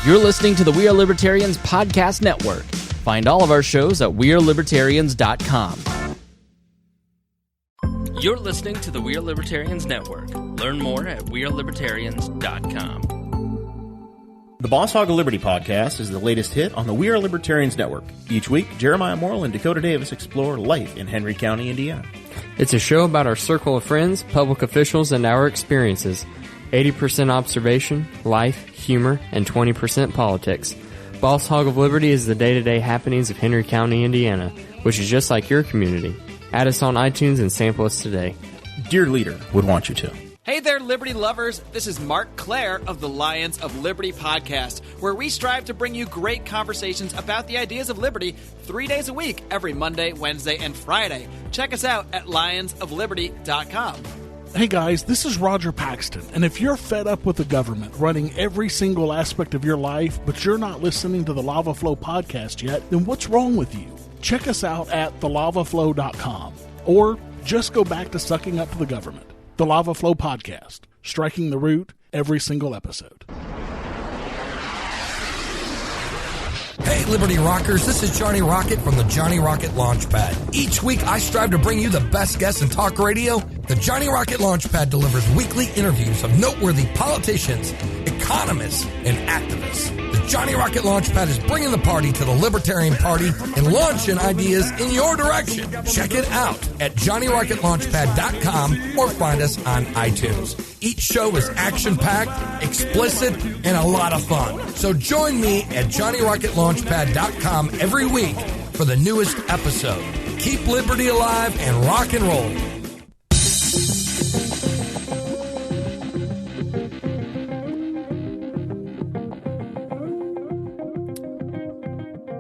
You're listening to the We Are Libertarians Podcast Network. Find all of our shows at wearelibertarians.com. You're listening to the We Are Libertarians Network. Learn more at wearelibertarians.com. The Boss Hog of Liberty podcast is the latest hit on the We Are Libertarians Network. Each week, Jeremiah Morrill and Dakota Davis explore life in Henry County, Indiana. It's a show about our circle of friends, public officials, and our experiences. 80% observation, life, humor, and 20% politics. Boss Hog of Liberty is the day-to-day happenings of Henry County, Indiana, which is just like your community. Add us on iTunes and sample us today. Dear Leader would want you to. Hey there, Liberty lovers. This is Mark Clare of the Lions of Liberty podcast, where we strive to bring you great conversations about the ideas of liberty 3 days a week, every Monday, Wednesday, and Friday. Check us out at lionsofliberty.com. Hey guys, this is Roger Paxton, and if you're fed up with the government running every single aspect of your life, but you're not listening to the Lava Flow podcast yet, then what's wrong with you? Check us out at thelavaflow.com, or just go back to sucking up to the government. The Lava Flow podcast, striking the root every single episode. Hey, Liberty Rockers, this is Johnny Rocket from the Johnny Rocket Launchpad. Each week, I strive to bring you the best guests in talk radio. The Johnny Rocket Launchpad delivers weekly interviews of noteworthy politicians, economists, and activists. The Johnny Rocket Launchpad is bringing the party to the Libertarian Party and launching ideas in your direction. Check it out at JohnnyRocketLaunchpad.com or find us on iTunes. Each show is action-packed, explicit, and a lot of fun. So join me at JohnnyRocketLaunchpad.com every week for the newest episode. Keep liberty alive and rock and roll.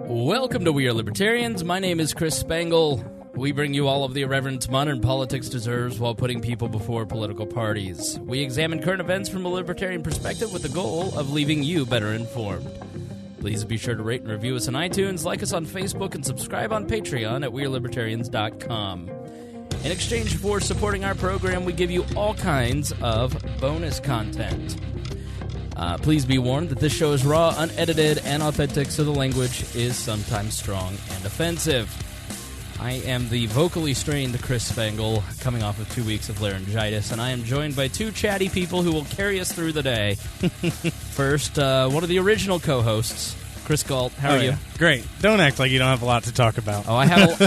Welcome to We Are Libertarians. My name is Chris Spangle. We bring you all of the irreverence modern politics deserves while putting people before political parties. We examine current events from a libertarian perspective with the goal of leaving you better informed. Please be sure to rate and review us on iTunes, like us on Facebook, and subscribe on Patreon at wearelibertarians.com. In exchange for supporting our program, we give you all kinds of bonus content. Please be warned that this show is raw, unedited, and authentic, so the language is sometimes strong and offensive. I am the vocally strained Chris Spangle, coming off of 2 weeks of laryngitis, and I am joined by two chatty people who will carry us through the day. First, one of the original co-hosts, Chris Gault. How are you? Yeah. Great. Don't act like you don't have a lot to talk about. Oh, I have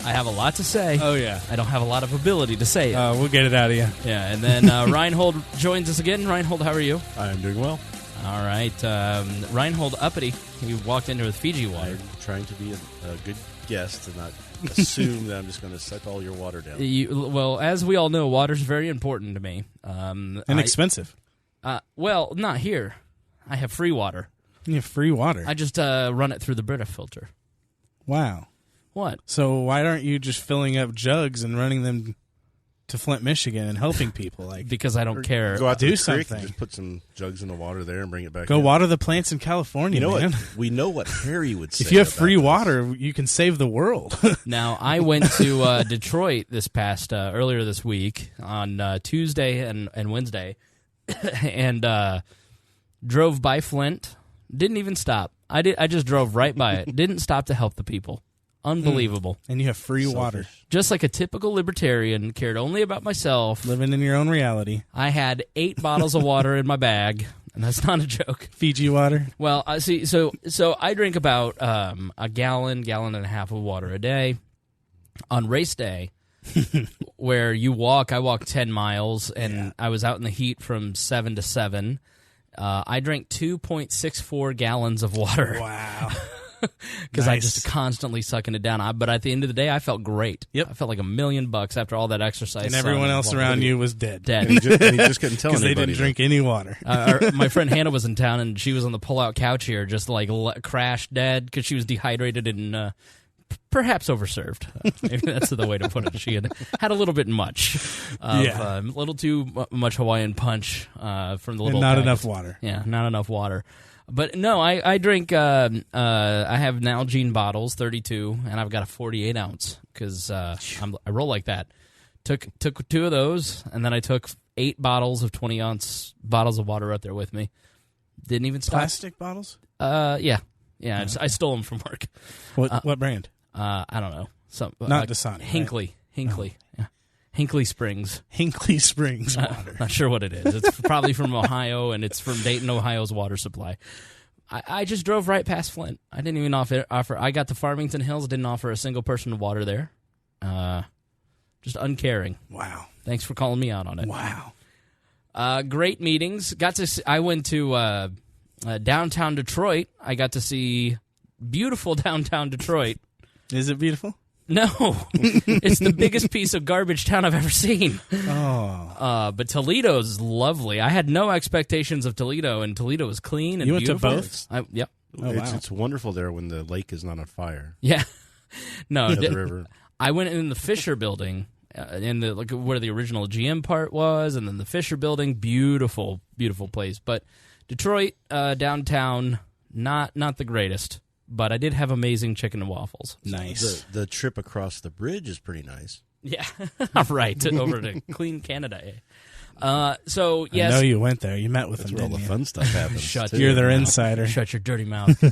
I have a lot to say. Oh, yeah. I don't have a lot of ability to say it. We'll get it out of you. Yeah, and then Rhinehold joins us again. Rhinehold, how are you? I am doing well. All right. Rhinehold uppity. He walked into with Fiji water. I'm trying to be a good guest and not assume that I'm just going to suck all your water down. Well, as we all know, water's very important to me. And expensive. Well, not here. I have free water. You have free water? I just run it through the Brita filter. Wow. What? So why aren't you just filling up jugs and running them to Flint, Michigan and helping people? Because I don't care. Go out to do the creek something. and just put some jugs in the water there and bring it back Go in. water the plants in California, You know man. what? We know what Harry would say. If you have about free this. water, you can save the world. Now, I went to Detroit this past earlier this week on Tuesday and Wednesday, and drove by Flint. Didn't even stop. I just drove right by it. Didn't stop to help the people. Unbelievable. And you have free water. Just like a typical libertarian, cared only about myself. Living in your own reality. I had 8 bottles of water in my bag, and that's not a joke. Fiji water? Well, see, so I drink about a gallon and a half of water a day. On race day, where I walk 10 miles, and I was out in the heat from 7 to 7. I drank 2.64 gallons of water. Wow. Because Nice. I just constantly sucking it down. But at the end of the day, I felt great. Yep. I felt like $1 million after all that exercise. And everyone else around you was dead. Dead. And he just couldn't tell Because they anybody. didn't drink any water. My friend Hannah was in town, and she was on the pull-out couch here, just like crashed dead because she was dehydrated and perhaps overserved. Maybe that's the way to put it. She had a little bit much. A little too much Hawaiian punch from the little And not packets. enough water. Yeah, not enough water. But no, I drink. I have Nalgene bottles, 32, and I've got a 48 ounce because I roll like that. Took 2 of those, and then I took 8 bottles of 20 ounce bottles of water out there with me. Didn't even stop. Plastic bottles? Yeah. I stole them from work. What brand? I don't know. Some Not Dasani. Hinkley. Right? Yeah. Hinkley Springs. Hinkley Springs water. Not sure what it is. It's probably from Ohio, and it's from Dayton, Ohio's water supply. I just drove right past Flint. I didn't even offer. I got to Farmington Hills, didn't offer a single person water there. Just uncaring. Wow. Thanks for calling me out on it. Wow. Great meetings. I went to downtown Detroit. I got to see beautiful downtown Detroit. Is it beautiful? No, it's the biggest piece of garbage town I've ever seen. Oh. But Toledo's lovely. I had no expectations of Toledo, and Toledo was clean and You went to beautiful. both? Yep. Oh, wow. It's wonderful there when the lake is not on fire. Yeah. No, The river. I went in the Fisher Building, in the where the original GM part was, and then the Fisher Building. Beautiful, beautiful place. But Detroit downtown, not the greatest. But I did have amazing chicken and waffles. Nice. The trip across the bridge is pretty nice. Yeah, right. Over to Clean Canada. So yes, I know you went there. You met with That's them. where all the didn't fun stuff happens. Shut too. You're their mouth. insider. Shut your dirty mouth.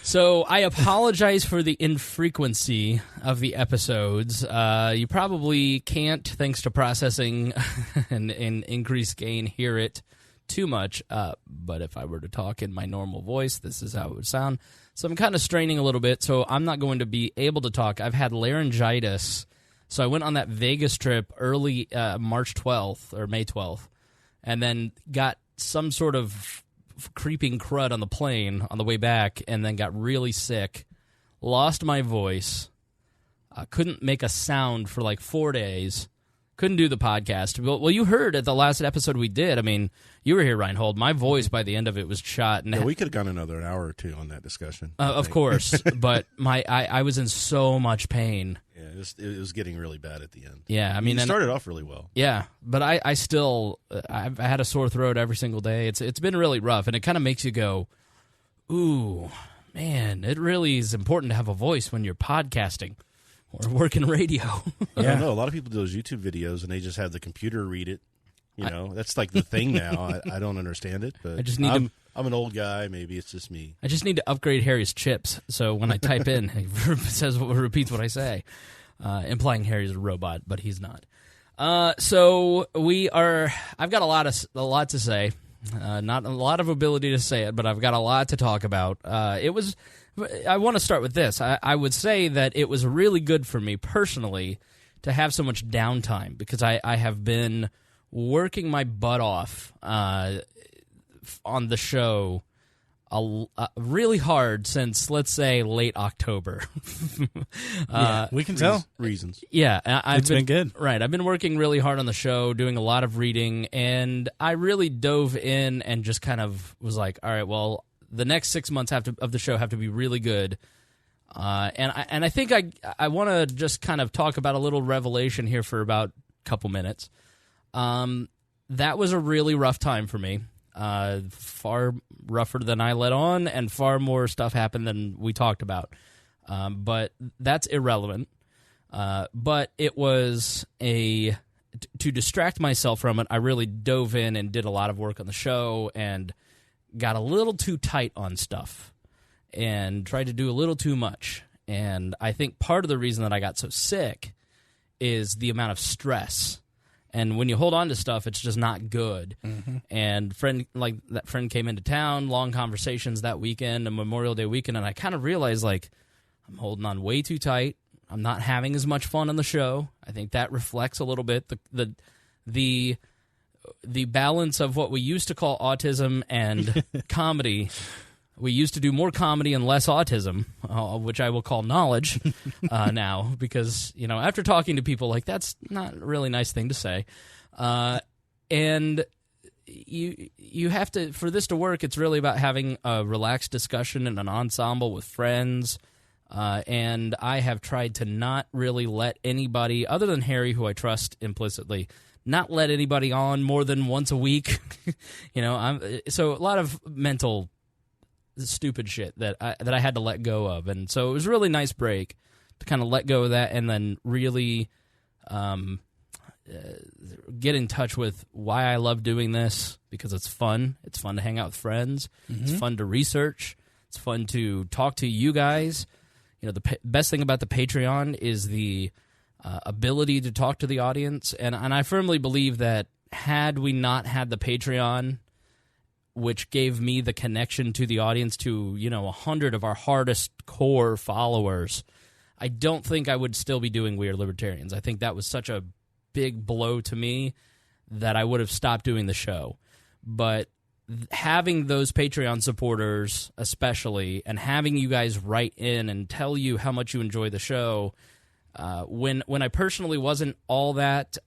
So I apologize for the infrequency of the episodes. You probably can't, thanks to processing and increased gain, hear it too much. But if I were to talk in my normal voice, this is how it would sound. So I'm kind of straining a little bit, so I'm not going to be able to talk. I've had laryngitis. So I went on that Vegas trip early March 12th or May 12th, and then got some sort of creeping crud on the plane on the way back, and then got really sick, lost my voice, couldn't make a sound for like 4 days, couldn't do the podcast. Well, you heard at the last episode we did. I mean, you were here, Rhinehold. My voice by the end of it was shot. And Yeah, we could have gone another hour or two on that discussion. of course, but I was in so much pain. Yeah, it was getting really bad at the end. Yeah, I mean, it started off really well. Yeah, but I still I've had a sore throat every single day. It's been really rough, and it kind of makes you go, ooh, man, it really is important to have a voice when you're podcasting or working radio. I don't know. A lot of people do those YouTube videos, and they just have the computer read it. You know, that's like the thing now. I don't understand it, but I just need I'm an old guy. Maybe it's just me. I just need to upgrade Harry's chips, so when I type in, he repeats what I say, implying Harry's a robot, but he's not. So I've got a lot to say. Not a lot of ability to say it, but I've got a lot to talk about. I want to start with this. I would say that it was really good for me personally to have so much downtime, because I have been working my butt off on the show really hard since, let's say, late October. we can tell. Reasons. Yeah. It's been good. Right. I've been working really hard on the show, doing a lot of reading, and I really dove in and just kind of was like, all right, well, the next 6 months of the show have to be really good. And I think I want to just kind of talk about a little revelation here for about a couple minutes. That was a really rough time for me. Far rougher than I let on, and far more stuff happened than we talked about. But that's irrelevant. But it was to distract myself from it, I really dove in and did a lot of work on the show and got a little too tight on stuff and tried to do a little too much. And I think part of the reason that I got so sick is the amount of stress. And when you hold on to stuff, it's just not good. Mm-hmm. And that friend came into town, long conversations that weekend, a Memorial Day weekend, and I kind of realized, like, I'm holding on way too tight. I'm not having as much fun on the show. I think that reflects a little bit the balance of what we used to call autism and comedy. We used to do more comedy and less autism, which I will call knowledge now, because, after talking to people, like, that's not a really nice thing to say. And you have to, for this to work, it's really about having a relaxed discussion in an ensemble with friends. And I have tried to not really let anybody, other than Harry, who I trust implicitly, not let anybody on more than once a week. So a lot of mental stupid shit that I had to let go of, and so it was a really nice break to kind of let go of that, and then really get in touch with why I love doing this, because it's fun. It's fun to hang out with friends. It's fun to research. It's fun to talk to you guys. You know, the best thing about the Patreon is the ability to talk to the audience, and I firmly believe that had we not had the Patreon, which gave me the connection to the audience, to 100 of our hardest core followers, I don't think I would still be doing We Are Libertarians. I think that was such a big blow to me that I would have stopped doing the show. But having those Patreon supporters especially, and having you guys write in and tell you how much you enjoy the show, when I personally wasn't all that...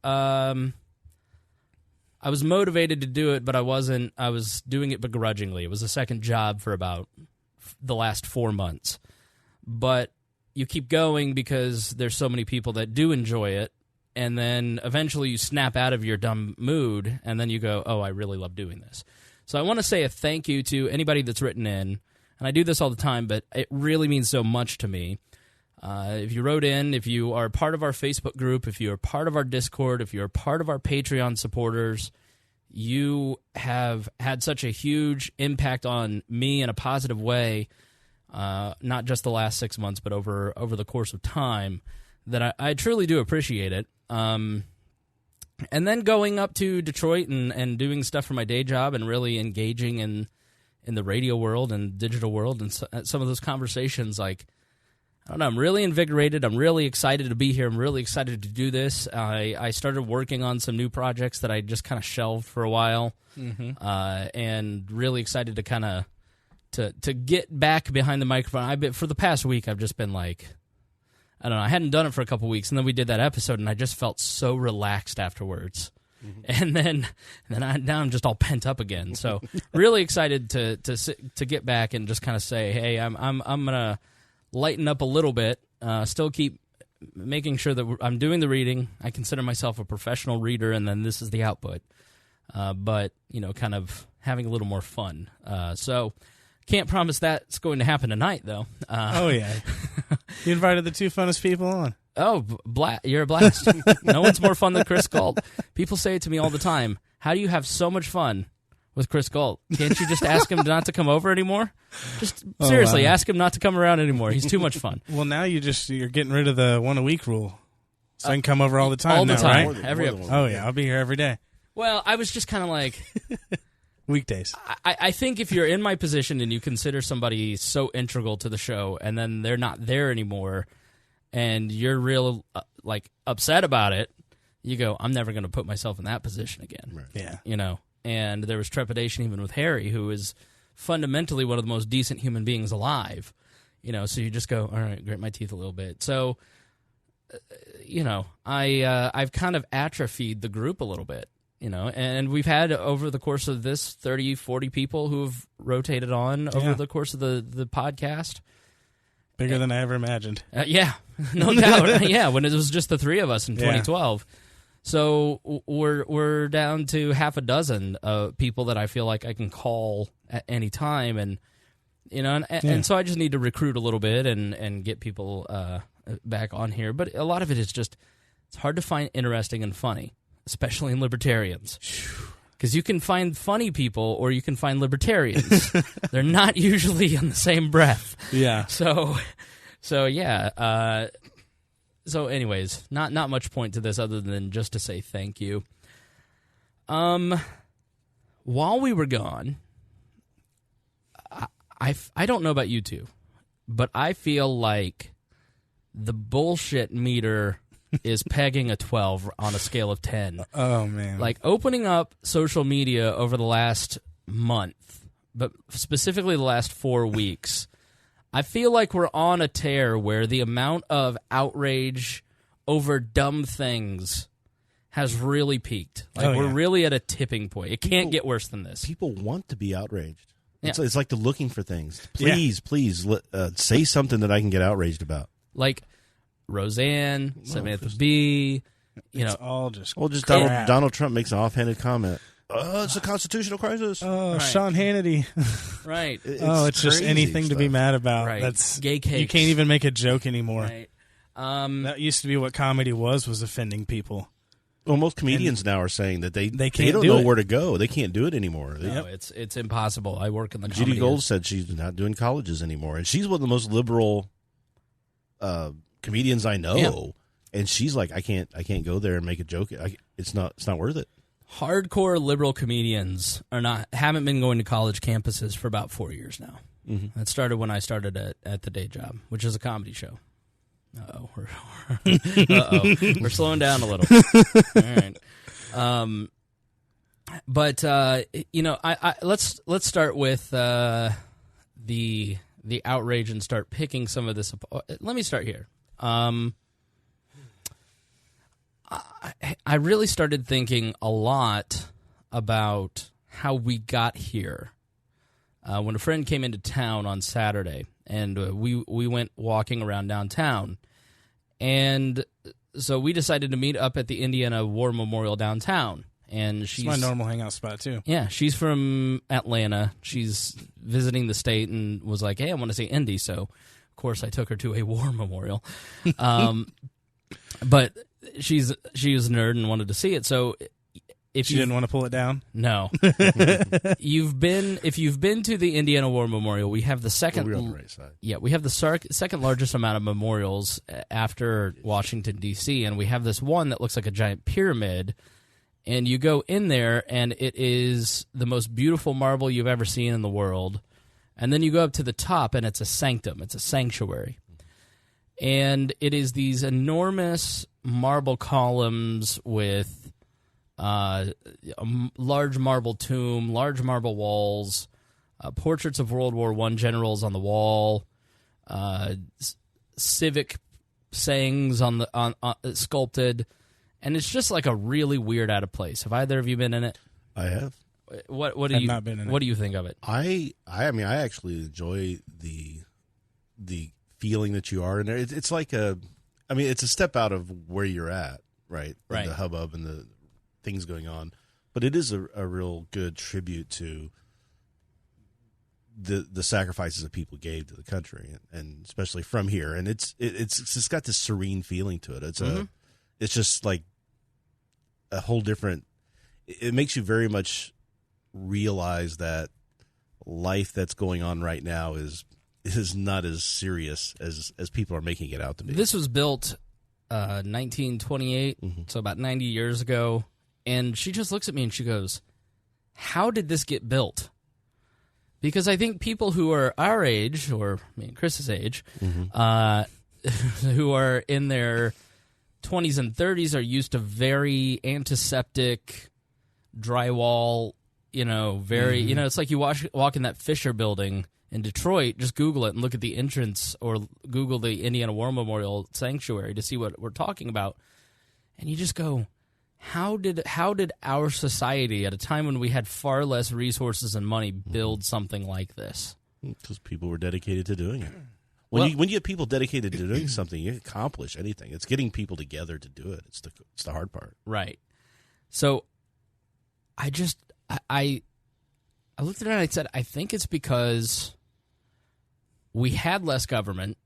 I was motivated to do it, but I wasn't. I was doing it begrudgingly. It was a second job for about the last 4 months. But you keep going because there's so many people that do enjoy it, and then eventually you snap out of your dumb mood, and then you go, oh, I really love doing this. So I want to say a thank you to anybody that's written in, and I do this all the time, but it really means so much to me. If you wrote in, if you are part of our Facebook group, if you are part of our Discord, if you're part of our Patreon supporters, you have had such a huge impact on me in a positive way, not just the last 6 months, but over the course of time, that I truly do appreciate it. And then going up to Detroit and doing stuff for my day job and really engaging in the radio world and digital world and some of those conversations, like, I don't know, I'm really invigorated. I'm really excited to be here. I'm really excited to do this. I started working on some new projects that I just kind of shelved for a while, and really excited to kind of to get back behind the microphone. For the past week, I've just been like, I don't know, I hadn't done it for a couple weeks, and then we did that episode, and I just felt so relaxed afterwards. And then now I'm just all pent up again. So really excited to get back and just kind of say, hey, I'm gonna lighten up a little bit, still keep making sure that I'm doing the reading. I consider myself a professional reader, and then this is the output. But, kind of having a little more fun. So can't promise that's going to happen tonight, though. Oh, yeah. You invited the two funnest people on. Oh, you're a blast. No one's more fun than Chris Gault. People say it to me all the time. How do you have so much fun with Chris Gault? Can't you just ask him not to come over anymore? Just seriously, ask him not to come around anymore. He's too much fun. Well, now you're getting rid of the one a week rule, so I can come over all the time. All the now, time, right? every episode. Oh yeah, I'll be here every day. Well, I was just kind of like weekdays. I think if you're in my position and you consider somebody so integral to the show, and then they're not there anymore, and you're real upset about it, you go, I'm never going to put myself in that position again. Right. Yeah. And there was trepidation even with Harry, who is fundamentally one of the most decent human beings alive. So you just go, all right, grate my teeth a little bit. So, I've kind of atrophied the group a little bit, and we've had over the course of this 30, 40 people who have rotated on over the course of the podcast. Bigger than I ever imagined. Yeah, no doubt. Yeah, when it was just the three of us in 2012. So we're down to half a dozen people that I feel like I can call at any time, and and so I just need to recruit a little bit and get people back on here. But a lot of it is just, it's hard to find interesting and funny, especially in libertarians, because you can find funny people or you can find libertarians. They're not usually in the same breath. Yeah. So yeah. So anyways, not much point to this other than just to say thank you. While we were gone, I don't know about you two, but I feel like the bullshit meter is pegging a 12 on a scale of 10. Oh, man. Like, opening up social media over the last month, but specifically the last 4 weeks, I feel like we're on a tear where the amount of outrage over dumb things has really peaked. Like, we're really at a tipping point. It can't get worse than this. People want to be outraged. Yeah. It's like they're looking for things. Please say something that I can get outraged about. Like Roseanne, Samantha Bee, It's all just Donald Trump makes an offhanded comment. It's a constitutional crisis. Oh, right. Sean Hannity. Right. It's just anything stuff to be mad about. Right. That's gay cakes. You can't even make a joke anymore. Right. That used to be what comedy was offending people. Well, most comedians now are saying that they can't don't do know it. where to go. They can't do it anymore. No, it's impossible. I work in the Judy comedy. Gold said she's not doing colleges anymore, and she's one of the most liberal comedians I know. Yeah. And she's like, I can't go there and make a joke. It's not worth it. Hardcore liberal comedians haven't been going to college campuses for about 4 years now. Mm-hmm. That started when I started at the day job, which is a comedy show. We're slowing down a little. All right. But let's start with the outrage and start picking some of this apart. Let me start here. I really started thinking a lot about how we got here when a friend came into town on Saturday, and we went walking around downtown, and so we decided to meet up at the Indiana War Memorial downtown. And It's my normal hangout spot, too. Yeah, she's from Atlanta. She's visiting the state and was like, hey, I want to see Indy. So, of course, I took her to a war memorial. But she was a nerd and wanted to see it. So if She didn't want to pull it down? No. If you've been to the Indiana War Memorial, we have the second. We're on the right side. Yeah, we have the second largest amount of memorials after Washington, D.C., and we have this one that looks like a giant pyramid. And you go in there, and it is the most beautiful marble you've ever seen in the world. And then you go up to the top, and it's a sanctum. It's a sanctuary. And it is these enormous marble columns with a large marble tomb, large marble walls, portraits of World War I generals on the wall, civic sayings on sculpted. And it's just like a really weird out of place. Have either of you been in it? I have. What do I've you not been in it. What do you think of it? I mean, I actually enjoy the feeling that you are in there. It's like it's a step out of where you're at, right? Right. The hubbub and the things going on, but it is a real good tribute to the sacrifices that people gave to the country, and especially from here. And it's just got this serene feeling to it. It's just like a whole different. It makes you very much realize that life that's going on right now is not as serious as people are making it out to be. This was built 1928, so about 90 years ago. And she just looks at me and she goes, "How did this get built?" Because I think people who are our age, or Chris's age, who are in their 20s and 30s are used to very antiseptic drywall, very, it's like you walk in that Fisher building in Detroit, just Google it and look at the entrance or Google the Indiana War Memorial Sanctuary to see what we're talking about. And you just go, how did our society at a time when we had far less resources and money build something like this? Because people were dedicated to doing it. Well, When you get people dedicated to doing something, you accomplish anything. It's getting people together to do it. It's the hard part. Right. So I looked at it and I said, I think it's because we had less government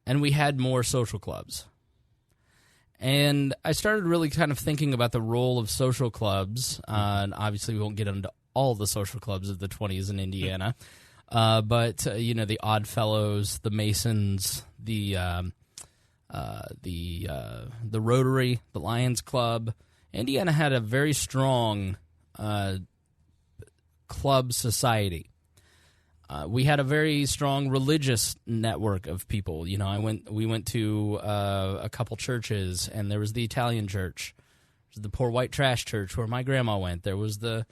and we had more social clubs. And I started really kind of thinking about the role of social clubs. And obviously we won't get into all the social clubs of the 20s in Indiana. But the Odd Fellows, the Masons, the Rotary, the Lions Club. Indiana had a very strong club society. We had a very strong religious network of people. We went to a couple churches, and there was the Italian church, the Poor White Trash Church where my grandma went. There was the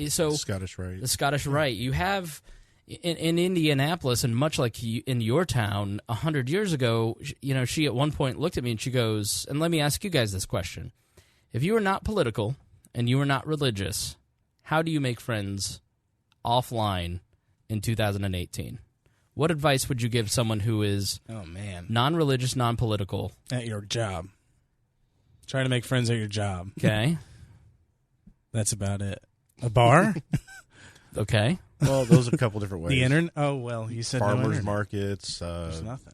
Scottish Rite. The Scottish Rite. You have. In Indianapolis, and much like in your town, 100 years ago, she at one point looked at me and she goes, and let me ask you guys this question. If you are not political and you are not religious, how do you make friends offline in 2018? What advice would you give someone who is non-religious, non-political? At your job. Try to make friends at your job. Okay. That's about it. A bar? Okay. Well, those are a couple different ways. The internet? Oh, well, you said farmers no internet. markets. There's nothing.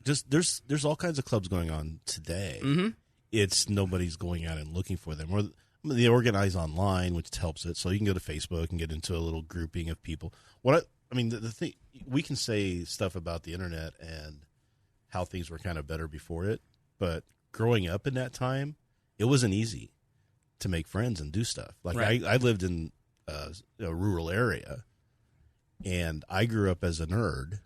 There's all kinds of clubs going on today. Mm-hmm. it's nobody's going out and looking for them. Or they organize online, which helps it. So you can go to Facebook and get into a little grouping of people. The thing, we can say stuff about the internet and how things were kind of better before it, but growing up in that time, it wasn't easy to make friends and do stuff. Like right. I lived in a rural area, and I grew up as a nerd,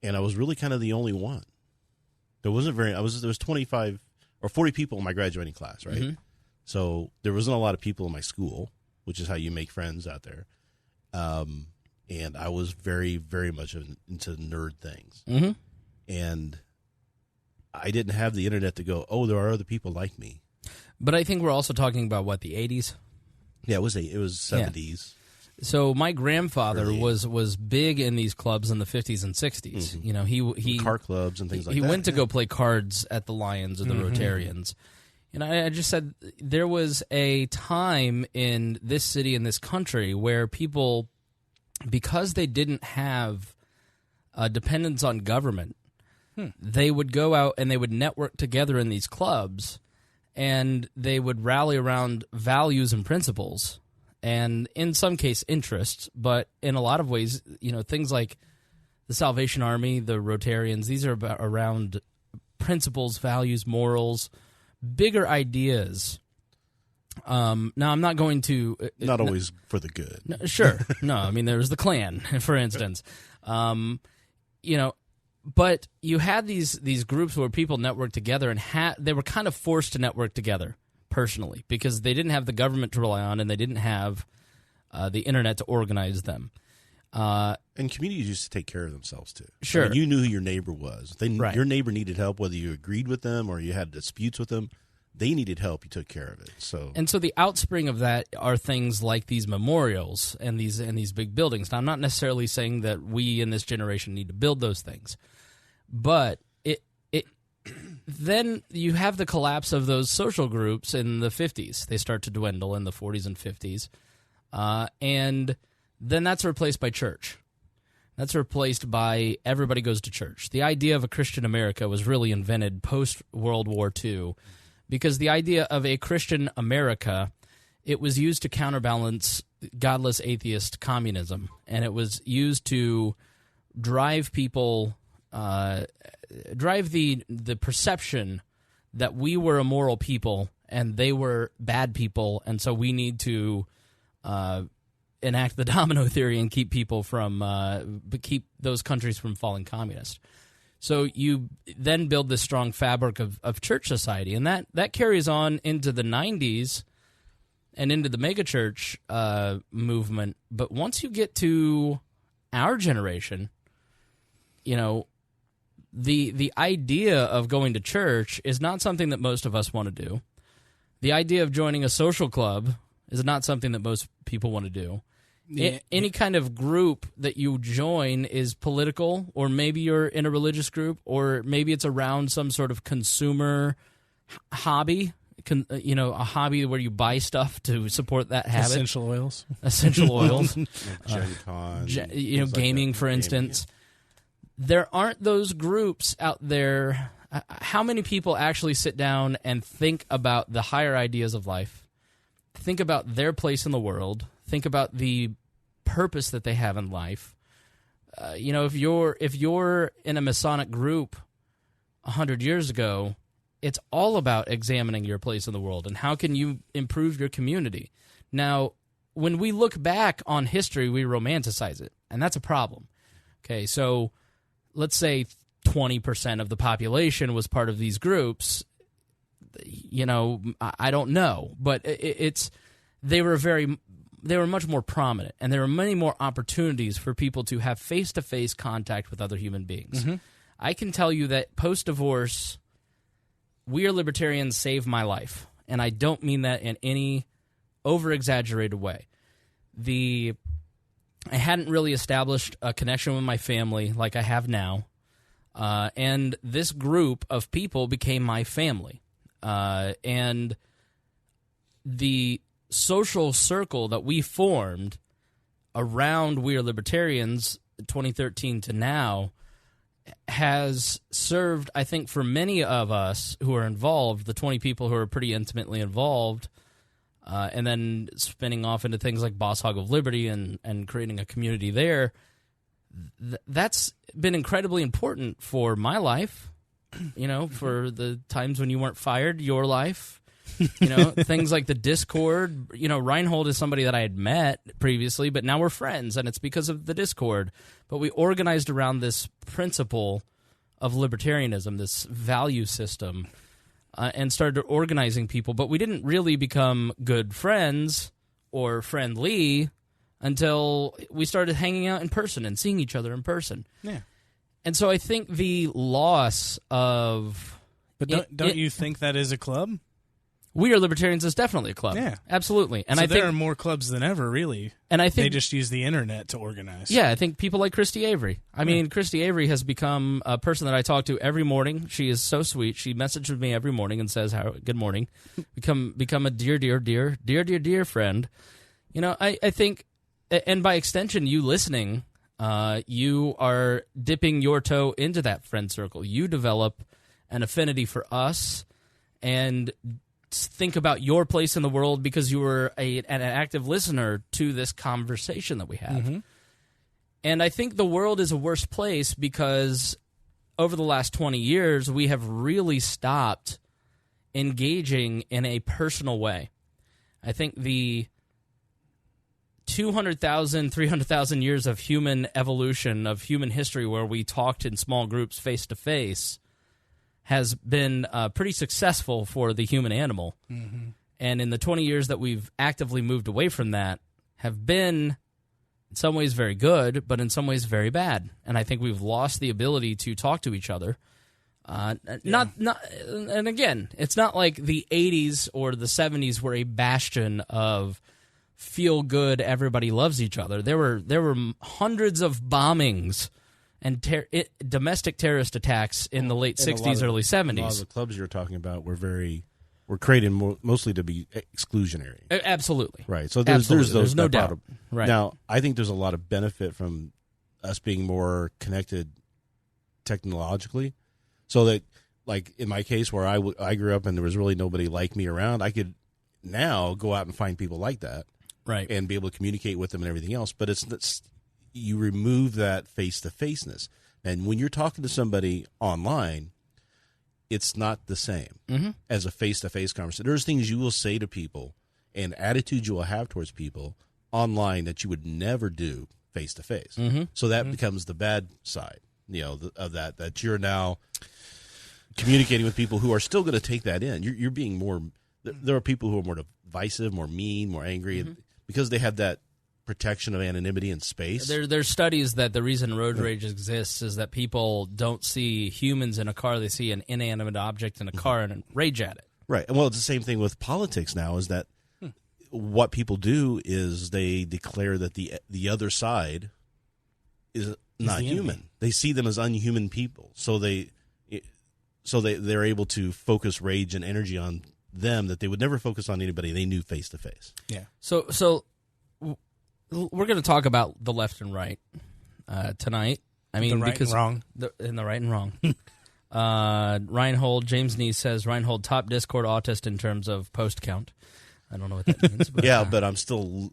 and I was really kind of the only one. There was 25 or 40 people in my graduating class, right? Mm-hmm. So there wasn't a lot of people in my school, which is how you make friends out there. And I was very, very much into nerd things. Mm-hmm. And I didn't have the internet to go, oh, there are other people like me. But I think we're also talking about, what, the 80s? Yeah, it was 70s. Yeah. So my grandfather was big in these clubs in the 50s and 60s. Mm-hmm. You know, he car clubs and things like that. He went to go play cards at the Lions or the Rotarians. And I just said there was a time in this city, in this country, where people, because they didn't have dependence on government, they would go out and they would network together in these clubs, and they would rally around values and principles, and in some case interests, but in a lot of ways, you know, things like the Salvation Army, the Rotarians, these are around principles, values, morals, bigger ideas. Now, I'm not going to... not always for the good. No, sure. No, I mean, there's the Klan, for instance. You know, but you had these groups where people networked together, and they were kind of forced to network together personally because they didn't have the government to rely on, and they didn't have the internet to organize them. And communities used to take care of themselves, too. Sure. I mean, you knew who your neighbor was. Right. Your neighbor needed help, whether you agreed with them or you had disputes with them. They needed help. You took care of it. So the outspring of that are things like these memorials and these big buildings. Now, I'm not necessarily saying that we in this generation need to build those things, but then you have the collapse of those social groups in the 50s. They start to dwindle in the 40s and 50s, and then that's replaced by church. That's replaced by everybody goes to church. The idea of a Christian America was really invented post-World War II, because the idea of a Christian America, it was used to counterbalance godless atheist communism, and it was used to drive people, drive the perception that we were immoral people and they were bad people, and so we need to enact the domino theory and keep people from keep those countries from falling communist. So you then build this strong fabric of church society, and that carries on into the 90s and into the megachurch movement. But once you get to our generation, you know, the idea of going to church is not something that most of us want to do. The idea of joining a social club is not something that most people want to do. Yeah. Any kind of group that you join is political, or maybe you're in a religious group, or maybe it's around some sort of consumer hobby, a hobby where you buy stuff to support that habit. Essential oils. Gen Con. Gaming, for instance. There aren't those groups out there. How many people actually sit down and think about the higher ideas of life, think about their place in the world, think about the purpose that they have in life? If you're in a Masonic group 100 years ago, it's all about examining your place in the world and how can you improve your community. Now, when we look back on history, we romanticize it, and that's a problem. Okay, so let's say 20% of the population was part of these groups. I don't know, but they were much more prominent, and there were many more opportunities for people to have face-to-face contact with other human beings. Mm-hmm. I can tell you that post-divorce, We Are Libertarians saved my life, and I don't mean that in any over-exaggerated way. I hadn't really established a connection with my family like I have now, and this group of people became my family. And the social circle that we formed around We Are Libertarians 2013 to now has served, I think, for many of us who are involved, the 20 people who are pretty intimately involved, and then spinning off into things like Boss Hog of Liberty and creating a community there, that's been incredibly important for my life, for the times when you weren't fired, your life, things like the Discord. Rhinehold is somebody that I had met previously, but now we're friends, and it's because of the Discord. But we organized around this principle of libertarianism, this value system, and started organizing people. But we didn't really become good friends or friendly until we started hanging out in person and seeing each other in person. Yeah. And so I think the loss of... But don't you think that is a club? We Are Libertarians is definitely a club. Yeah. Absolutely. And so I think there are more clubs than ever, really. And I think they just use the internet to organize. Yeah, I think people like Christy Avery. I mean, Christy Avery has become a person that I talk to every morning. She is so sweet. She messages me every morning and says, "Good morning." Become a dear friend. I think, and by extension, you listening, you are dipping your toe into that friend circle. You develop an affinity for us and think about your place in the world because you were an active listener to this conversation that we have. Mm-hmm. And I think the world is a worse place because over the last 20 years, we have really stopped engaging in a personal way. I think the 200,000, 300,000 years of human evolution, of human history where we talked in small groups face-to-face has been pretty successful for the human animal. Mm-hmm. And in the 20 years that we've actively moved away from that have been, in some ways, very good, but in some ways very bad. And I think we've lost the ability to talk to each other. And again, it's not like the 80s or the 70s were a bastion of feel-good, everybody loves each other. There were hundreds of bombings and domestic terrorist attacks in the late 60s, early 70s. A lot of the clubs you're talking about were created mostly to be exclusionary. Absolutely. Right. So there's no doubt. Right. Now, I think there's a lot of benefit from us being more connected technologically. So that, like in my case where I grew up and there was really nobody like me around, I could now go out and find people like that. Right. And be able to communicate with them and everything else. But it's you remove that face-to-faceness. And when you're talking to somebody online, it's not the same as a face-to-face conversation. There's things you will say to people and attitudes you will have towards people online that you would never do face-to-face. Mm-hmm. So that becomes the bad side, of that you're now communicating with people who are still going to take that in. You're being more – there are people who are more divisive, more mean, more angry, because they have that protection of anonymity and space. There's studies that the reason road rage exists is that people don't see humans in a car; they see an inanimate object in a car and rage at it. Right. And well, it's the same thing with politics now. Is that what people do is they declare that the other side is not human. They see them as unhuman people, so they're able to focus rage and energy on them that they would never focus on anybody they knew face to face. Yeah. So we're going to talk about the left and right tonight. I mean, the right because and wrong. The right and wrong. Rhinehold, James Neese says Rhinehold top Discord autist in terms of post count. I don't know what that means. But, yeah, but I'm still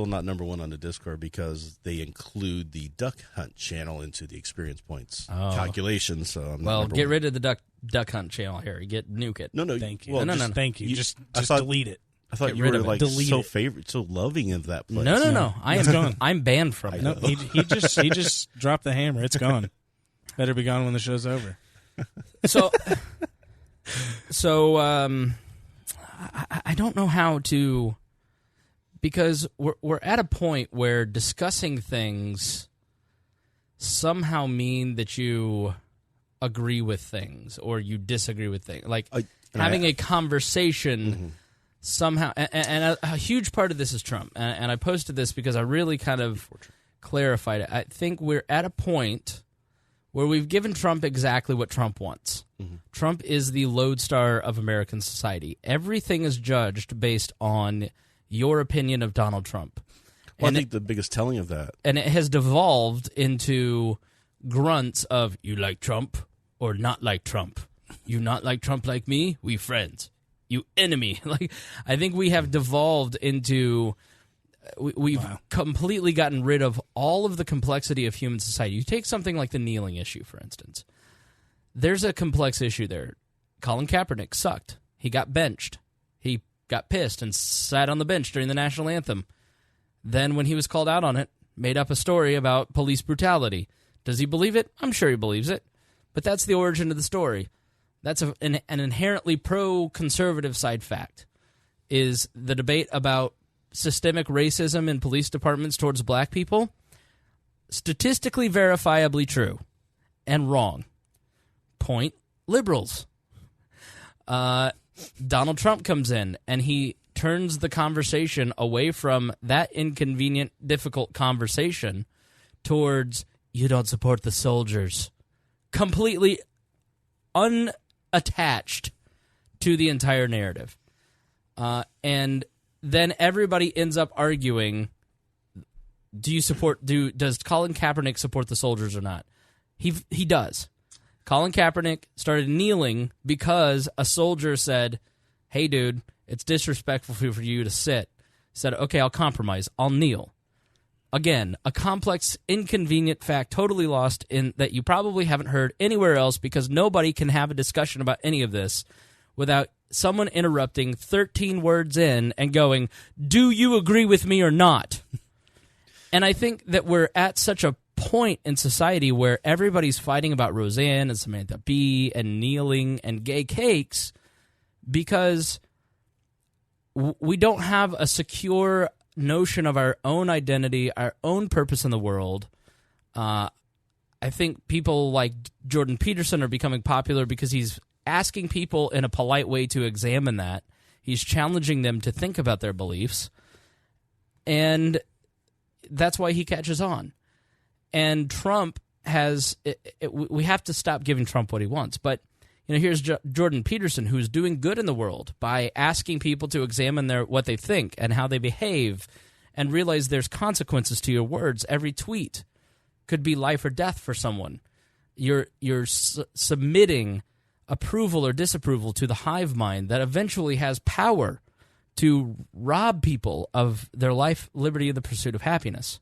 not number one on the Discord because they include the Duck Hunt channel into the experience points calculation. So I'm not get rid of the Duck Hunt channel here. Nuke it. No, thank you. Well, no. Thank you. Just delete it. I thought you were like so loving of that place. No. I'm banned from it. No, he just dropped the hammer. It's gone. Better be gone when the show's over. So I don't know how to, because we're at a point where discussing things somehow mean that you agree with things or you disagree with things. Like having a conversation somehow, and a huge part of this is Trump. And I posted this because I really kind of clarified it. I think we're at a point where we've given Trump exactly what Trump wants. Mm-hmm. Trump is the lodestar of American society. Everything is judged based on your opinion of Donald Trump. Well, I think the biggest telling of that. And it has devolved into, grunts of, you like Trump or not like Trump? You not like Trump like me? We friends. You enemy. Like, I think we have devolved into... We've completely gotten rid of all of the complexity of human society. You take something like the kneeling issue, for instance. There's a complex issue there. Colin Kaepernick sucked. He got benched. He got pissed and sat on the bench during the national anthem. Then when he was called out on it, made up a story about police brutality. Does he believe it? I'm sure he believes it. But that's the origin of the story. That's an inherently pro-conservative side fact, is the debate about systemic racism in police departments towards black people. Statistically verifiably true and wrong. Point, liberals. Donald Trump comes in and he turns the conversation away from that inconvenient, difficult conversation towards, you don't support the soldiers. Completely unattached to the entire narrative. And then everybody ends up arguing, does Colin Kaepernick support the soldiers or not? He does. Colin Kaepernick started kneeling because a soldier said, hey, dude, it's disrespectful for you to sit. Said, okay, I'll compromise. I'll kneel. Again, a complex, inconvenient fact totally lost in that you probably haven't heard anywhere else, because nobody can have a discussion about any of this without someone interrupting 13 words in and going, do you agree with me or not? And I think that we're at such a point in society where everybody's fighting about Roseanne and Samantha Bee and kneeling and gay cakes because we don't have a secure notion of our own identity, our own purpose in the world. I think people like Jordan Peterson are becoming popular because he's asking people in a polite way to examine that. He's challenging them to think about their beliefs. And that's why he catches on. And Trump has we have to stop giving Trump what he wants. But here's Jordan Peterson, who's doing good in the world by asking people to examine what they think and how they behave and realize there's consequences to your words. Every tweet could be life or death for someone. You're submitting approval or disapproval to the hive mind that eventually has power to rob people of their life, liberty, and the pursuit of happiness.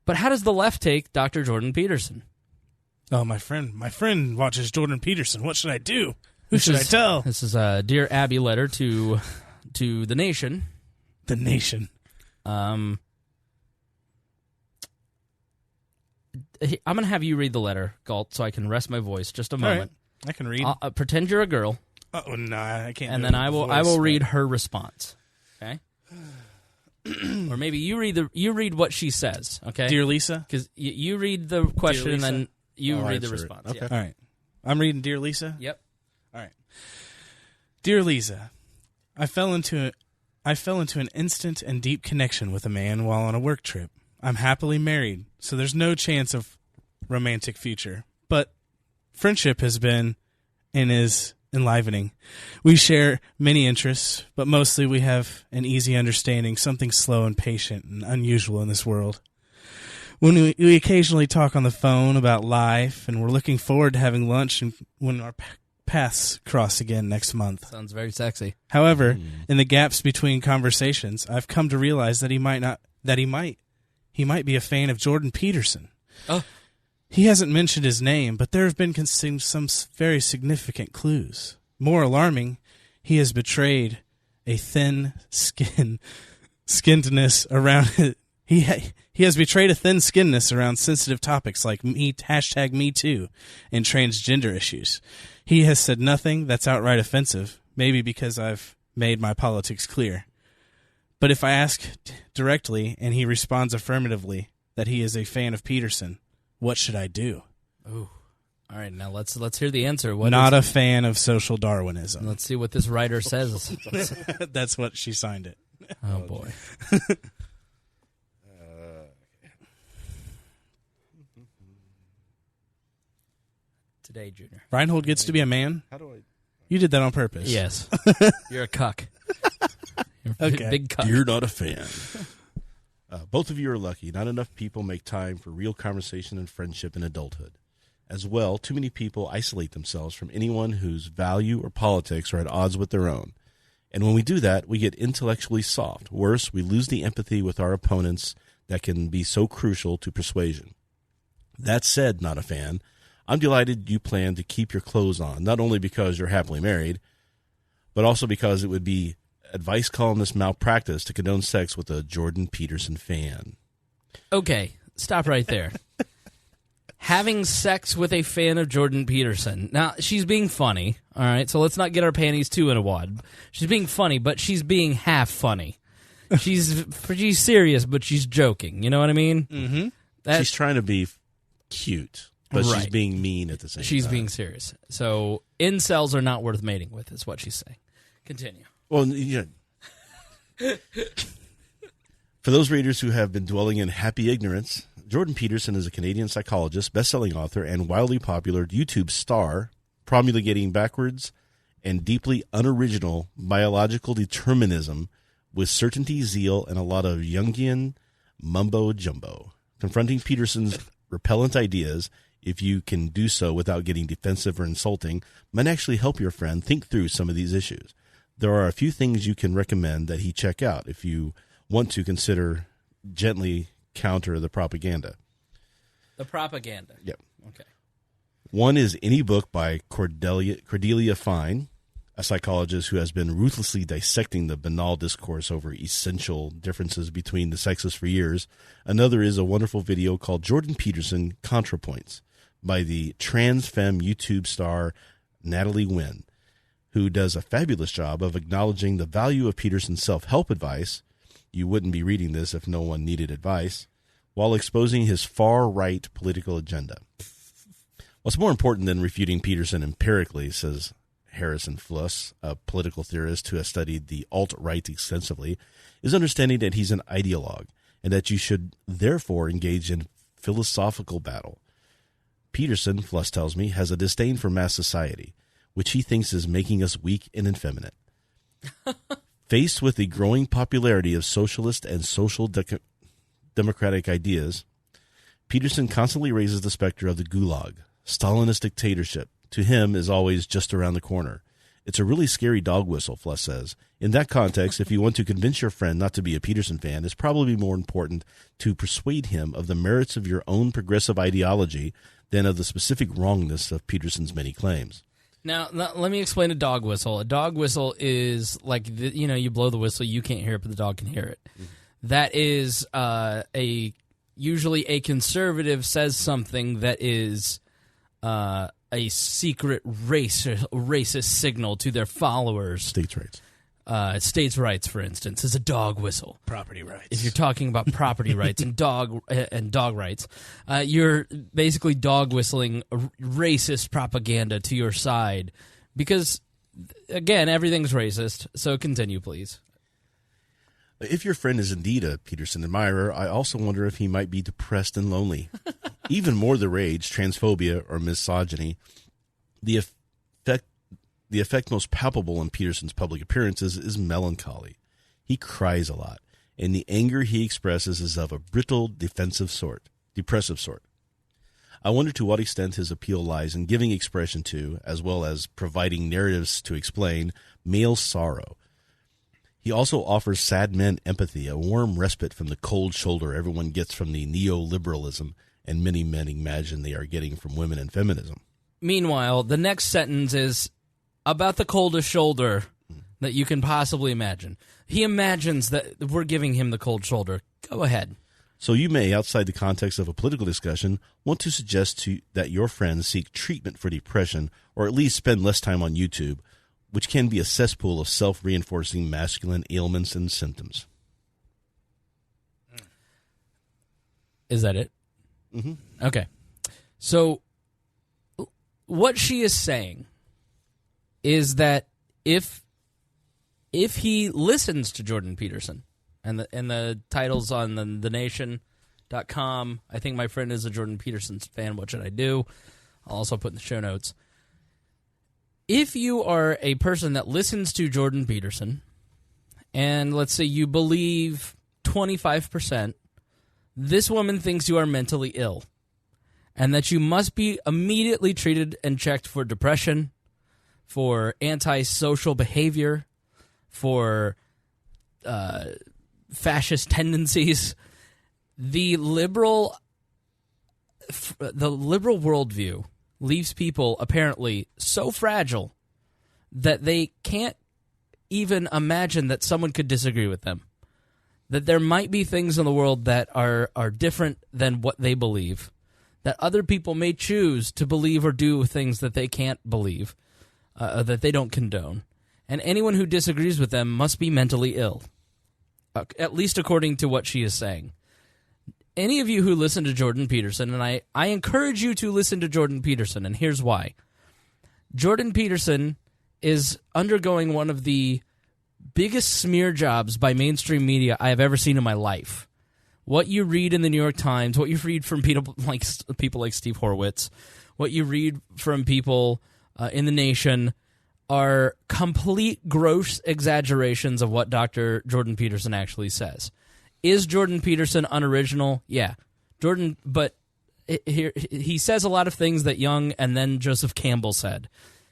But how does the left take Dr. Jordan Peterson? Oh, my friend watches Jordan Peterson. What should I do? Who should I tell? This is a Dear Abby letter to the nation. The nation. I'm going to have you read the letter, Gault, so I can rest my voice just a moment. Right. I can read. Pretend you're a girl. Oh, no, I can't. And then I will read her response. Okay? Or maybe you read what she says, okay? Dear Lisa? Because you read the question and then you read the response. Okay. Yeah. All right. I'm reading Dear Lisa? Yep. All right. Dear Lisa, I fell into an instant and deep connection with a man while on a work trip. I'm happily married, so there's no chance of romantic future. But friendship has been and is enlivening. We share many interests, but mostly we have an easy understanding, something slow and patient and unusual in this world. When we occasionally talk on the phone about life, and we're looking forward to having lunch and when our paths cross again next month. Sounds very sexy. However, in the gaps between conversations, I've come to realize that he might be a fan of Jordan Peterson. Oh. He hasn't mentioned his name, but there have been some very significant clues. More alarming, he has betrayed a thin skinnedness around he has betrayed a thin-skinnedness around sensitive topics like hashtag Me Too and transgender issues. He has said nothing that's outright offensive, maybe because I've made my politics clear. But if I ask directly and he responds affirmatively that he is a fan of Peterson, what should I do? Ooh. All right, now let's hear the answer. Not a fan of social Darwinism. Let's see what this writer says. That's what she signed it. Oh, boy. Today, Junior. Rhinehold gets to be a man? How do I? You did that on purpose. Yes. You're a cuck. You're a Okay. big cuck. You're not a fan. Both of you are lucky. Not enough people make time for real conversation and friendship in adulthood. As well, too many people isolate themselves from anyone whose value or politics are at odds with their own. And when we do that, we get intellectually soft. Worse, we lose the empathy with our opponents that can be so crucial to persuasion. That said, not a fan, I'm delighted you plan to keep your clothes on, not only because you're happily married, but also because it would be advice columnist malpractice to condone sex with a Jordan Peterson fan. Okay, stop right there. Having sex with a fan of Jordan Peterson. Now, she's being funny, all right? So let's not get our panties too in a wad. She's being funny, but she's being half funny. She's serious, but she's joking. You know what I mean? Mm-hmm. She's trying to be cute, but she's being mean at the same time. She's being serious. So incels are not worth mating with, is what she's saying. Continue. Well, yeah. For those readers who have been dwelling in happy ignorance, Jordan Peterson is a Canadian psychologist, best-selling author, and wildly popular YouTube star, promulgating backwards and deeply unoriginal biological determinism with certainty, zeal, and a lot of Jungian mumbo-jumbo. Confronting Peterson's repellent ideas, if you can do so without getting defensive or insulting, might actually help your friend think through some of these issues. There are a few things you can recommend that he check out if you want to consider gently counter the propaganda. The propaganda. Yep. Okay. One is any book by Cordelia Fine, a psychologist who has been ruthlessly dissecting the banal discourse over essential differences between the sexes for years. Another is a wonderful video called Jordan Peterson ContraPoints by the trans femme YouTube star Natalie Wynn, who does a fabulous job of acknowledging the value of Peterson's self-help advice. You wouldn't be reading this if no one needed advice, while exposing his far-right political agenda. What's more important than refuting Peterson empirically, says Harrison Fluss, a political theorist who has studied the alt-right extensively, is understanding that he's an ideologue and that you should therefore engage in philosophical battle. Peterson, Fluss tells me, has a disdain for mass society, which he thinks is making us weak and effeminate. Faced with the growing popularity of socialist and social democratic ideas, Peterson constantly raises the specter of the gulag. Stalinist dictatorship, to him, is always just around the corner. It's a really scary dog whistle, Fluss says. In that context, if you want to convince your friend not to be a Peterson fan, it's probably more important to persuade him of the merits of your own progressive ideology than of the specific wrongness of Peterson's many claims. Now, let me explain a dog whistle. A dog whistle is like, you blow the whistle, you can't hear it, but the dog can hear it. Mm-hmm. That is usually a conservative says something that is a secret racist signal to their followers. States' rights. States' rights, for instance, is a dog whistle. Property rights. If you're talking about property rights and dog rights, you're basically dog whistling racist propaganda to your side because, again, everything's racist. So continue, please. If your friend is indeed a Peterson admirer, I also wonder if he might be depressed and lonely. Even more the rage, transphobia, or misogyny, the effect most palpable in Peterson's public appearances is melancholy. He cries a lot, and the anger he expresses is of a brittle, depressive sort. I wonder to what extent his appeal lies in giving expression to, as well as providing narratives to explain, male sorrow. He also offers sad men empathy, a warm respite from the cold shoulder everyone gets from the neoliberalism and many men imagine they are getting from women and feminism. Meanwhile, the next sentence is about the coldest shoulder that you can possibly imagine. He imagines that we're giving him the cold shoulder. Go ahead. So you may, outside the context of a political discussion, want to suggest that your friends seek treatment for depression or at least spend less time on YouTube, which can be a cesspool of self-reinforcing masculine ailments and symptoms. Is that it? Mm-hmm. Okay. So what she is saying is that if he listens to Jordan Peterson, and the titles on the nation.com, I think my friend is a Jordan Peterson fan, what should I do? I'll also put in the show notes. If you are a person that listens to Jordan Peterson, and let's say you believe 25% This woman thinks you are mentally ill and that you must be immediately treated and checked for depression, for antisocial behavior, for fascist tendencies. The liberal worldview leaves people apparently so fragile that they can't even imagine that someone could disagree with them. That there might be things in the world that are different than what they believe. That other people may choose to believe or do things that they can't believe, that they don't condone. And anyone who disagrees with them must be mentally ill, at least according to what she is saying. Any of you who listen to Jordan Peterson, and I encourage you to listen to Jordan Peterson, and here's why. Jordan Peterson is undergoing one of the biggest smear jobs by mainstream media I have ever seen in my life. What you read in the New York Times, what you read from people like Steve Horowitz, what you read from people in The Nation are complete gross exaggerations of what Dr. Jordan Peterson actually says. Is Jordan Peterson unoriginal? Yeah. But he says a lot of things that Young and then Joseph Campbell said.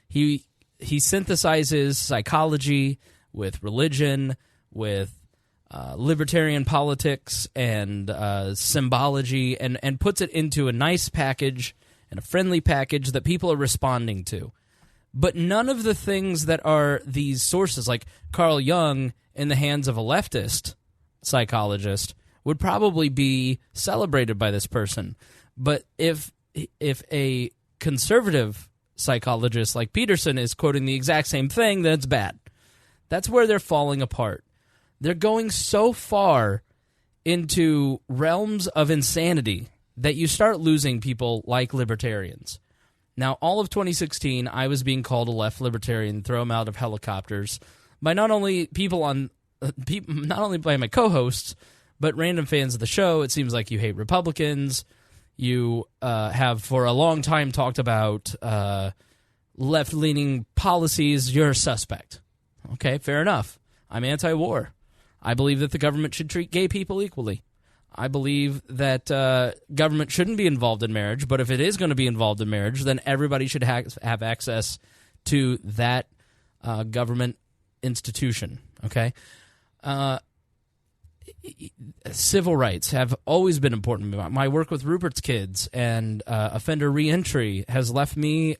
He synthesizes psychology with religion, with libertarian politics and symbology, and puts it into a nice package and a friendly package that people are responding to. But none of the things that are these sources, like Carl Jung in the hands of a leftist psychologist, would probably be celebrated by this person. But if a conservative psychologist like Peterson is quoting the exact same thing, then it's bad. That's where they're falling apart. They're going so far into realms of insanity that you start losing people like libertarians. Now, all of 2016, I was being called a left libertarian, throw them out of helicopters, by not only by my co-hosts, but random fans of the show. It seems like you hate Republicans. You have for a long time talked about left-leaning policies. You're a suspect. Okay, fair enough. I'm anti-war. I believe that the government should treat gay people equally. I believe that government shouldn't be involved in marriage, but if it is going to be involved in marriage, then everybody should have access to that government institution, okay? Civil rights have always been important. My work with Rupert's Kids and offender reentry has left me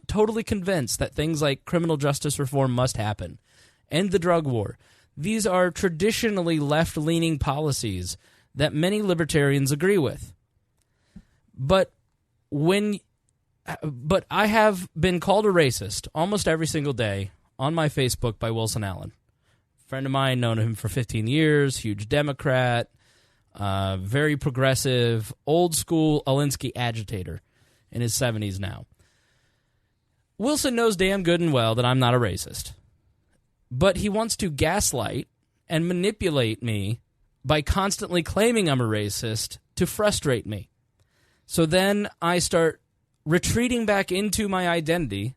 totally convinced that things like criminal justice reform must happen. End the drug war. These are traditionally left-leaning policies that many libertarians agree with. But I have been called a racist almost every single day on my Facebook by Wilson Allen. A friend of mine, known him for 15 years, huge Democrat, very progressive, old-school Alinsky agitator in his 70s now. Wilson knows damn good and well that I'm not a racist. But he wants to gaslight and manipulate me by constantly claiming I'm a racist to frustrate me. So then I start retreating back into my identity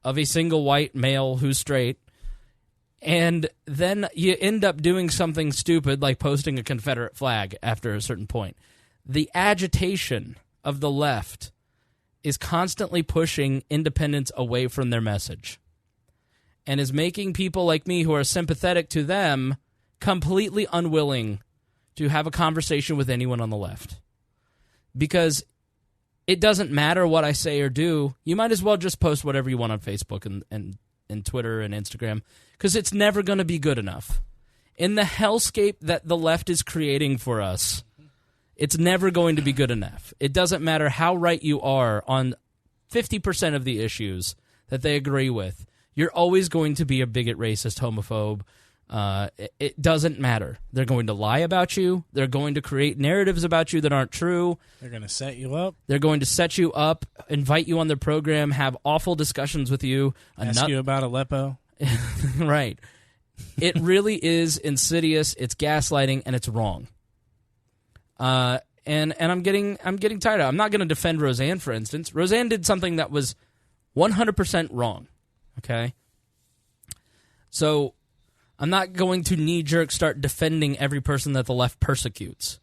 of a single white male who's straight, and then you end up doing something stupid like posting a Confederate flag after a certain point. The agitation of the left is constantly pushing independents away from their message, and is making people like me who are sympathetic to them completely unwilling to have a conversation with anyone on the left. Because it doesn't matter what I say or do. You might as well just post whatever you want on Facebook and Twitter and Instagram, because it's never going to be good enough. In the hellscape that the left is creating for us, it's never going to be good enough. It doesn't matter how right you are on 50% of the issues that they agree with. You're always going to be a bigot, racist, homophobe. It doesn't matter. They're going to lie about you. They're going to create narratives about you that aren't true. They're going to set you up. They're going to set you up, invite you on their program, have awful discussions with you. Ask you about Aleppo. Right. It really is insidious. It's gaslighting, and it's wrong. And I'm getting tired of it. I'm not going to defend Roseanne, for instance. Roseanne did something that was 100% wrong. Okay? So I'm not going to knee-jerk start defending every person that the left persecutes.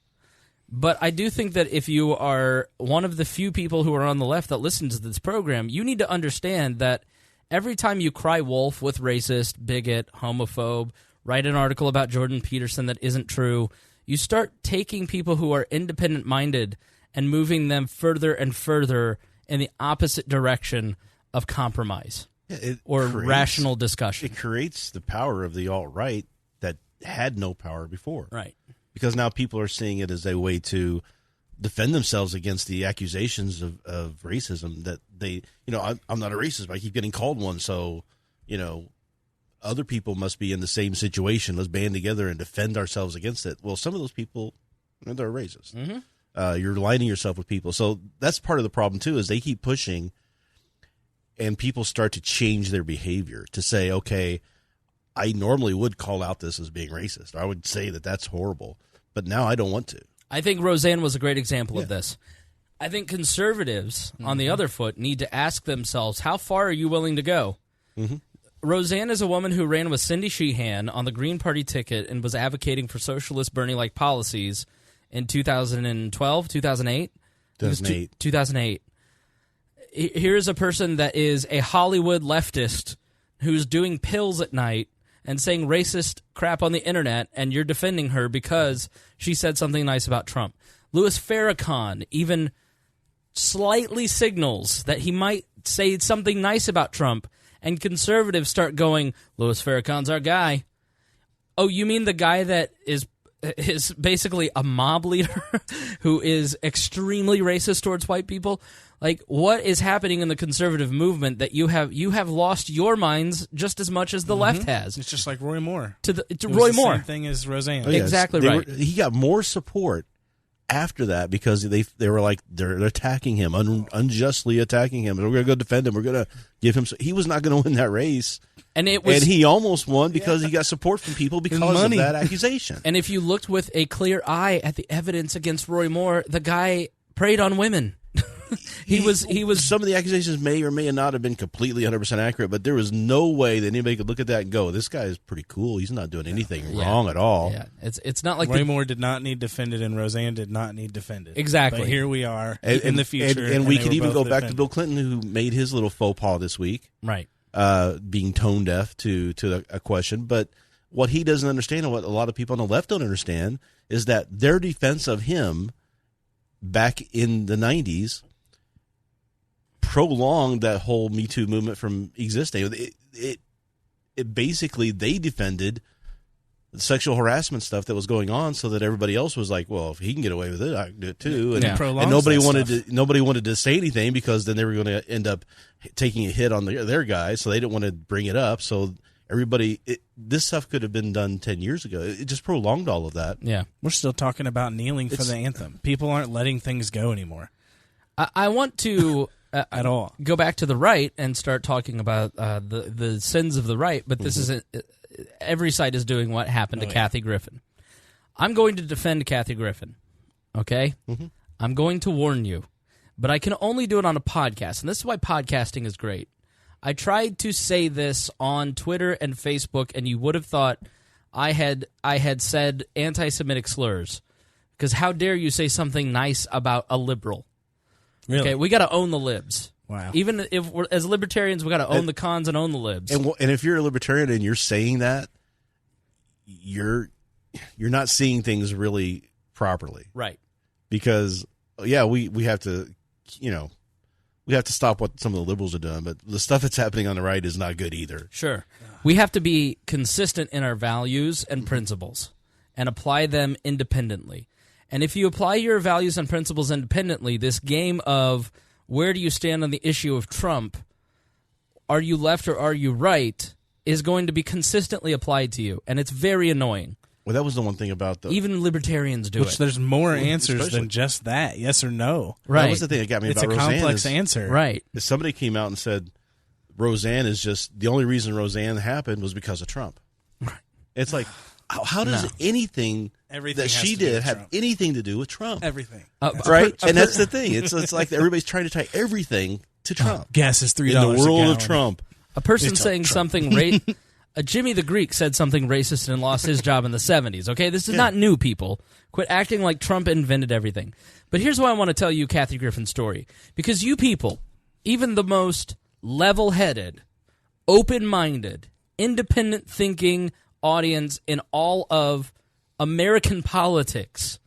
But I do think that if you are one of the few people who are on the left that listen to this program, you need to understand that every time you cry wolf with racist, bigot, homophobe, write an article about Jordan Peterson that isn't true, you start taking people who are independent-minded and moving them further and further in the opposite direction of compromise rational discussion. It creates the power of the alt-right that had no power before. Right. Because now people are seeing it as a way to defend themselves against the accusations of racism that they, I'm not a racist, but I keep getting called one, so, other people must be in the same situation. Let's band together and defend ourselves against it. Well, some of those people, they're racist. Mm-hmm. You're aligning yourself with people. So that's part of the problem, too, is they keep pushing, and people start to change their behavior to say, okay, I normally would call out this as being racist. I would say that that's horrible, but now I don't want to. I think Roseanne was a great example of this. I think conservatives, on the other foot, need to ask themselves, how far are you willing to go? Mm-hmm. Roseanne is a woman who ran with Cindy Sheehan on the Green Party ticket and was advocating for socialist Bernie-like policies in 2012, 2008? 2008. 2008. Here's a person that is a Hollywood leftist who's doing pills at night and saying racist crap on the internet, and you're defending her because she said something nice about Trump. Louis Farrakhan even slightly signals that he might say something nice about Trump, and conservatives start going, Louis Farrakhan's our guy. Oh, you mean the guy that is basically a mob leader who is extremely racist towards white people? Like, what is happening in the conservative movement that you have lost your minds just as much as the left has? It's just like Roy Moore. To Roy Moore. Same thing as Roseanne. Oh, yes. Exactly right. He got more support after that because they were like they're attacking him, unjustly attacking him. We're going to go defend him. We're going to give him. He was not going to win that race, and he almost won because he got support from people because of that accusation. And if you looked with a clear eye at the evidence against Roy Moore, the guy preyed on women. He was. Some of the accusations may or may not have been completely 100% accurate, but there was no way that anybody could look at that and go, "This guy is pretty cool. He's not doing anything wrong at all." Yeah, it's not like Roy Moore did not need defended, and Roseanne did not need defended. Exactly. But here we are in the future, and we could even go back to Bill Clinton, who made his little faux pas this week, right? Being tone deaf to a question, but what he doesn't understand, and what a lot of people on the left don't understand, is that their defense of him back in the 90s prolonged that whole Me Too movement from existing. It basically, they defended the sexual harassment stuff that was going on, so that everybody else was like, well, if he can get away with it, I can do it too. And nobody wanted to say anything because then they were going to end up taking a hit on their guys, so they didn't want to bring it up. So everybody, this stuff could have been done 10 years ago. It just prolonged all of that. Yeah, we're still talking about kneeling for the anthem. People aren't letting things go anymore. I want to at all go back to the right and start talking about the sins of the right, but this isn't. Every side is doing what happened to Kathy Griffin. I'm going to defend Kathy Griffin, okay? Mm-hmm. I'm going to warn you, but I can only do it on a podcast, and this is why podcasting is great. I tried to say this on Twitter and Facebook, and you would have thought I had said anti-Semitic slurs, because how dare you say something nice about a liberal? Really? Okay, we got to own the libs. Wow. Even if we're, as libertarians, we got to own the cons and own the libs. And if you're a libertarian and you're saying that, you're not seeing things really properly, right? Because we have to, we have to stop what some of the liberals are doing, but the stuff that's happening on the right is not good either. Sure, we have to be consistent in our values and principles and apply them independently. And if you apply your values and principles independently, this game of where do you stand on the issue of Trump, are you left or are you right, is going to be consistently applied to you. And it's very annoying. Well, that was the one thing about even libertarians do it. There's more answers than just that, yes or no. Right. That was the thing that got me about Roseanne. It's a complex answer. Right. If somebody came out and said, Roseanne is just, the only reason Roseanne happened was because of Trump. Right. It's like, how does anything that she did have anything to do with Trump? Everything. Right? And that's the thing. It's like everybody's trying to tie everything to Trump. Gas is $3 in the world of Trump. A person saying something Jimmy the Greek said something racist and lost his job in the 70s, okay? This is not new, people. Quit acting like Trump invented everything. But here's why I want to tell you Kathy Griffin's story. Because you people, even the most level-headed, open-minded, independent-thinking audience in all of American politics,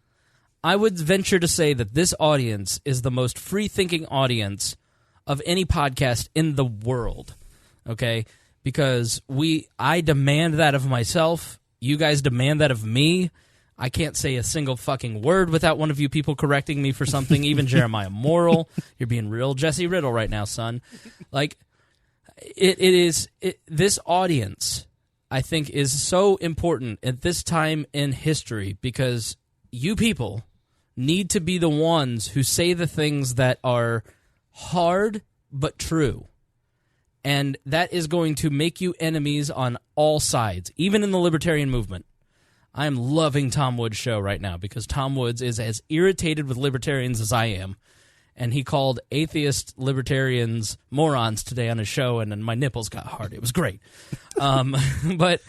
I would venture to say that this audience is the most free-thinking audience of any podcast in the world, okay? Because I demand that of myself. You guys demand that of me. I can't say a single fucking word without one of you people correcting me for something. Even Jeremiah Morrill. You're being real Jesse Riddle right now, son. Like, this audience, I think, is so important at this time in history because you people need to be the ones who say the things that are hard but true. And that is going to make you enemies on all sides, even in the libertarian movement. I am loving Tom Woods' show right now because Tom Woods is as irritated with libertarians as I am. And he called atheist libertarians morons today on his show, and then my nipples got hard. It was great. But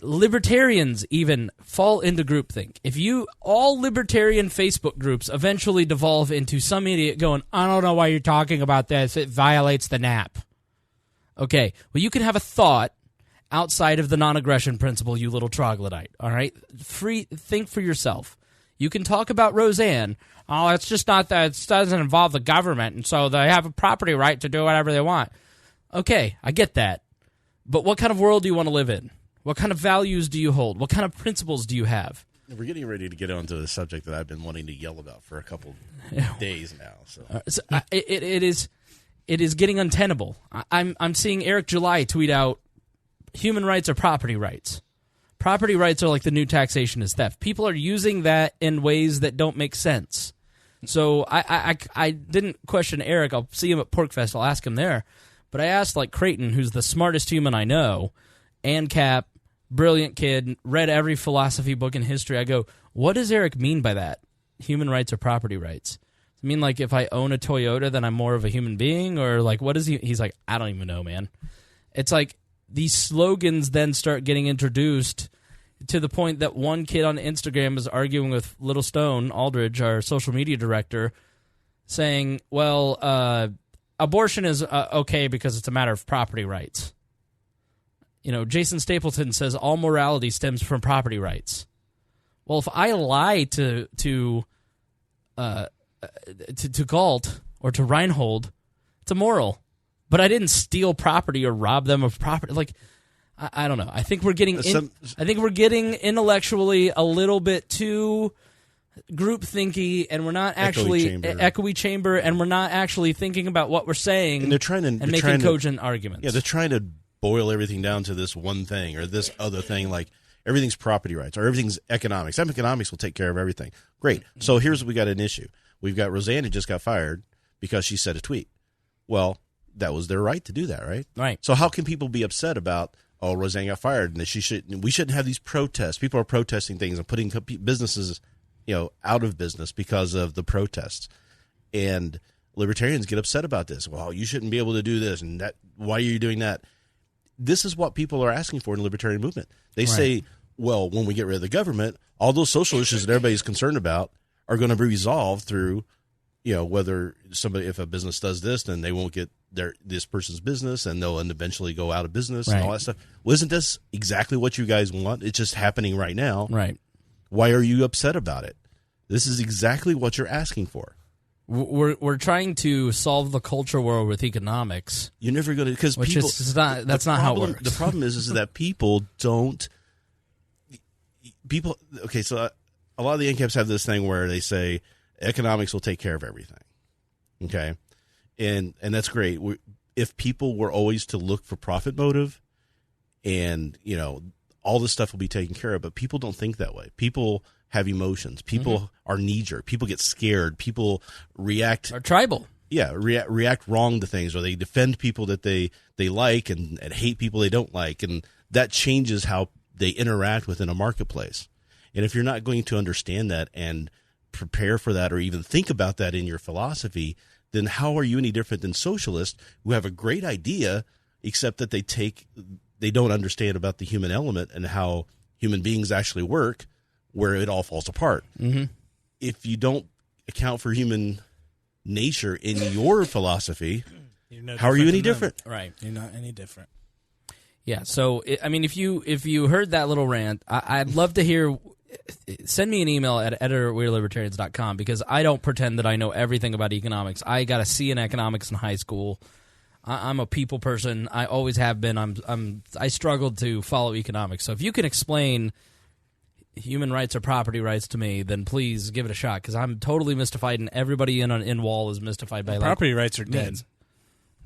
libertarians even fall into groupthink. All libertarian Facebook groups eventually devolve into some idiot going, I don't know why you're talking about this. It violates the NAP. Okay, well, you can have a thought outside of the non-aggression principle, you little troglodyte, all right? Think for yourself. You can talk about Roseanne. Oh, it's just not that it doesn't involve the government, and so they have a property right to do whatever they want. Okay, I get that. But what kind of world do you want to live in? What kind of values do you hold? What kind of principles do you have? We're getting ready to get onto the subject that I've been wanting to yell about for a couple days now. So, it is getting untenable. I'm seeing Eric July tweet out, human rights are property rights. Property rights are like the new taxation is theft. People are using that in ways that don't make sense. So I didn't question Eric. I'll see him at PorkFest. I'll ask him there. But I asked like Creighton, who's the smartest human I know, and Cap, brilliant kid, read every philosophy book in history. I go, what does Eric mean by that? Human rights or property rights? I mean, like, if I own a Toyota, then I'm more of a human being? Or, like, what is he? He's like, I don't even know, man. It's like these slogans then start getting introduced to the point that one kid on Instagram is arguing with Little Stone Aldridge, our social media director, saying, well, abortion is okay because it's a matter of property rights. You know, Jason Stapleton says all morality stems from property rights. Well, if I lie to Gault or to Rhinehold, it's immoral. But I didn't steal property or rob them of property. Like, I don't know. I think we're getting intellectually a little bit too group-thinky, and we're not actually echoey chamber, and we're not actually thinking about what we're saying. And they're trying to making cogent arguments. Yeah, they're trying to boil everything down to this one thing or this other thing, like everything's property rights or everything's economics. Economics will take care of everything. Great. So here's we got an issue. We've got Roseanne who just got fired because she said a tweet. Well, that was their right to do that, right? Right. So how can people be upset about, oh, Roseanne got fired and that we shouldn't have these protests? People are protesting things and putting businesses, out of business because of the protests. And libertarians get upset about this. Well, you shouldn't be able to do this, and that. Why are you doing that? This is what people are asking for in the libertarian movement. They say, well, when we get rid of the government, all those social issues that everybody's concerned about are going to be resolved through, whether if a business does this, then they won't get this person's business and they'll eventually go out of business and all that stuff. Well, isn't this exactly what you guys want? It's just happening right now. Right. Why are you upset about it? This is exactly what you're asking for. We're trying to solve the culture war with economics. You're never going to, because people. That's not how it works. The problem is that people don't. Okay, so a lot of the NCAPs have this thing where they say economics will take care of everything. Okay, and that's great. If people were always to look for profit motive, and all this stuff will be taken care of, but people don't think that way. People have emotions. People are knee-jerk. People get scared. People react. Are tribal. Yeah, react wrong to things, or they defend people that they like and hate people they don't like, and that changes how they interact within a marketplace. And if you're not going to understand that and prepare for that or even think about that in your philosophy, then how are you any different than socialists who have a great idea, except that they don't understand about the human element and how human beings actually work, where it all falls apart. Mm-hmm. If you don't account for human nature in your philosophy, how are you any different? Right. You're not any different. Yeah. So, I mean, if you heard that little rant, I'd love to hear. Send me an email at editor@wearelibertarians.com, because I don't pretend that I know everything about economics. I got a C in economics in high school. I'm a people person. I always have been. I struggled to follow economics. So if you can explain human rights or property rights to me, then please give it a shot, because I'm totally mystified, and everybody in Wall is mystified by property rights are dead.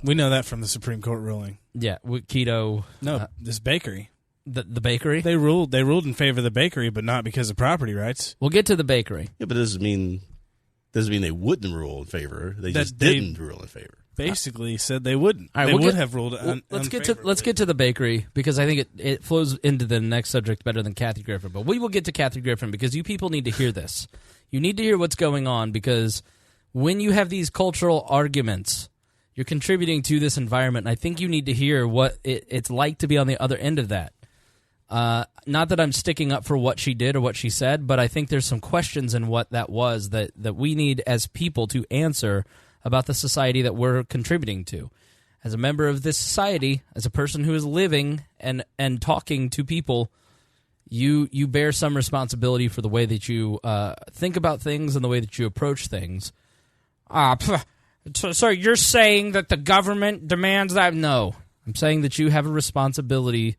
We know that from the Supreme Court ruling. Yeah, keto. No, this bakery. The bakery? They ruled in favor of the bakery, but not because of property rights. We'll get to the bakery. Yeah, but it doesn't mean they wouldn't rule in favor. They just didn't rule in favor. Basically said they wouldn't. Right, they would have ruled let's get to the bakery, because I think it flows into the next subject better than Kathy Griffin. But we will get to Kathy Griffin, because you people need to hear this. You need to hear what's going on, because when you have these cultural arguments, you're contributing to this environment, and I think you need to hear what it's like to be on the other end of that. Not that I'm sticking up for what she did or what she said, but I think there's some questions in what that was that we need as people to answer about the society that we're contributing to. As a member of this society, as a person who is living and talking to people, you bear some responsibility for the way that you think about things and the way that you approach things. So you're saying that the government demands that? No. I'm saying that you have a responsibility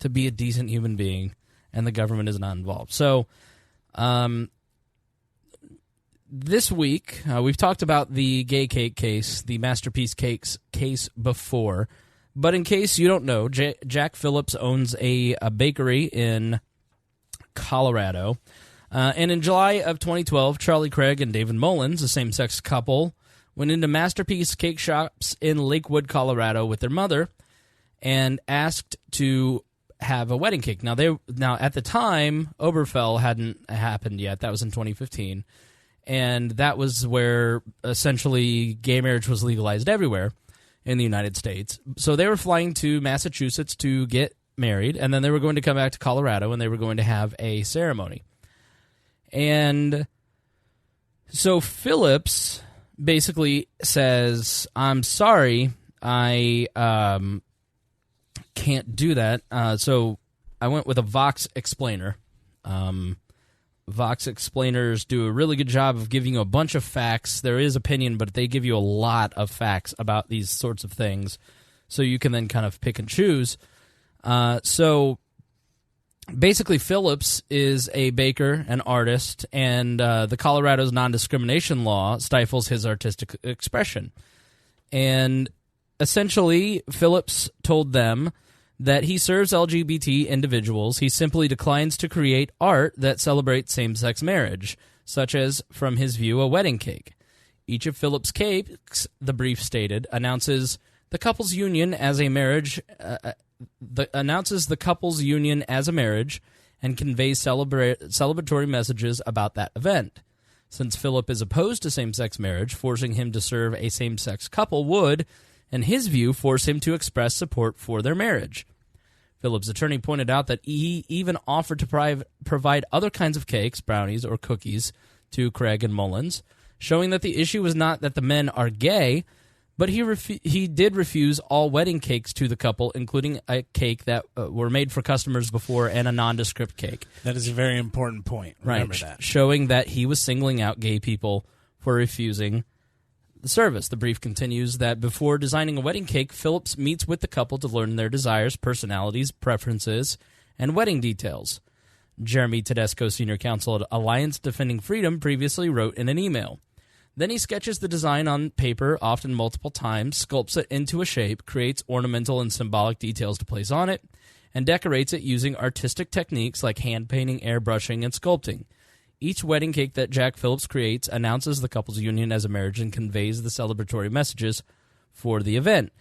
to be a decent human being, and the government is not involved. So, this week, we've talked about the gay cake case, the Masterpiece Cakes case before, but in case you don't know, Jack Phillips owns a bakery in Colorado, and in July of 2012, Charlie Craig and David Mullins, a same-sex couple, went into Masterpiece Cake shops in Lakewood, Colorado with their mother and asked to have a wedding cake. Now at the time, Obergefell hadn't happened yet. That was in 2015. And that was where essentially gay marriage was legalized everywhere in the United States. So they were flying to Massachusetts to get married, and then they were going to come back to Colorado, and they were going to have a ceremony. And so Phillips basically says, I'm sorry, I can't do that. So I went with a Vox explainer. Vox explainers do a really good job of giving you a bunch of facts. There is opinion, but they give you a lot of facts about these sorts of things, so you can then kind of pick and choose. So basically, Phillips is a baker, an artist, and the Colorado's non-discrimination law stifles his artistic expression. And essentially, Phillips told them that he serves LGBT individuals. He simply declines to create art that celebrates same-sex marriage, such as, from his view, a wedding cake. Each of Phillips' cakes, the brief stated, announces the couple's union as a marriage, announces the couple's union as a marriage, and conveys celebratory messages about that event. Since Philip is opposed to same-sex marriage, forcing him to serve a same-sex couple would, in his view, force him to express support for their marriage. Philip's attorney pointed out that he even offered to provide other kinds of cakes, brownies, or cookies to Craig and Mullins, showing that the issue was not that the men are gay, but he did refuse all wedding cakes to the couple, including a cake that were made for customers before and a nondescript cake. That is a very important point. Remember right, that. Showing that he was singling out gay people for refusing the service. The brief continues that before designing a wedding cake, Phillips meets with the couple to learn their desires, personalities, preferences, and wedding details. Jeremy Tedesco, senior counsel at Alliance Defending Freedom, previously wrote in an email. Then he sketches the design on paper, often multiple times, sculpts it into a shape, creates ornamental and symbolic details to place on it, and decorates it using artistic techniques like hand painting, airbrushing, and sculpting. Each wedding cake that Jack Phillips creates announces the couple's union as a marriage and conveys the celebratory messages for the event.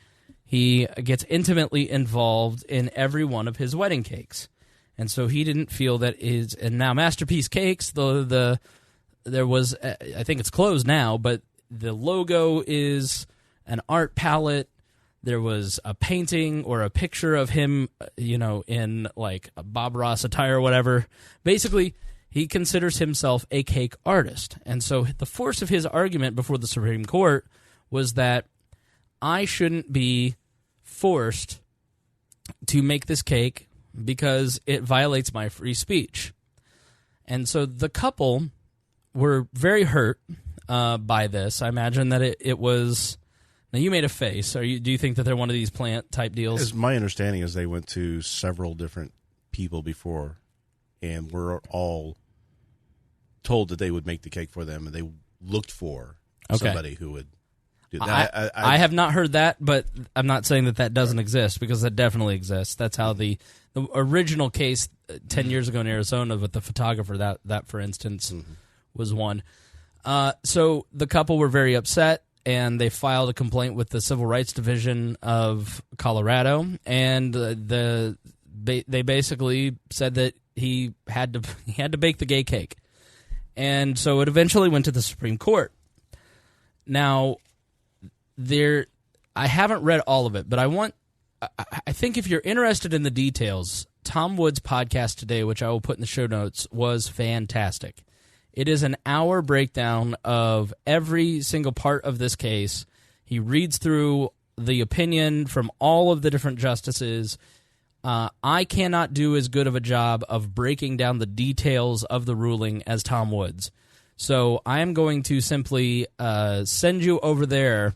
He gets intimately involved in every one of his wedding cakes. And so he didn't feel that and now Masterpiece Cakes, there was, I think it's closed now, but the logo is an art palette there was a painting or a picture of him, in like a Bob Ross attire or whatever. Basically, he considers himself a cake artist. And so the force of his argument before the Supreme Court was that I shouldn't be forced to make this cake because it violates my free speech. And so the couple were very hurt by this. I imagine that it was... Now, you made a face. Do you think that they're one of these plant-type deals? As my understanding is they went to several different people before and were all told that they would make the cake for them, and they looked for somebody who would do that. I have not heard that, but I'm not saying that doesn't exist, because that definitely exists. That's how the original case 10 years ago in Arizona with the photographer, that for instance, was one. So the couple were very upset, and they filed a complaint with the Civil Rights Division of Colorado, and they basically said that he had to bake the gay cake. And so it eventually went to the Supreme Court. Now, I haven't read all of it, but I think if you're interested in the details, Tom Wood's podcast today, which I will put in the show notes, was fantastic. It is an hour breakdown of every single part of this case. He reads through the opinion from all of the different justices. I cannot do as good of a job of breaking down the details of the ruling as Tom Woods. So I am going to simply send you over there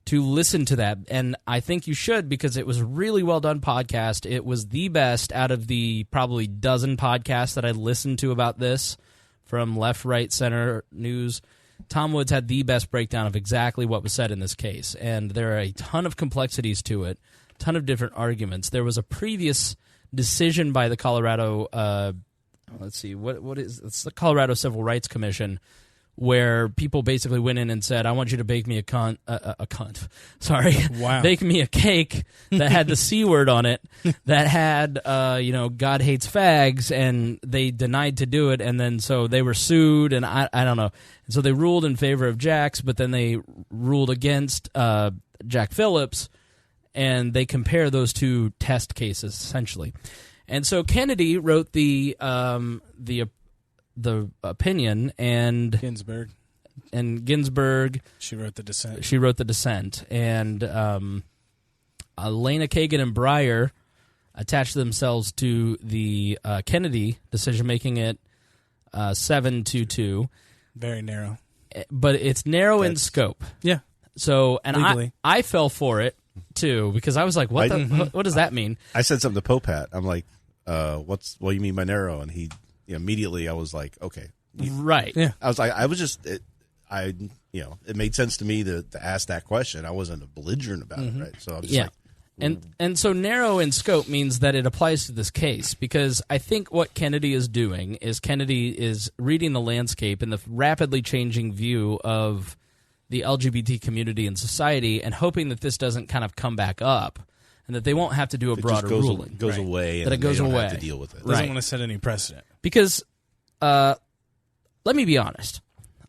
to listen to that. And I think you should, because it was a really well done podcast. It was the best out of the probably dozen podcasts that I listened to about this. From left, right, center news, Tom Woods had the best breakdown of exactly what was said in this case. And there are a ton of complexities to it, a ton of different arguments. There was a previous decision by the Colorado, it's the Colorado Civil Rights Commission, where people basically went in and said, I want you to bake me a cunt. Wow. Bake me a cake that had the C word on it, that had, God hates fags, and they denied to do it, and then so they were sued, and I don't know. And so they ruled in favor of Jack's, but then they ruled against Jack Phillips, and they compare those two test cases, essentially. And so Kennedy wrote the opinion, and Ginsburg. She wrote the dissent. And Elena Kagan and Breyer attached themselves to the Kennedy decision, making it 7-2. Very narrow, but it's narrow in scope. Yeah. So, and legally. I fell for it too, because I was like, what does that mean? I said something to Popat. I'm like, what you mean by narrow? And he immediately I was like, okay. Right. Yeah. I was like, it made sense to me to ask that question. I wasn't belligerent about it, right? So I'm just like, and so narrow in scope means that it applies to this case, because I think what Kennedy is doing is Kennedy is reading the landscape and the rapidly changing view of the LGBT community in society, and hoping that this doesn't kind of come back up, and that they won't have to do a broader ruling. Goes away, and that it goes they don't away. have to deal with it. Doesn't want to set any precedent. Because, let me be honest.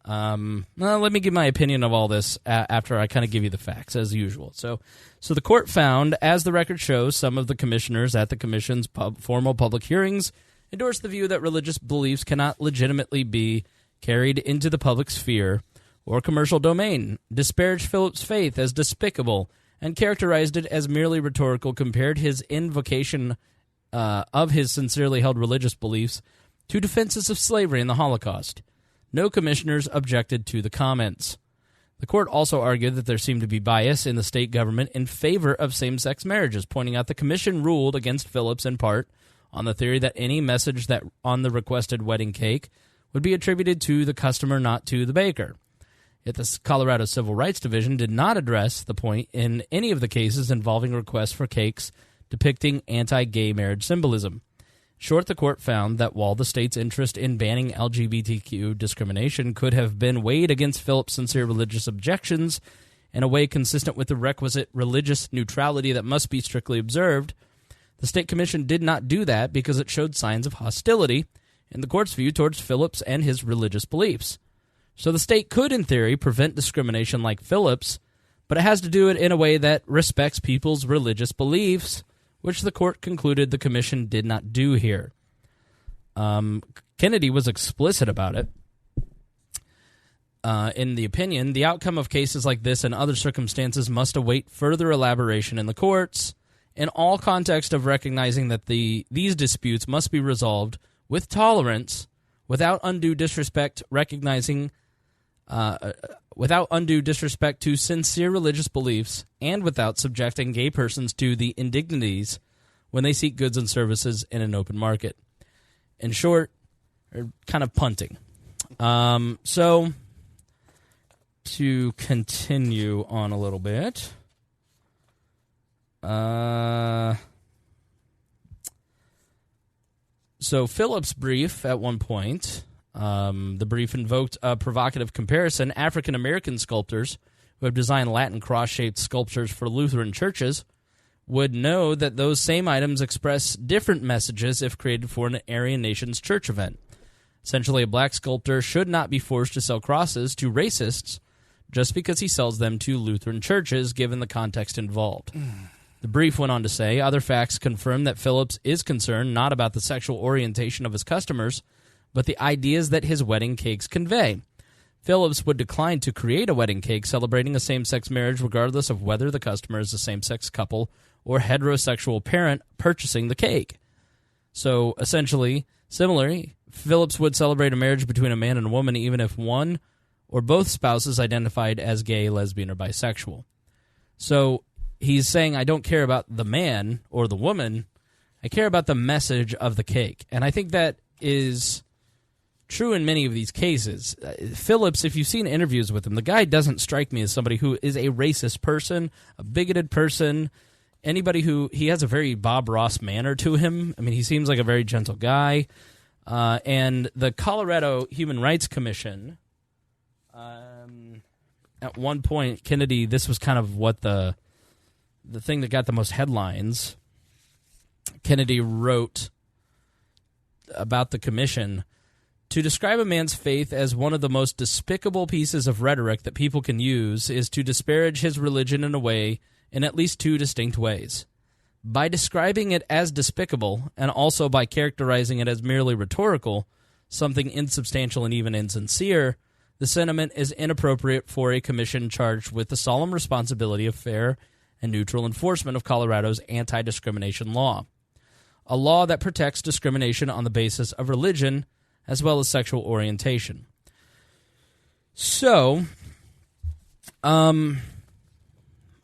Let me give my opinion of all this after I kind of give you the facts, as usual. So the court found, as the record shows, some of the commissioners at the commission's formal public hearings endorsed the view that religious beliefs cannot legitimately be carried into the public sphere or commercial domain, disparaged Phillips' faith as despicable, and characterized it as merely rhetorical, compared his invocation of his sincerely held religious beliefs to defenses of slavery and the Holocaust. No commissioners objected to the comments. The court also argued that there seemed to be bias in the state government in favor of same-sex marriages, pointing out the commission ruled against Phillips in part on the theory that any message that on the requested wedding cake would be attributed to the customer, not to the baker. Yet the Colorado Civil Rights Division did not address the point in any of the cases involving requests for cakes depicting anti-gay marriage symbolism. Short, the court found that while the state's interest in banning LGBTQ discrimination could have been weighed against Phillips' sincere religious objections in a way consistent with the requisite religious neutrality that must be strictly observed, the state commission did not do that because it showed signs of hostility, in the court's view, towards Phillips and his religious beliefs. So the state could, in theory, prevent discrimination like Phillips, but it has to do it in a way that respects people's religious beliefs, which the court concluded the commission did not do here. Kennedy was explicit about it. In the opinion, the outcome of cases like this and other circumstances must await further elaboration in the courts, in all context of recognizing that these disputes must be resolved with tolerance, without undue disrespect, without undue disrespect to sincere religious beliefs, and without subjecting gay persons to the indignities when they seek goods and services in an open market. In short, they're kind of punting. So, to continue on a little bit, so Phillips' brief at one point, the brief invoked a provocative comparison. African American sculptors who have designed Latin cross-shaped sculptures for Lutheran churches would know that those same items express different messages if created for an Aryan Nations church event. Essentially, a black sculptor should not be forced to sell crosses to racists just because he sells them to Lutheran churches, given the context involved. The brief went on to say, other facts confirm that Phillips is concerned not about the sexual orientation of his customers, but the ideas that his wedding cakes convey. Phillips would decline to create a wedding cake celebrating a same-sex marriage regardless of whether the customer is a same-sex couple or heterosexual parent purchasing the cake. So, essentially, similarly, Phillips would celebrate a marriage between a man and a woman even if one or both spouses identified as gay, lesbian, or bisexual. So, he's saying, I don't care about the man or the woman, I care about the message of the cake. And I think that is true in many of these cases. Phillips, if you've seen interviews with him, the guy doesn't strike me as somebody who is a racist person, a bigoted person, anybody who, he has a very Bob Ross manner to him. I mean, he seems like a very gentle guy. And the Colorado Human Rights Commission, at one point, Kennedy, this was kind of what the thing that got the most headlines. Kennedy wrote about the commission, to describe a man's faith as one of the most despicable pieces of rhetoric that people can use is to disparage his religion in a way, in at least two distinct ways. By describing it as despicable, and also by characterizing it as merely rhetorical, something insubstantial and even insincere, the sentiment is inappropriate for a commission charged with the solemn responsibility of fair and neutral enforcement of Colorado's anti-discrimination law, a law that protects discrimination on the basis of religion as well as sexual orientation. So, the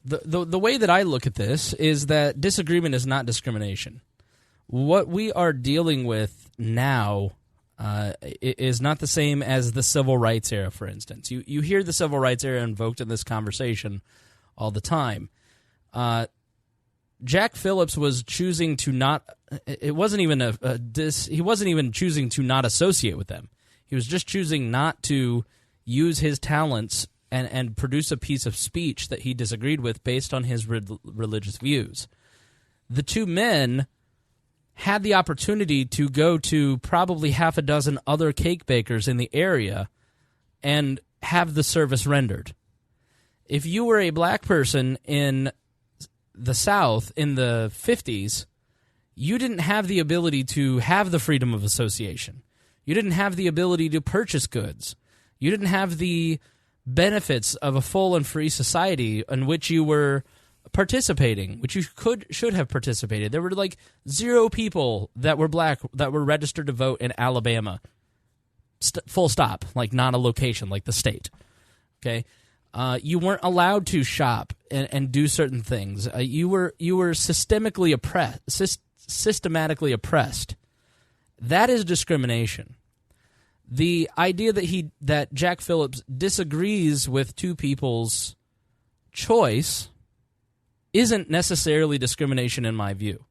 way that I look at this is that disagreement is not discrimination. What we are dealing with now is not the same as the civil rights era, for instance. You hear the civil rights era invoked in this conversation all the time. Jack Phillips was choosing to not. It wasn't even he wasn't even choosing to not associate with them. He was just choosing not to use his talents and produce a piece of speech that he disagreed with based on his religious views. The two men had the opportunity to go to probably half a dozen other cake bakers in the area and have the service rendered. If you were a black person in the South in the 50s, you didn't have the ability to have the freedom of association. You didn't have the ability to purchase goods. You didn't have the benefits of a full and free society in which you were participating, which you should have participated. There were like 0 people that were black that were registered to vote in Alabama. Full stop. Like not a location, like the state. Okay? You weren't allowed to shop and do certain things. You were systematically oppressed. That is discrimination. The idea that Jack Phillips disagrees with two people's choice isn't necessarily discrimination in my view.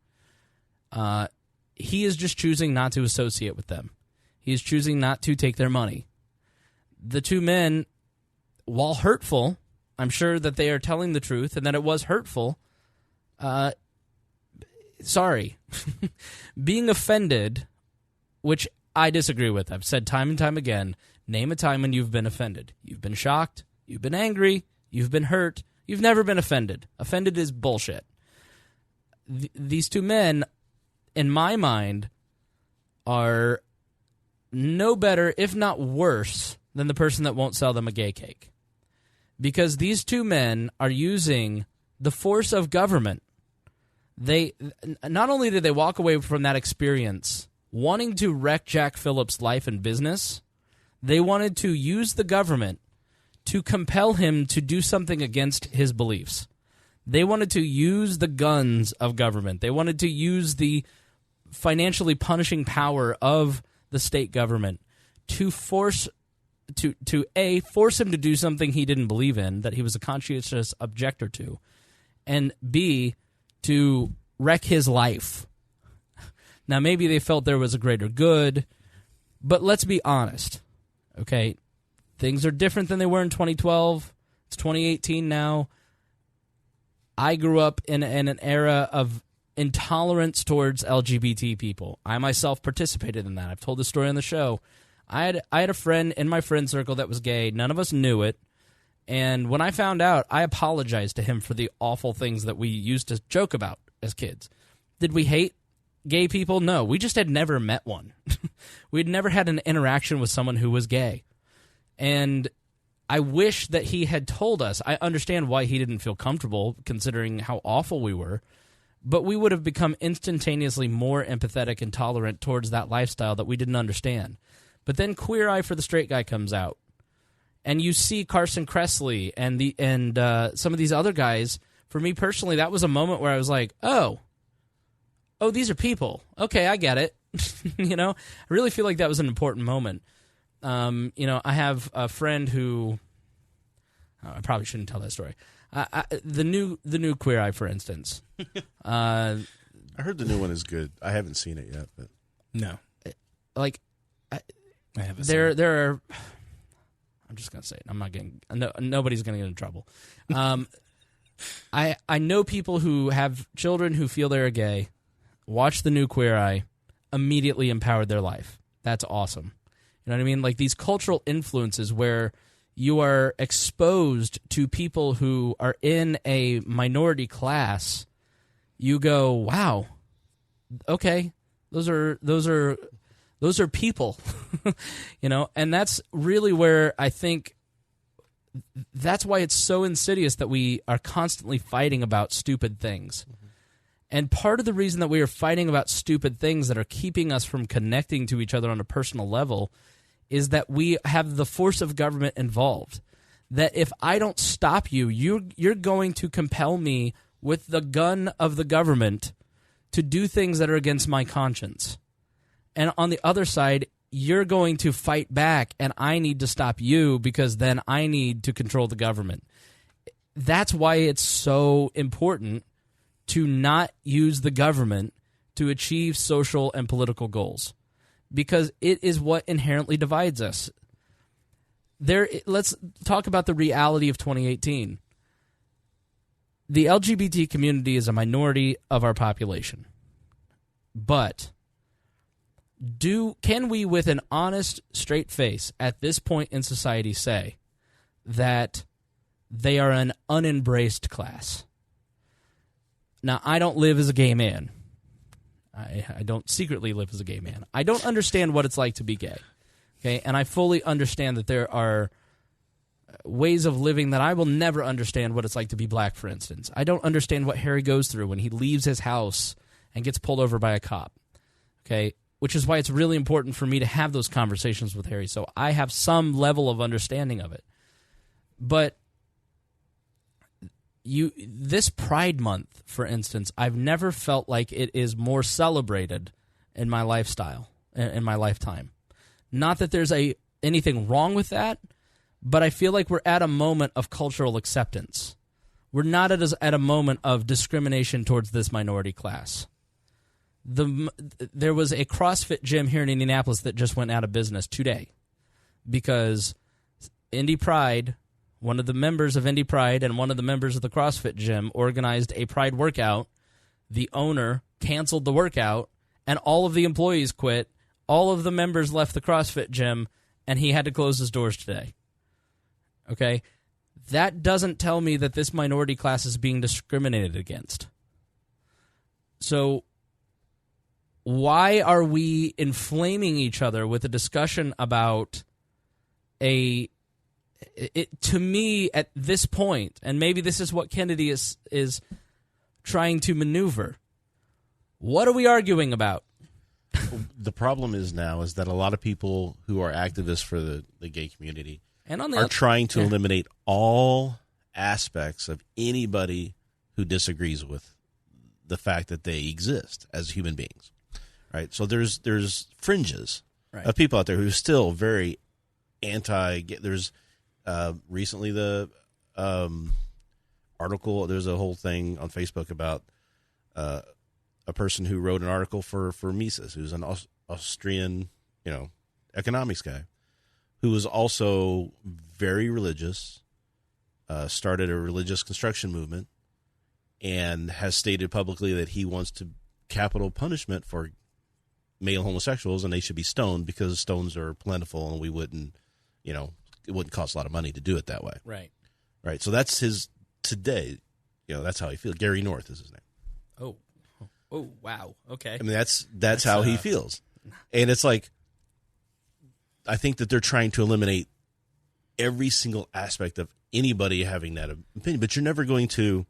He is just choosing not to associate with them. He is choosing not to take their money. The two men, while hurtful, I'm sure that they are telling the truth and that it was hurtful. Sorry. Being offended, which I disagree with. I've said time and time again, name a time when you've been offended. You've been shocked, you've been angry, you've been hurt, You've never been offended. Offended is bullshit. These two men, in my mind, are no better, if not worse, than the person that won't sell them a gay cake. Because these two men are using the force of government. They not only did they walk away from that experience wanting to wreck Jack Phillips' life and business, they wanted to use the government to compel him to do something against his beliefs. They wanted to use the guns of government. They wanted to use the financially punishing power of the state government to force him to do something he didn't believe in, that he was a conscientious objector to, and B, to wreck his life. Now, maybe they felt there was a greater good, but let's be honest, okay? Things are different than they were in 2012. It's 2018 now. I grew up in an era of intolerance towards LGBT people. I myself participated in that. I've told this story on the show. I had a friend in my friend circle that was gay. None of us knew it. And when I found out, I apologized to him for the awful things that we used to joke about as kids. Did we hate gay people? No. We just had never met one. We'd never had an interaction with someone who was gay. And I wish that he had told us. I understand why he didn't feel comfortable, considering how awful we were. But we would have become instantaneously more empathetic and tolerant towards that lifestyle that we didn't understand. But then Queer Eye for the Straight Guy comes out, and you see Carson Kressley and some of these other guys. For me personally, that was a moment where I was like, oh, these are people. Okay, I get it. I really feel like that was an important moment. I have a friend who I probably shouldn't tell that story. The new Queer Eye, for instance. I heard the new one is good. I haven't seen it yet, but No. I haven't seen it. There are. I'm just gonna say it. I'm not getting. Nobody's gonna get in trouble. I know people who have children who feel they're gay, watch the new Queer Eye, immediately empowered their life. That's awesome. You know what I mean? Like these cultural influences where you are exposed to people who are in a minority class. You go, wow, okay, those are people, and that's really where I think that's why it's so insidious that we are constantly fighting about stupid things. Mm-hmm. And part of the reason that we are fighting about stupid things that are keeping us from connecting to each other on a personal level is that we have the force of government involved. That if I don't stop you, you're going to compel me with the gun of the government to do things that are against my conscience. And on the other side, you're going to fight back, and I need to stop you because then I need to control the government. That's why it's so important to not use the government to achieve social and political goals, because it is what inherently divides us. Let's talk about the reality of 2018. The LGBT community is a minority of our population, but can we, with an honest, straight face, at this point in society, say that they are an unembraced class? Now, I don't live as a gay man. I don't secretly live as a gay man. I don't understand what it's like to be gay, okay? And I fully understand that there are ways of living that I will never understand what it's like to be black, for instance. I don't understand what Harry goes through when he leaves his house and gets pulled over by a cop, okay? Which is why it's really important for me to have those conversations with Harry, so I have some level of understanding of it. But this Pride Month, for instance, I've never felt like it is more celebrated in my lifestyle, in my lifetime. Not that there's anything wrong with that, but I feel like we're at a moment of cultural acceptance. We're not at a moment of discrimination towards this minority class. There was a CrossFit gym here in Indianapolis that just went out of business today because Indy Pride, one of the members of Indy Pride and one of the members of the CrossFit gym organized a Pride workout. The owner canceled the workout, and all of the employees quit. All of the members left the CrossFit gym, and he had to close his doors today. Okay? that doesn't tell me that this minority class is being discriminated against. So why are we inflaming each other with a discussion about to me, at this point, and maybe this is what Kennedy is trying to maneuver, what are we arguing about? The problem is that a lot of people who are activists for the gay community and are trying to eliminate all aspects of anybody who disagrees with the fact that they exist as human beings, right? So there's fringes of people out there who are still very anti. There's recently the article. There's a whole thing on Facebook about a person who wrote an article for Mises, who's an Austrian, economics guy, who was also very religious, started a religious construction movement, and has stated publicly that he wants to capital punishment for male homosexuals, and they should be stoned because stones are plentiful, and we wouldn't, it wouldn't cost a lot of money to do it that way. Right. So that's his today. That's how he feels. Gary North is his name. Oh, wow. Okay. I mean, that's how he feels. And it's like, I think that they're trying to eliminate every single aspect of anybody having that opinion, but you're never going to,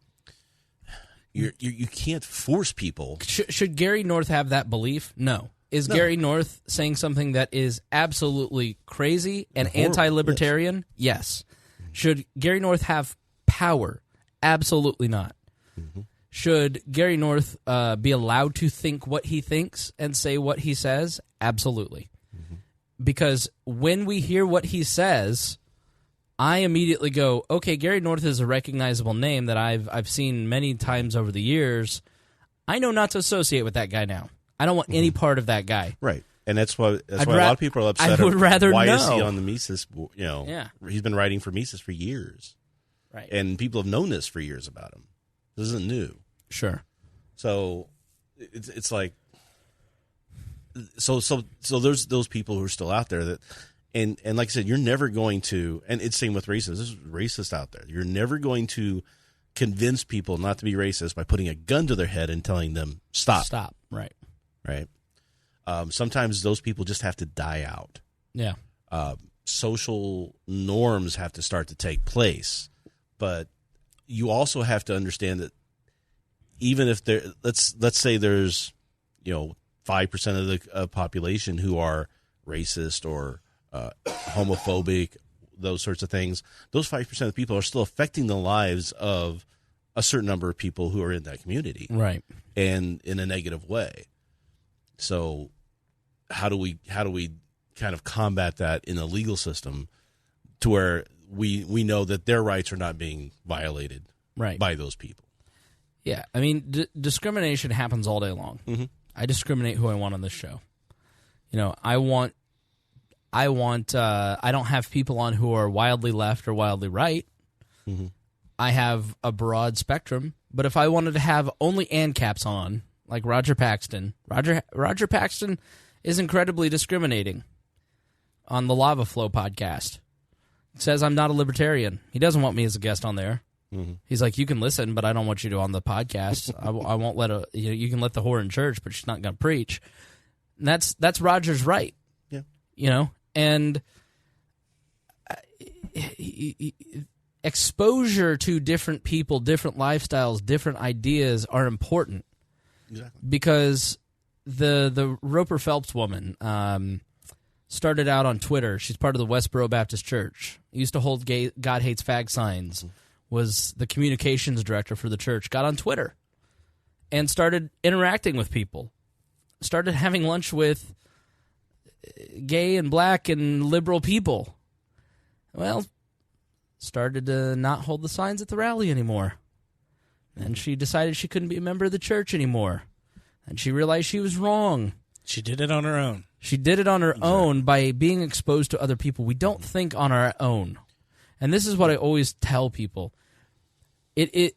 you can't force people. Should Gary North have that belief? No. Is Gary North saying something that is absolutely crazy and anti-libertarian? Yes. Should Gary North have power? Absolutely not. Mm-hmm. Should Gary North be allowed to think what he thinks and say what he says? Absolutely. Mm-hmm. Because when we hear what he says, I immediately go, okay, Gary North is a recognizable name that I've seen many times over the years. I know not to associate with that guy now. I don't want any part of that guy. Right. And that's why a lot of people are upset. I would rather why know. Is he on the Mises? He's been writing for Mises for years. Right. And people have known this for years about him. This isn't new. Sure. So it's like so there's those people who are still out there that and like I said, you're never going to, and it's same with racists. There's racists out there. You're never going to convince people not to be racist by putting a gun to their head and telling them stop. Stop. Right. Sometimes those people just have to die out. Yeah. Social norms have to start to take place, but you also have to understand that even if there, let's say there's 5% of the population who are racist or homophobic, those sorts of things, those 5% of people are still affecting the lives of a certain number of people who are in that community, right? And in a negative way. So, how do we kind of combat that in the legal system to where we know that their rights are not being violated by those people? Yeah, I mean, discrimination happens all day long. Mm-hmm. I discriminate who I want on this show. I don't have people on who are wildly left or wildly right. Mm-hmm. I have a broad spectrum, but if I wanted to have only ANCAPs on, like Roger Paxton is incredibly discriminating on the Lava Flow podcast. It says I'm not a libertarian. He doesn't want me as a guest on there. Mm-hmm. He's like, you can listen, but I don't want you to on the podcast. I won't let you can let the whore in church, but she's not going to preach. And that's Roger's right. Yeah. And exposure to different people, different lifestyles, different ideas are important. Exactly. Because the Roper Phelps woman started out on Twitter. She's part of the Westboro Baptist Church. Used to hold God hates fag signs. Mm-hmm. Was the communications director for the church. Got on Twitter and started interacting with people. Started having lunch with gay and black and liberal people. Well, started to not hold the signs at the rally anymore. And she decided she couldn't be a member of the church anymore. And she realized she was wrong. She did it on her own. She did it on her own by being exposed to other people. We don't think on our own. And this is what I always tell people. I'm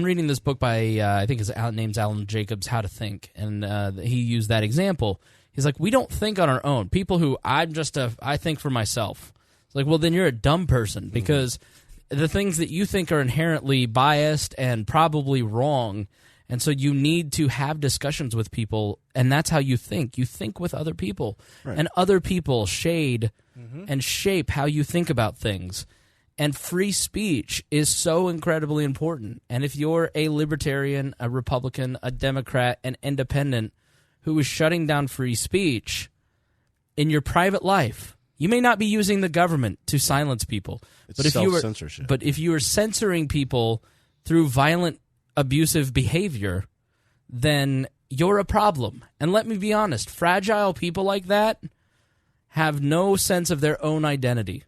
reading this book by I think his name's Alan Jacobs, How to Think, and he used that example. He's like, we don't think on our own. People who I think for myself. It's like, well, then you're a dumb person because the things that you think are inherently biased and probably wrong, and so you need to have discussions with people, and that's how you think. You think with other people, and other people shade and shape how you think about things. And free speech is so incredibly important. And if you're a libertarian, a Republican, a Democrat, an independent who is shutting down free speech in your private life, you may not be using the government to silence people. It's but if you are censoring people through violent, abusive behavior, then you're a problem. And let me be honest, fragile people like that have no sense of their own identity.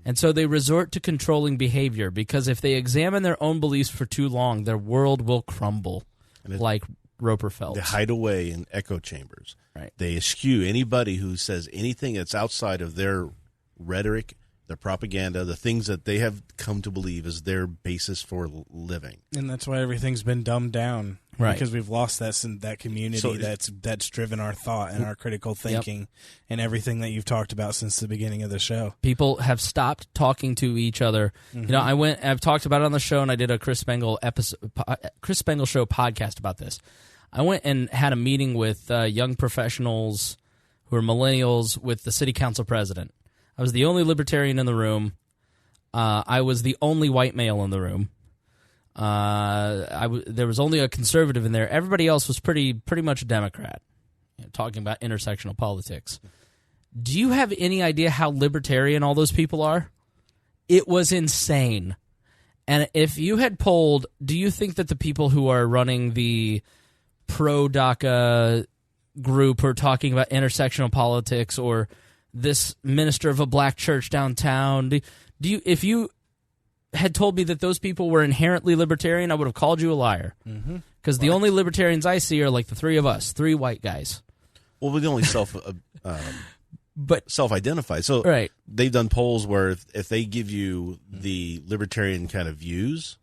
And so they resort to controlling behavior because if they examine their own beliefs for too long, their world will crumble, like Roper Phelps. They hide away in echo chambers. Right. They eschew anybody who says anything that's outside of their rhetoric, their propaganda, the things that they have come to believe is their basis for living. And that's why everything's been dumbed down. Right. Because we've lost that community that's driven our thought and our critical thinking and everything that you've talked about since the beginning of the show. People have stopped talking to each other. You know, I've talked about it on the show, and I did a Chris Spangle Show podcast about this. I went and had a meeting with young professionals who are millennials with the city council president. I was the only libertarian in the room. I was the only white male in the room. There was only a conservative in there. Everybody else was pretty much a Democrat, talking about intersectional politics. Do you have any idea how libertarian all those people are? It was insane. And if you had polled, do you think that the people who are running the pro-DACA group or talking about intersectional politics or this minister of a black church downtown, if you had told me that those people were inherently libertarian, I would have called you a liar. Because the only libertarians I see are like the three of us, three white guys. Well, we're the only self-identified. So they've done polls where if they give you the libertarian kind of views,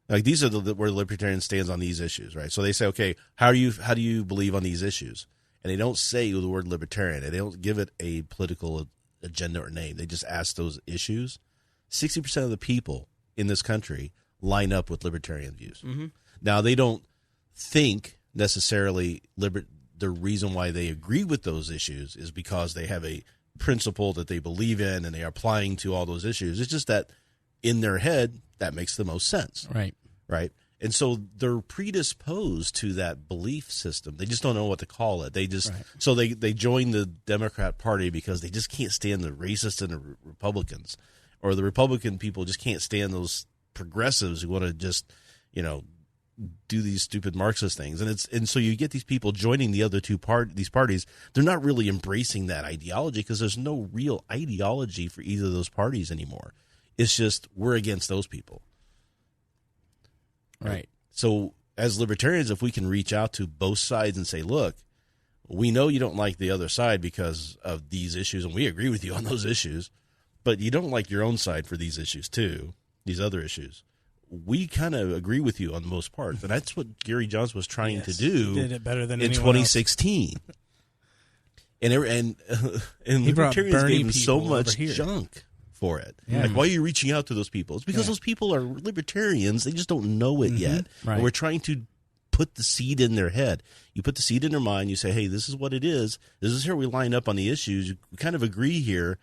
like these are where the libertarian stands on these issues, right? So they say, okay, how do you believe on these issues? And they don't say the word libertarian. They don't give it a political agenda or name. They just ask those issues. 60% of the people in this country line up with libertarian views. Now, they don't think necessarily the reason why they agree with those issues is because they have a principle that they believe in and they are applying to all those issues. It's just that in their head, that makes the most sense. Right. And so they're predisposed to that belief system. They just don't know what to call it. They just so they join the Democrat Party because they just can't stand the racists and the Republicans, or the Republican people just can't stand those progressives who want to just, do these stupid Marxist things. And so you get these people joining the other these parties. They're not really embracing that ideology because there's no real ideology for either of those parties anymore. It's just we're against those people. Right. So as libertarians, if we can reach out to both sides and say, look, we know you don't like the other side because of these issues, and we agree with you on those issues, but you don't like your own side for these issues too, these other issues. We kind of agree with you on most parts, and that's what Gary Johnson was trying to do. He did it better than in 2016. And libertarians gave him so much junk for it. Like, why are you reaching out to those people? It's because those people are libertarians. They just don't know it yet. Right. And we're trying to put the seed in their head. You put the seed in their mind. You say, hey, this is what it is. This is here we line up on the issues. You kind of agree here.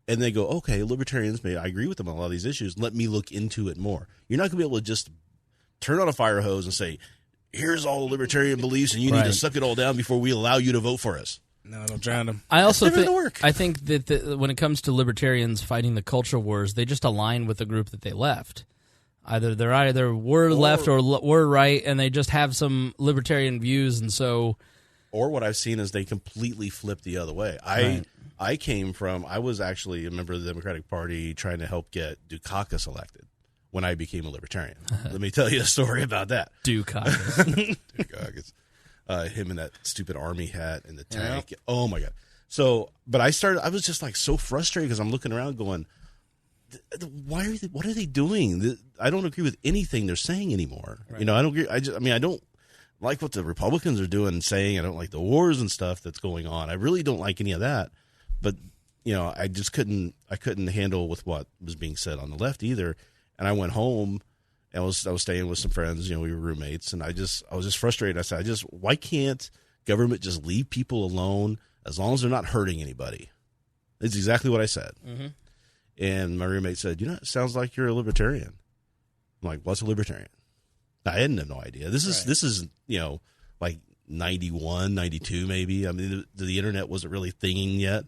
And they go, okay, libertarians, I agree with them on a lot of these issues. Let me look into it more. You're not going to be able to just turn on a fire hose and say, here's all the libertarian beliefs, and you need to suck it all down before we allow you to vote for us. No, it'll drown them. I also think that when it comes to libertarians fighting the culture wars, they just align with the group that they left. They're left or were right, and they just have some libertarian views, and so. Or what I've seen is they completely flip the other way. I was actually a member of the Democratic Party trying to help get Dukakis elected when I became a libertarian. Let me tell you a story about that. Dukakis. Dukakis. Him in that stupid army hat and the tank. Yeah. Oh, my God. So, but I was just like so frustrated because I'm looking around going, what are they doing? I don't agree with anything they're saying anymore. Right. I don't agree. I don't like what the Republicans are doing and saying. I don't like the wars and stuff that's going on. I really don't like any of that. But I just couldn't handle with what was being said on the left either. And I went home and I was staying with some friends, we were roommates, and I was just frustrated. I said, why can't government just leave people alone as long as they're not hurting anybody? It's exactly what I said. Mm-hmm. And my roommate said, it sounds like you're a libertarian. I'm like, what's a libertarian? I hadn't have no idea. This is like 91, 92 maybe. I mean, the internet wasn't really thinging yet.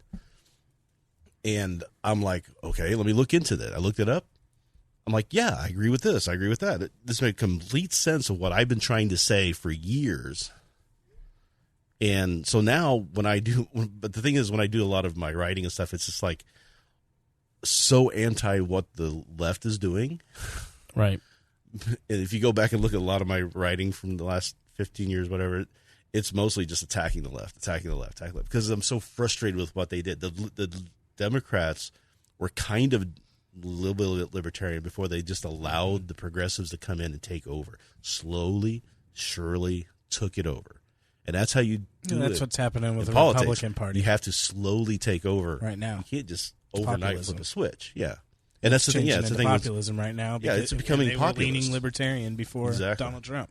And I'm like, okay, let me look into that. I looked it up. I'm like, yeah, I agree with this. I agree with that. This made complete sense of what I've been trying to say for years. And so now but the thing is, when I do a lot of my writing and stuff, it's just like so anti what the left is doing. Right. And if you go back and look at a lot of my writing from the last 15 years, whatever, it's mostly just attacking the left, because I'm so frustrated with what they did. The Democrats were kind of a little bit libertarian before they just allowed the progressives to come in and take over. Slowly, surely took it over. And that's how you do That's what's happening with the politics. Republican Party. You have to slowly take over. Right now. You can't just overnight flip a switch. Yeah. And that's the thing. Yeah, it's the thing. Populism right now. Yeah, it's becoming they populist. Were leaning libertarian before Exactly. Donald Trump,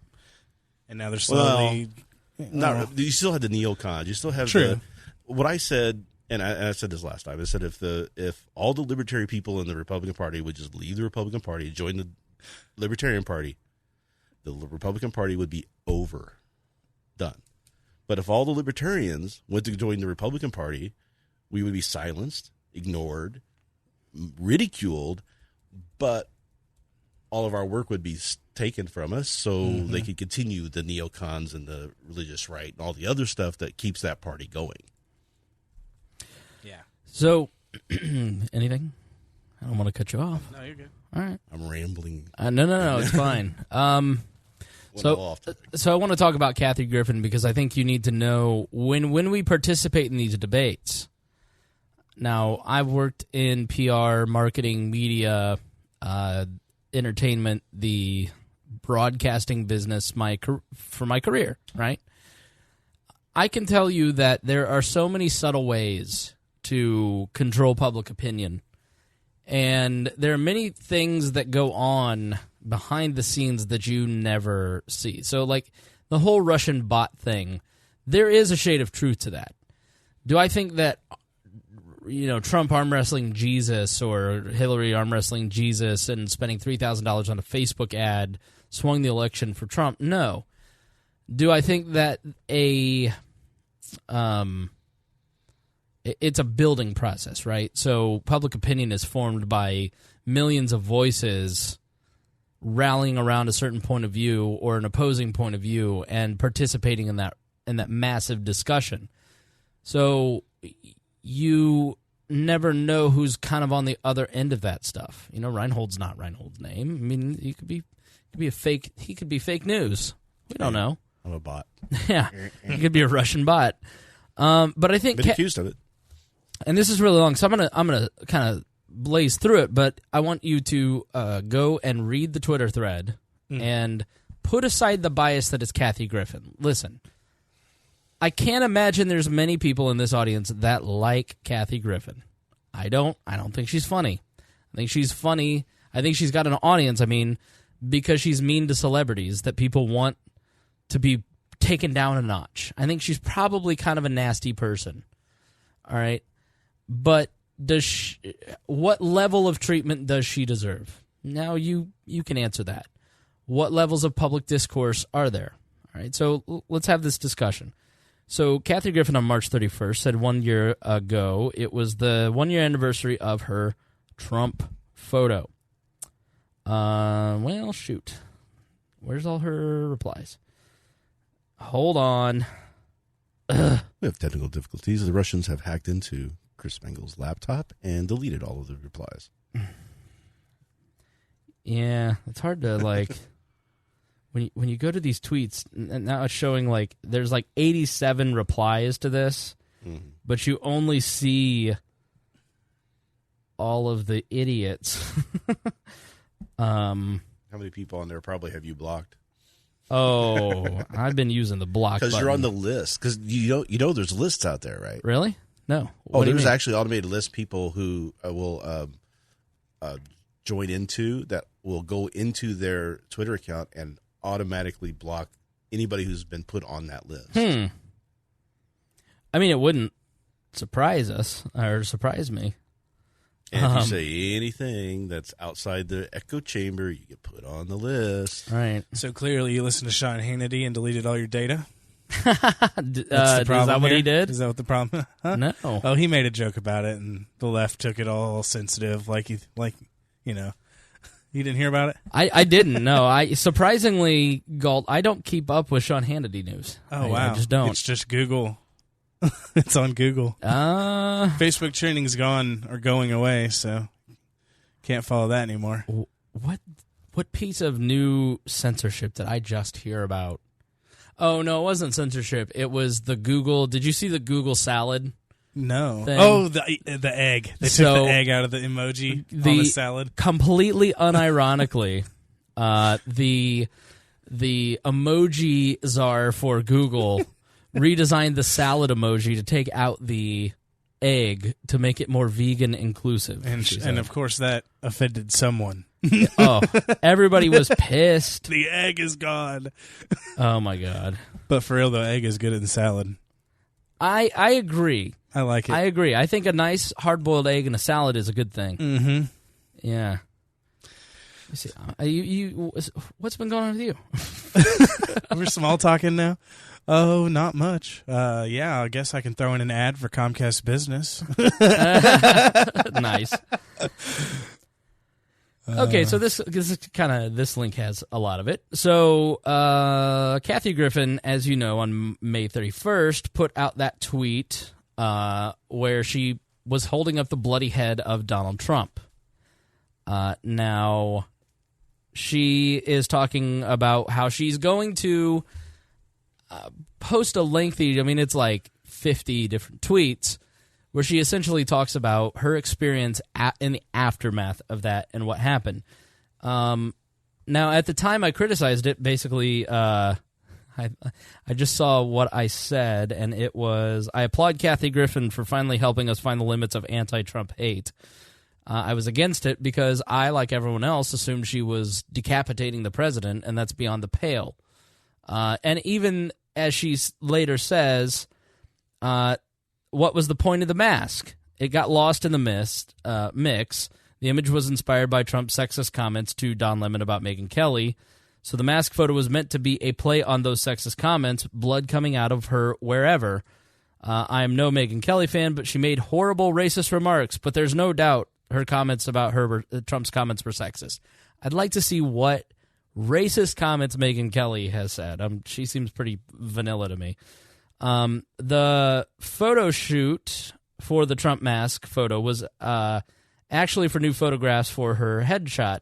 and now they're slowly. You still have the neocons. You still have what I said, and I said this last time. I said if all the libertarian people in the Republican Party would just leave the Republican Party, join the Libertarian Party, the Republican Party would be over, done. But if all the libertarians went to join the Republican Party, we would be silenced, ignored, ridiculed, but all of our work would be taken from us, so they could continue the neocons and the religious right and all the other stuff that keeps that party going. Yeah. So, anything? I don't want to cut you off. No, you're good. All right. I'm rambling. No, it's fine. So I want to talk about Kathy Griffin, because I think you need to know when we participate in these debates. Now, I've worked in PR, marketing, media, entertainment, the broadcasting business for my career, right? I can tell you that there are so many subtle ways to control public opinion, and there are many things that go on behind the scenes that you never see. So, like the whole Russian bot thing, there is a shade of truth to that. Do I think that Trump arm wrestling Jesus or Hillary arm wrestling Jesus and spending $3,000 on a Facebook ad swung the election for Trump? No. Do I think that it's a building process, right? So public opinion is formed by millions of voices rallying around a certain point of view or an opposing point of view and participating in that massive discussion. So you never know who's kind of on the other end of that stuff. Rhinehold's not Rhinehold's name. I mean, he could be fake. He could be fake news. We don't know. I'm a bot. Yeah, he could be a Russian bot. But I think been accused of it. And this is really long, so I'm gonna kind of blaze through it. But I want you to go and read the Twitter thread and put aside the bias that is Kathy Griffin. Listen. I can't imagine there's many people in this audience that like Kathy Griffin. I don't think she's funny. I think she's funny. I think she's got an audience, because she's mean to celebrities that people want to be taken down a notch. I think she's probably kind of a nasty person. All right? But what level of treatment does she deserve? Now you can answer that. What levels of public discourse are there? All right, so let's have this discussion. So Kathy Griffin on March 31st said 1 year ago it was the 1 year anniversary of her Trump photo. Well, shoot. Where's all her replies? Hold on. We have technical difficulties. The Russians have hacked into Chris Spangle's laptop and deleted all of the replies. Yeah, it's hard to when you go to these tweets, and now it's showing there's 87 replies to this, but you only see all of the idiots. How many people on there probably have you blocked? Oh, I've been using the block button. Because you're on the list. Because you know there's lists out there, right? Really? No. Oh, there's actually automated list people who will join into that will go into their Twitter account and automatically block anybody who's been put on that list. I mean, it wouldn't surprise us or surprise me. And if you say anything that's outside the echo chamber, you get put on the list. Right. So clearly you listened to Sean Hannity and deleted all your data? Is that what he did? Is that what the problem? Huh? No. Oh, he made a joke about it, and the left took it all sensitive, you know. You didn't hear about it? I didn't. No. I surprisingly, Gault, I don't keep up with Sean Hannity news. Oh, wow. I just don't. It's just Google. It's on Google. Facebook training's going away, so can't follow that anymore. What piece of new censorship did I just hear about? Oh, no, it wasn't censorship. It was the Google. Did you see the Google salad? No. Thing? Oh, the egg. They took the egg out of the emoji on the salad. Completely unironically, the emoji czar for Google redesigned the salad emoji to take out the egg to make it more vegan inclusive. And of course that offended someone. Oh, everybody was pissed. The egg is gone. Oh my God. But for real though, egg is good in salad. I agree. I like it. I agree. I think a nice hard-boiled egg in a salad is a good thing. Mm-hmm. Yeah. Let's see. You what's been going on with you? We're small talking now. Oh, not much. Yeah, I guess I can throw in an ad for Comcast Business. Nice. Okay, so this link has a lot of it. So Kathy Griffin, as you know, on May 31st, put out that tweet where she was holding up the bloody head of Donald Trump. Now, she is talking about how she's going to post a lengthy, I mean, it's like 50 different tweets, where she essentially talks about her experience in the aftermath of that and what happened. Now, at the time I criticized it, basically, I just saw what I said, and it was, I applaud Kathy Griffin for finally helping us find the limits of anti-Trump hate. I was against it because I, like everyone else, assumed she was decapitating the president, and that's beyond the pale. And even as she later says, what was the point of the mask? It got lost in the mix. The image was inspired by Trump's sexist comments to Don Lemon about Megyn Kelly. So the mask photo was meant to be a play on those sexist comments, blood coming out of her wherever. I am no Megyn Kelly fan, but she made horrible racist remarks. But there's no doubt her comments about Trump's comments were sexist. I'd like to see what racist comments Megyn Kelly has said. She seems pretty vanilla to me. The photo shoot for the Trump mask photo was actually for new photographs for her headshot.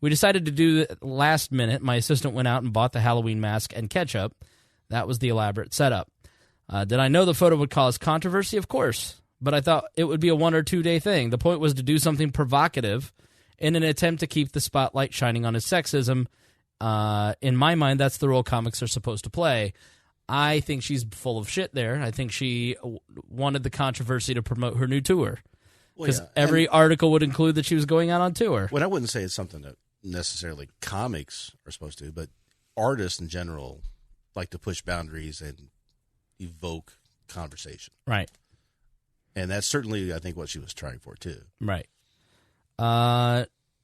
We decided to do it last minute. My assistant went out and bought the Halloween mask and ketchup. That was the elaborate setup. Did I know the photo would cause controversy? Of course. But I thought it would be a 1 or 2 day thing. The point was to do something provocative in an attempt to keep the spotlight shining on his sexism. In my mind, that's the role comics are supposed to play. I think she's full of shit there. I think she wanted the controversy to promote her new tour. Because every article would include that she was going out on tour. Well, I wouldn't say it's something that necessarily comics are supposed to, but artists in general like to push boundaries and evoke conversation. Right. And that's certainly, I think, what she was trying for, too. Right.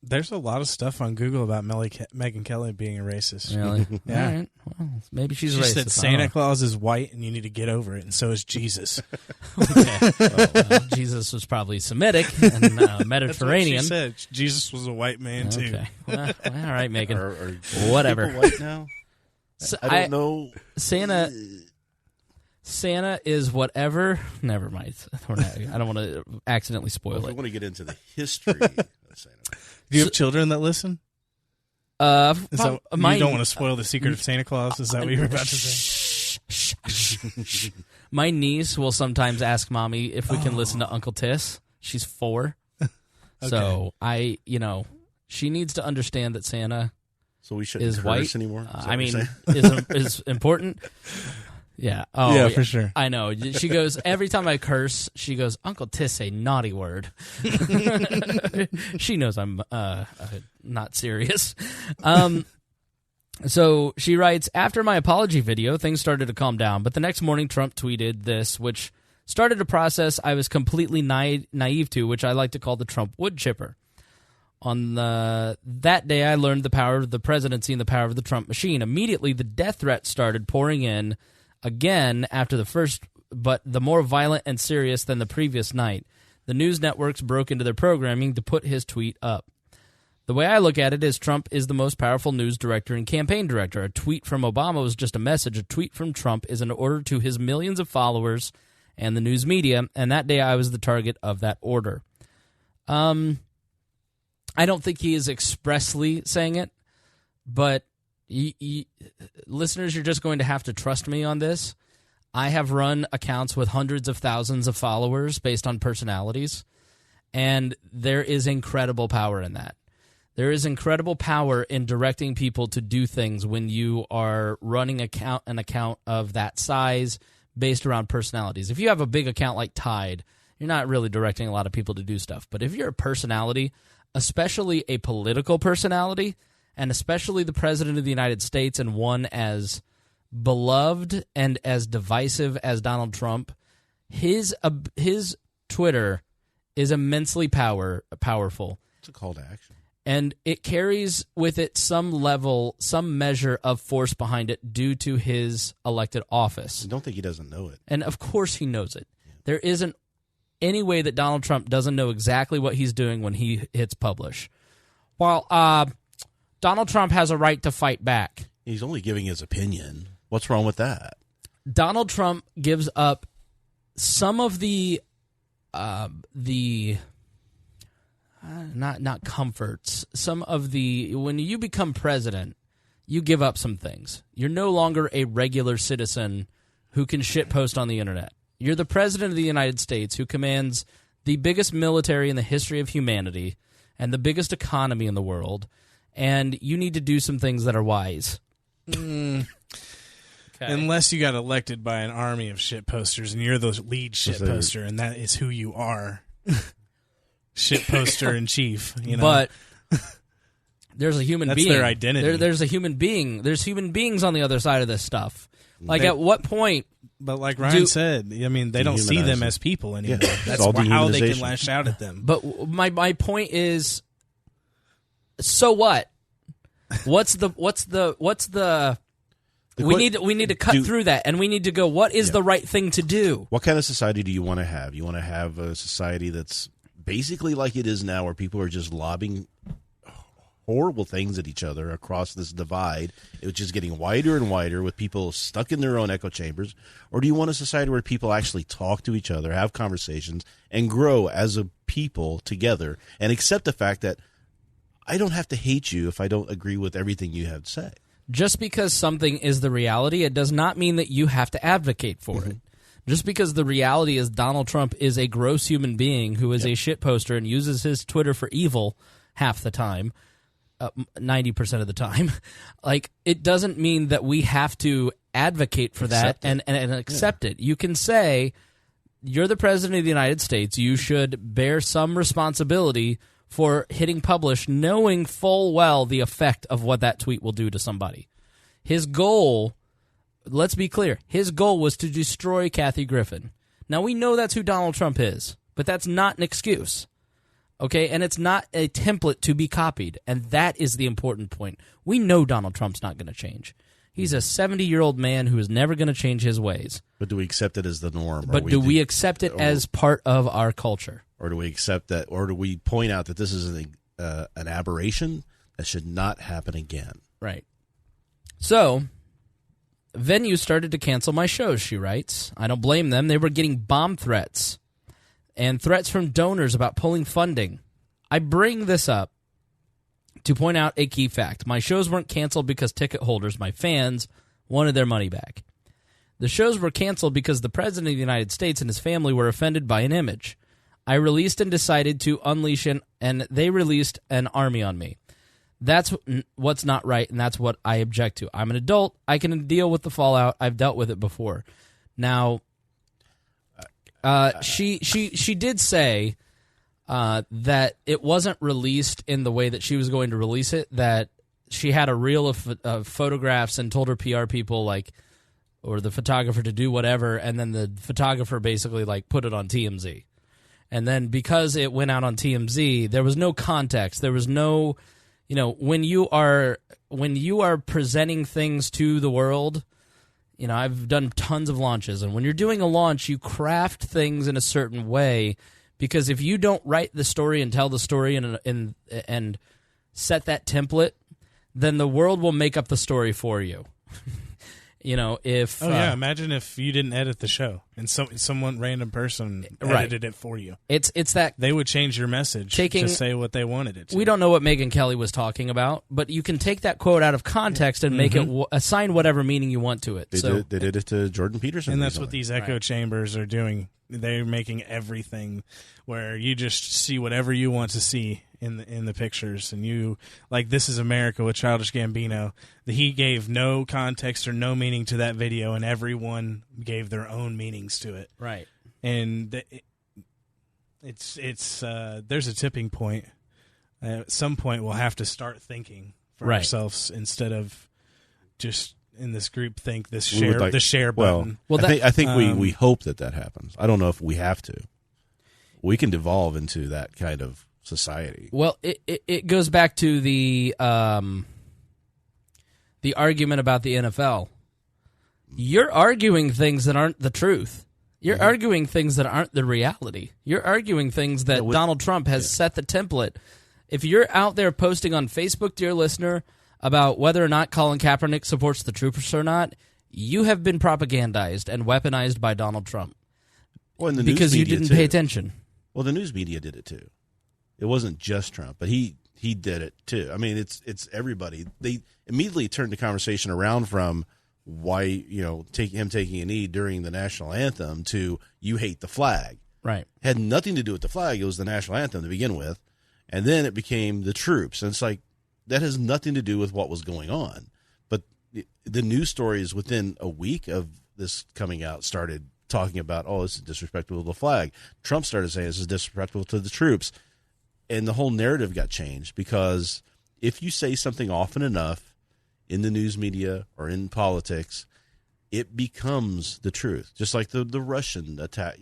There's a lot of stuff on Google about Megyn Kelly being a racist. Really? Yeah. All right. Well, maybe she's she racist. She said Santa Claus is white and you need to get over it, and so is Jesus. Okay. Well, Jesus was probably Semitic and Mediterranean. That's what she said. Jesus was a white man, too. Okay. Well, all right, Megan. Are whatever. People white now? I don't know. Santa is whatever. Never mind. I don't want to accidentally spoil it. I want to get into the history of Santa. Do you have children that listen? You don't want to spoil the secret of Santa Claus? Is that what you're about to say? My niece will sometimes ask Mommy if we can listen to Uncle Tiss. She's 4. Okay. So she needs to understand that Santa so we shouldn't is curse white anymore? is important. Yeah. Oh, Yeah, for sure. I know. She goes, every time I curse, she goes, Uncle Tiss say naughty word. She knows I'm not serious. So she writes, after my apology video, things started to calm down, but the next morning Trump tweeted this, which started a process I was completely naive to, which I like to call the Trump wood chipper. On that day, I learned the power of the presidency and the power of the Trump machine. Immediately, the death threats started pouring in again after the first, but the more violent and serious than the previous night. The news networks broke into their programming to put his tweet up. The way I look at it is Trump is the most powerful news director and campaign director. A tweet from Obama was just a message. A tweet from Trump is an order to his millions of followers and the news media, and that day I was the target of that order. I don't think he is expressly saying it, but listeners, you're just going to have to trust me on this. I have run accounts with hundreds of thousands of followers based on personalities, and there is incredible power in that. There is incredible power in directing people to do things when you are running an account of that size based around personalities. If you have a big account like Tide, you're not really directing a lot of people to do stuff. But if you're a personality, especially a political personality, and especially the President of the United States, and one as beloved and as divisive as Donald Trump, his Twitter is immensely powerful. It's a call to action. And it carries with it some measure of force behind it due to his elected office. I don't think he doesn't know it. And of course he knows it. Yeah. There isn't any way that Donald Trump doesn't know exactly what he's doing when he hits publish. Well, Donald Trump has a right to fight back. He's only giving his opinion. What's wrong with that? Donald Trump gives up some of the not comforts. Some of the, when you become president, you give up some things. You're no longer a regular citizen who can shitpost on the internet. You're the president of the United States who commands the biggest military in the history of humanity and the biggest economy in the world, and you need to do some things that are wise. Okay. Unless you got elected by an army of shitposters and you're the lead shitposter, and that is who you are. Shitposter in chief, you know. But there's a human being. That's their identity. There's a human being. There's human beings on the other side of this stuff. Like, at what point? But like Ryan said, I mean, they don't see them as people anymore. Yeah. That's how they can lash out at them. But my point is, so what? What's the we need to cut through that, and we need to go, what is the right thing to do? What kind of society do you want to have? You want to have a society that's basically like it is now, where people are just lobbing horrible things at each other across this divide, which is getting wider and wider with people stuck in their own echo chambers? Or do you want a society where people actually talk to each other, have conversations, and grow as a people together, and accept the fact that I don't have to hate you if I don't agree with everything you have to say? Just because something is the reality, it does not mean that you have to advocate for it. Just because the reality is Donald Trump is a gross human being who is a shitposter and uses his Twitter for evil half the time, 90% of the time, like, it doesn't mean that we have to advocate for that and accept it. You can say, you're the president of the United States, you should bear some responsibility for hitting publish, knowing full well the effect of what that tweet will do to somebody. His goal, let's be clear, his goal was to destroy Kathy Griffin. Now, we know that's who Donald Trump is, but that's not an excuse. Okay, and it's not a template to be copied, and that is the important point. We know Donald Trump's not going to change. He's a 70-year-old man who is never going to change his ways. But do we accept it as the norm? But do we accept it as part of our culture? Or do we accept that, or do we point out that this is an aberration that should not happen again? Right. So, venues started to cancel my shows, she writes. I don't blame them. They were getting bomb threats and threats from donors about pulling funding. I bring this up to point out a key fact. My shows weren't canceled because ticket holders, my fans, wanted their money back. The shows were canceled because the President of the United States and his family were offended by an image. I released and decided to unleash and they released an army on me. That's what's not right, and that's what I object to. I'm an adult. I can deal with the fallout. I've dealt with it before. Now, she did say that it wasn't released in the way that she was going to release it, that she had a reel of photographs and told her PR people, or the photographer, to do whatever, and then the photographer basically put it on TMZ. And then because it went out on TMZ, there was no context. There was no, when you are presenting things to the world, I've done tons of launches, and when you're doing a launch, you craft things in a certain way, because if you don't write the story and tell the story and set that template, then the world will make up the story for you. Imagine if you didn't edit the show and someone random person edited it for you. It's that they would change your message to say what they wanted it to. We don't know what Megyn Kelly was talking about, but you can take that quote out of context and make it assign whatever meaning you want to it. They did it to Jordan Peterson, and that's recently. what these echo chambers are doing. They're making everything where you just see whatever you want to see in the pictures, and you This Is America with Childish Gambino. He gave no context or no meaning to that video, and everyone gave their own meanings to it. Right. And it's there's a tipping point. At some point, we'll have to start thinking for ourselves instead of just in this group think the share button. Well, I think we hope that happens. I don't know if we have to. We can devolve into that kind of society. Well, it goes back to the argument about the NFL. You're arguing things that aren't the truth. You're arguing things that aren't the reality. You're arguing things that Donald Trump has set the template. If you're out there posting on Facebook, dear listener, about whether or not Colin Kaepernick supports the troopers or not, you have been propagandized and weaponized by Donald Trump. Well, and the because news you media didn't too. pay attention. Well, the news media did it too. It wasn't just Trump, but he did it too. I mean, it's everybody. They immediately turned the conversation around from why him taking a knee during the national anthem to you hate the flag. Right. Had nothing to do with the flag. It was the national anthem to begin with, and then it became the troops. And it's that has nothing to do with what was going on. But the news stories within a week of this coming out started talking about, this is disrespectful to the flag. Trump started saying this is disrespectful to the troops. And the whole narrative got changed, because if you say something often enough in the news media or in politics, it becomes the truth. Just like the Russian attack,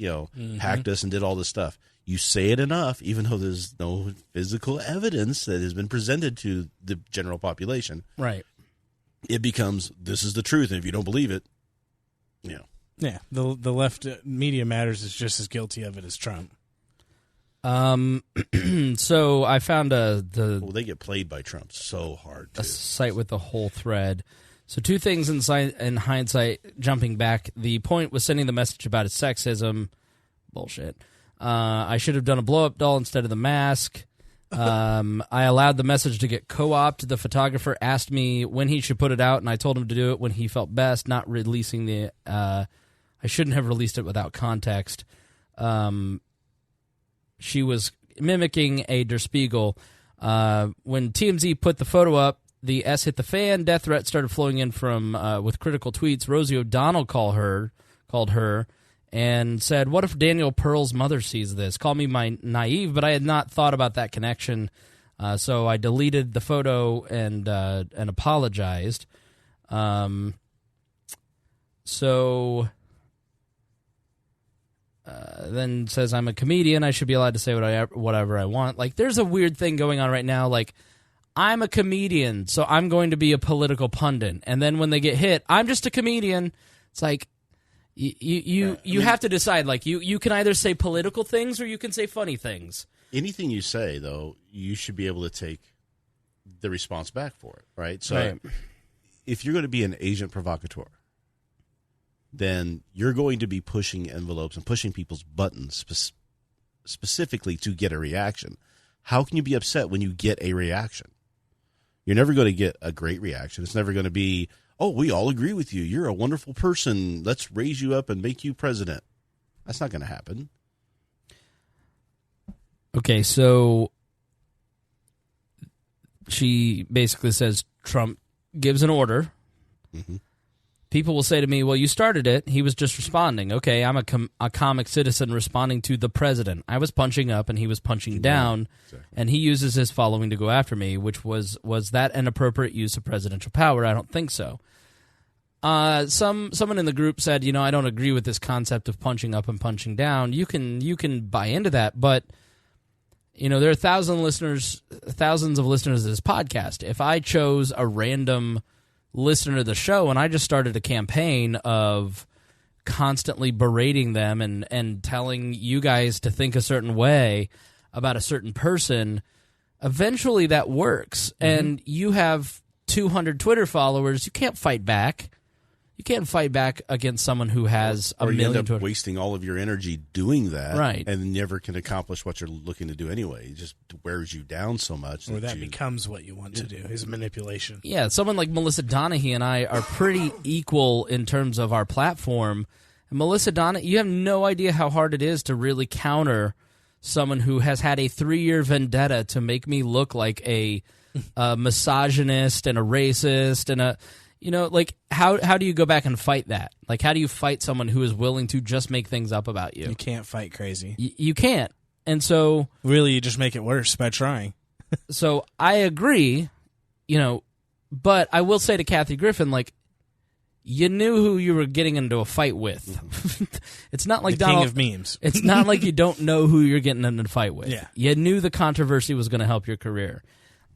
hacked us and did all this stuff. You say it enough, even though there's no physical evidence that has been presented to the general population. Right. It becomes, this is the truth, and if you don't believe it, Yeah, the left media matters is just as guilty of it as Trump. So I found they get played by Trump so hard, too. A site with the whole thread. So two things in hindsight, jumping back. The point was sending the message about his sexism. Bullshit. I should have done a blow-up doll instead of the mask. I allowed the message to get co-opted. The photographer asked me when he should put it out, and I told him to do it when he felt best, not releasing the... I shouldn't have released it without context. She was mimicking a Der Spiegel. When TMZ put the photo up, the S hit the fan. Death threats started flowing in from with critical tweets. Rosie O'Donnell called her and said, "What if Daniel Pearl's mother sees this? Call me naive, but I had not thought about that connection." So I deleted the photo and apologized. Then says, "I'm a comedian. I should be allowed to say whatever I want." There's a weird thing going on right now. I'm a comedian, so I'm going to be a political pundit. And then when they get hit, I'm just a comedian. It's you have to decide. You can either say political things or you can say funny things. Anything you say, though, you should be able to take the response back for it, right? So if you're going to be an agent provocateur, then you're going to be pushing envelopes and pushing people's buttons specifically to get a reaction. How can you be upset when you get a reaction? You're never going to get a great reaction. It's never going to be, "Oh, we all agree with you. You're a wonderful person. Let's raise you up and make you president." That's not going to happen. Okay, so she basically says Trump gives an order. Mm-hmm. People will say to me, well, you started it. He was just responding. Okay, I'm a comic citizen responding to the president. I was punching up and he was punching down, exactly. And he uses his following to go after me, which was that an appropriate use of presidential power? I don't think so. Someone in the group said, I don't agree with this concept of punching up and punching down. You can buy into that, but there are thousands of listeners to this podcast. If I chose a random listener to the show and I just started a campaign of constantly berating them and telling you guys to think a certain way about a certain person, eventually that works. Mm-hmm. And you have 200 Twitter followers, you can't fight back. You can't fight back against someone who has a million. Or you end up wasting all of your energy doing that, right? And never can accomplish what you're looking to do anyway. It just wears you down so much. Or that becomes what you want to do, is manipulation. Yeah, someone like Melissa Donahue and I are pretty equal in terms of our platform. And Melissa Donahue, you have no idea how hard it is to really counter someone who has had a 3-year vendetta to make me look like a misogynist and a racist and a... how do you go back and fight that? Like, how do you fight someone who is willing to just make things up about you? You can't fight crazy. You can't. And so... Really, you just make it worse by trying. So I agree, but I will say to Kathy Griffin, you knew who you were getting into a fight with. Mm-hmm. It's not like the Donald... king of memes. It's not like you don't know who you're getting into a fight with. Yeah. You knew the controversy was going to help your career.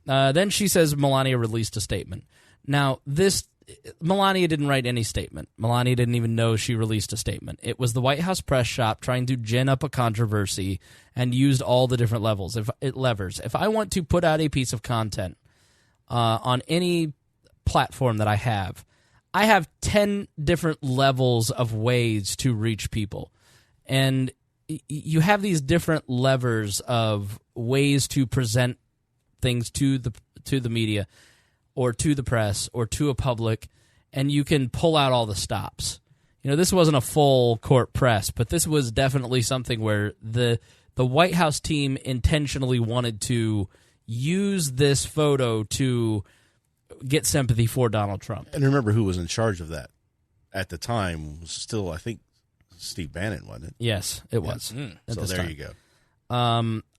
Then she says Melania released a statement. Now, Melania didn't write any statement. Melania didn't even know she released a statement. It was the White House press shop trying to gin up a controversy and used all the different levers. If I want to put out a piece of content on any platform that I have 10 different levels of ways to reach people. And you have these different levers of ways to present things to the media, or to the press, or to a public, and you can pull out all the stops. This wasn't a full court press, but this was definitely something where the White House team intentionally wanted to use this photo to get sympathy for Donald Trump. And remember who was in charge of that at the time was still, I think, Steve Bannon, wasn't it? Yes, it was. So there you go.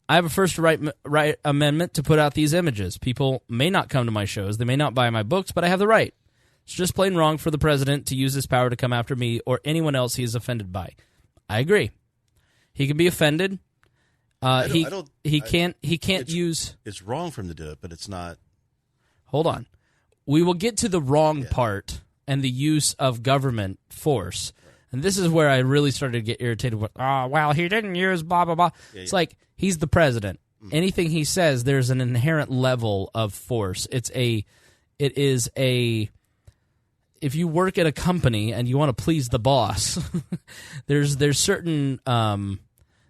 I have a First right amendment to put out these images. People may not come to my shows. They may not buy my books, but I have the right. It's just plain wrong for the president to use his power to come after me or anyone else he is offended by. I agree. He can be offended. He can't use... It's wrong for him to do it, but it's not... Hold on. We will get to the wrong part and the use of government force. And this is where I really started to get irritated with, he didn't use blah, blah, blah. Yeah, it's like, he's the president. Mm-hmm. Anything he says, there's an inherent level of force. It is a, if you work at a company and you want to please the boss, there's certain,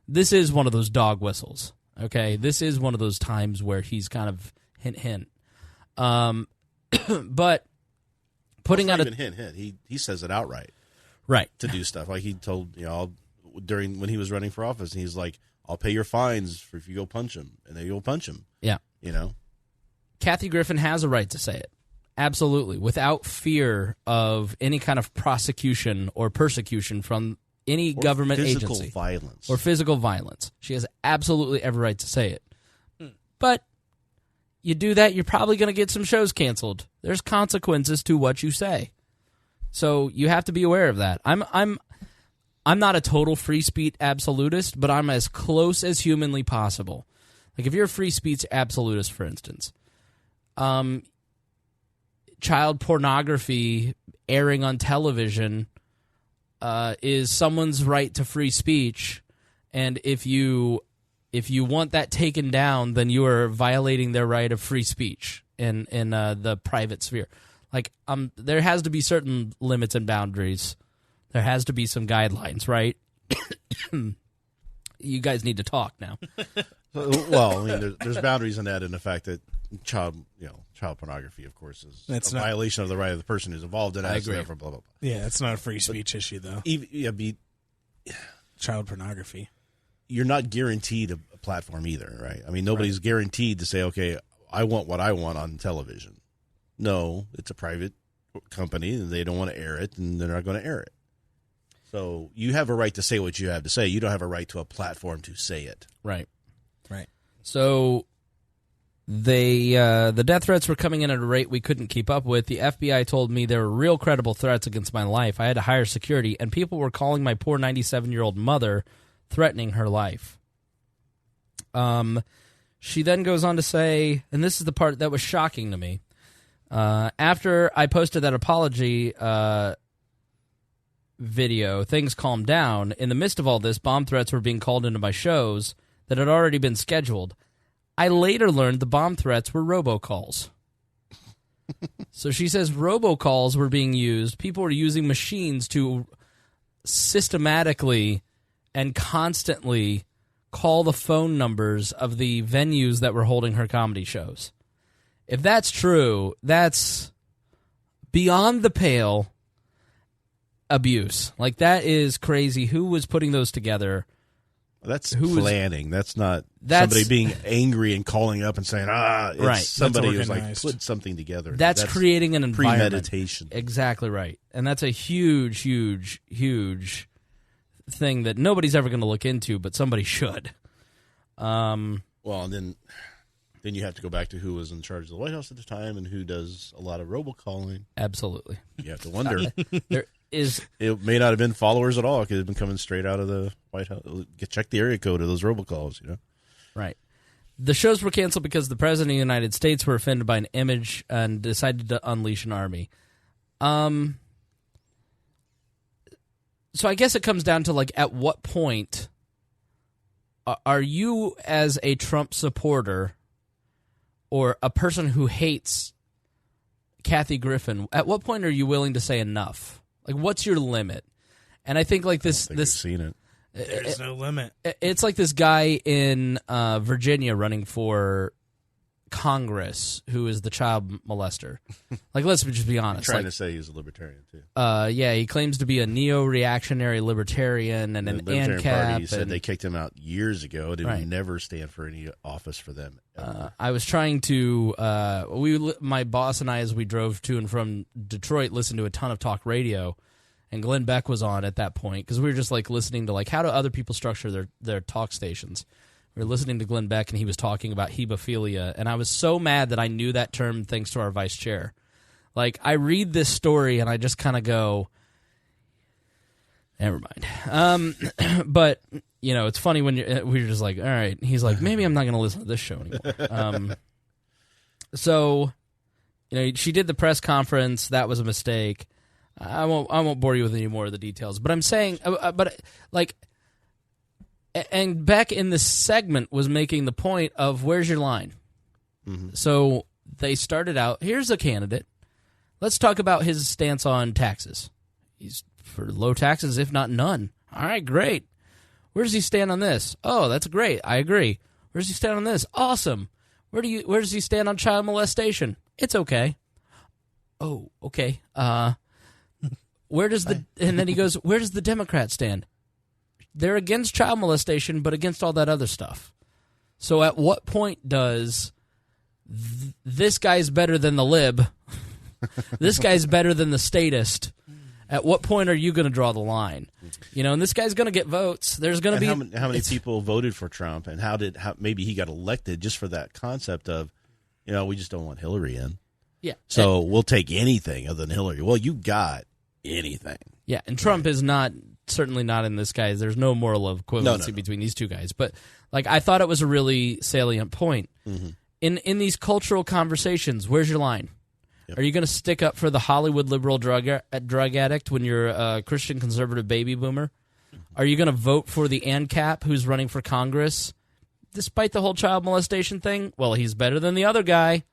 this is one of those dog whistles, okay? This is one of those times where he's kind of hint. But putting out even hint. He says it outright. Right. To do stuff. Like he told, when he was running for office, and he's like, I'll pay your fines if you go punch him. And then you'll punch him. Yeah. Kathy Griffin has a right to say it. Absolutely. Without fear of any kind of prosecution or persecution from any government agency. Violence. Or physical violence. She has absolutely every right to say it. But you do that, you're probably going to get some shows canceled. There's consequences to what you say. So you have to be aware of that. I'm not a total free speech absolutist, but I'm as close as humanly possible. Like if you're a free speech absolutist, for instance, child pornography airing on television is someone's right to free speech, and if you want that taken down, then you are violating their right of free speech in the private sphere. Like, there has to be certain limits and boundaries. There has to be some guidelines, right? You guys need to talk now. Well, there's boundaries in that, in the fact that child pornography, of course, is a violation of the right of the person who's involved in it. I agree. Blah, blah, blah. Yeah, it's not a free speech issue, though. Child pornography. You're not guaranteed a platform either, right? I mean, nobody's guaranteed to say, okay, I want what I want on television. No, it's a private company, and they don't want to air it, and they're not going to air it. So you have a right to say what you have to say. You don't have a right to a platform to say it. Right. Right. So the death threats were coming in at a rate we couldn't keep up with. The FBI told me there were real credible threats against my life. I had to hire security, and people were calling my poor 97-year-old mother, threatening her life. She then goes on to say, and this is the part that was shocking to me, after I posted that apology video, things calmed down. In the midst of all this, bomb threats were being called into my shows that had already been scheduled. I later learned the bomb threats were robocalls. So she says robocalls were being used. People were using machines to systematically and constantly call the phone numbers of the venues that were holding her comedy shows. If that's true, that's beyond the pale abuse. Like, that is crazy. Who was putting those together? That's planning. That's not somebody being angry and calling up and saying, it's right. Somebody who's like put something together. That's creating an environment. Premeditation. Exactly right. And that's a huge, huge, huge thing that nobody's ever going to look into, but somebody should. Well, and then you have to go back to who was in charge of the White House at the time and who does a lot of robocalling. Absolutely. You have to wonder. It may not have been followers at all. It could have been coming straight out of the White House. Check the area code of those robocalls, Right. The shows were canceled because the President of the United States were offended by an image and decided to unleash an army. So I guess it comes down to, like, at what point are you, as a Trump supporter or a person who hates Kathy Griffin, at what point are you willing to say enough? Like, what's your limit? And I think, like, this... You've seen it. There's no limit. It's like this guy in Virginia running for Congress who is the child molester. Like, let's just be honest. Trying to say he's a libertarian, too. Yeah, he claims to be a neo-reactionary libertarian and an Libertarian ANCAP. Party said they kicked him out years ago. They would never stand for any office for them. I was trying to... my boss and I, as we drove to and from Detroit, listened to a ton of talk radio, and Glenn Beck was on at that point, because we were just, like, listening to, like, how do other people structure their talk stations. We were listening to Glenn Beck, and he was talking about hebephilia, and I was so mad that I knew that term thanks to our vice chair. Like, I read this story, and I just kind of go, never mind. But, it's funny when we're just like, all right. He's like, maybe I'm not going to listen to this show anymore. So, she did the press conference. That was a mistake. I won't bore you with any more of the details. But I'm saying, and Beck in this segment was making the point of, where's your line? Mm-hmm. So they started out, here's a candidate. Let's talk about his stance on taxes. He's for low taxes, if not none. All right, great. Where does he stand on this? Oh, that's great. I agree. Where does he stand on this? Awesome. Where does he stand on child molestation? It's okay. Oh, okay. Where does and then he goes, where does the Democrats stand? They're against child molestation, but against all that other stuff. So at what point does this guy's better than the lib, this guy's better than the statist, at what point are you going to draw the line? And this guy's going to get votes. There's going to be... How many people voted for Trump, and how maybe he got elected just for that concept of, we just don't want Hillary in. Yeah. So we'll take anything other than Hillary. Well, you got anything. Yeah, and Trump is certainly not in this guy. There's no moral equivalency between these two guys. But, like, I thought it was a really salient point. Mm-hmm. In these cultural conversations, where's your line? Yep. Are you going to stick up for the Hollywood liberal drug addict when you're a Christian conservative baby boomer? Mm-hmm. Are you going to vote for the ANCAP who's running for Congress? Despite the whole child molestation thing, well, he's better than the other guy.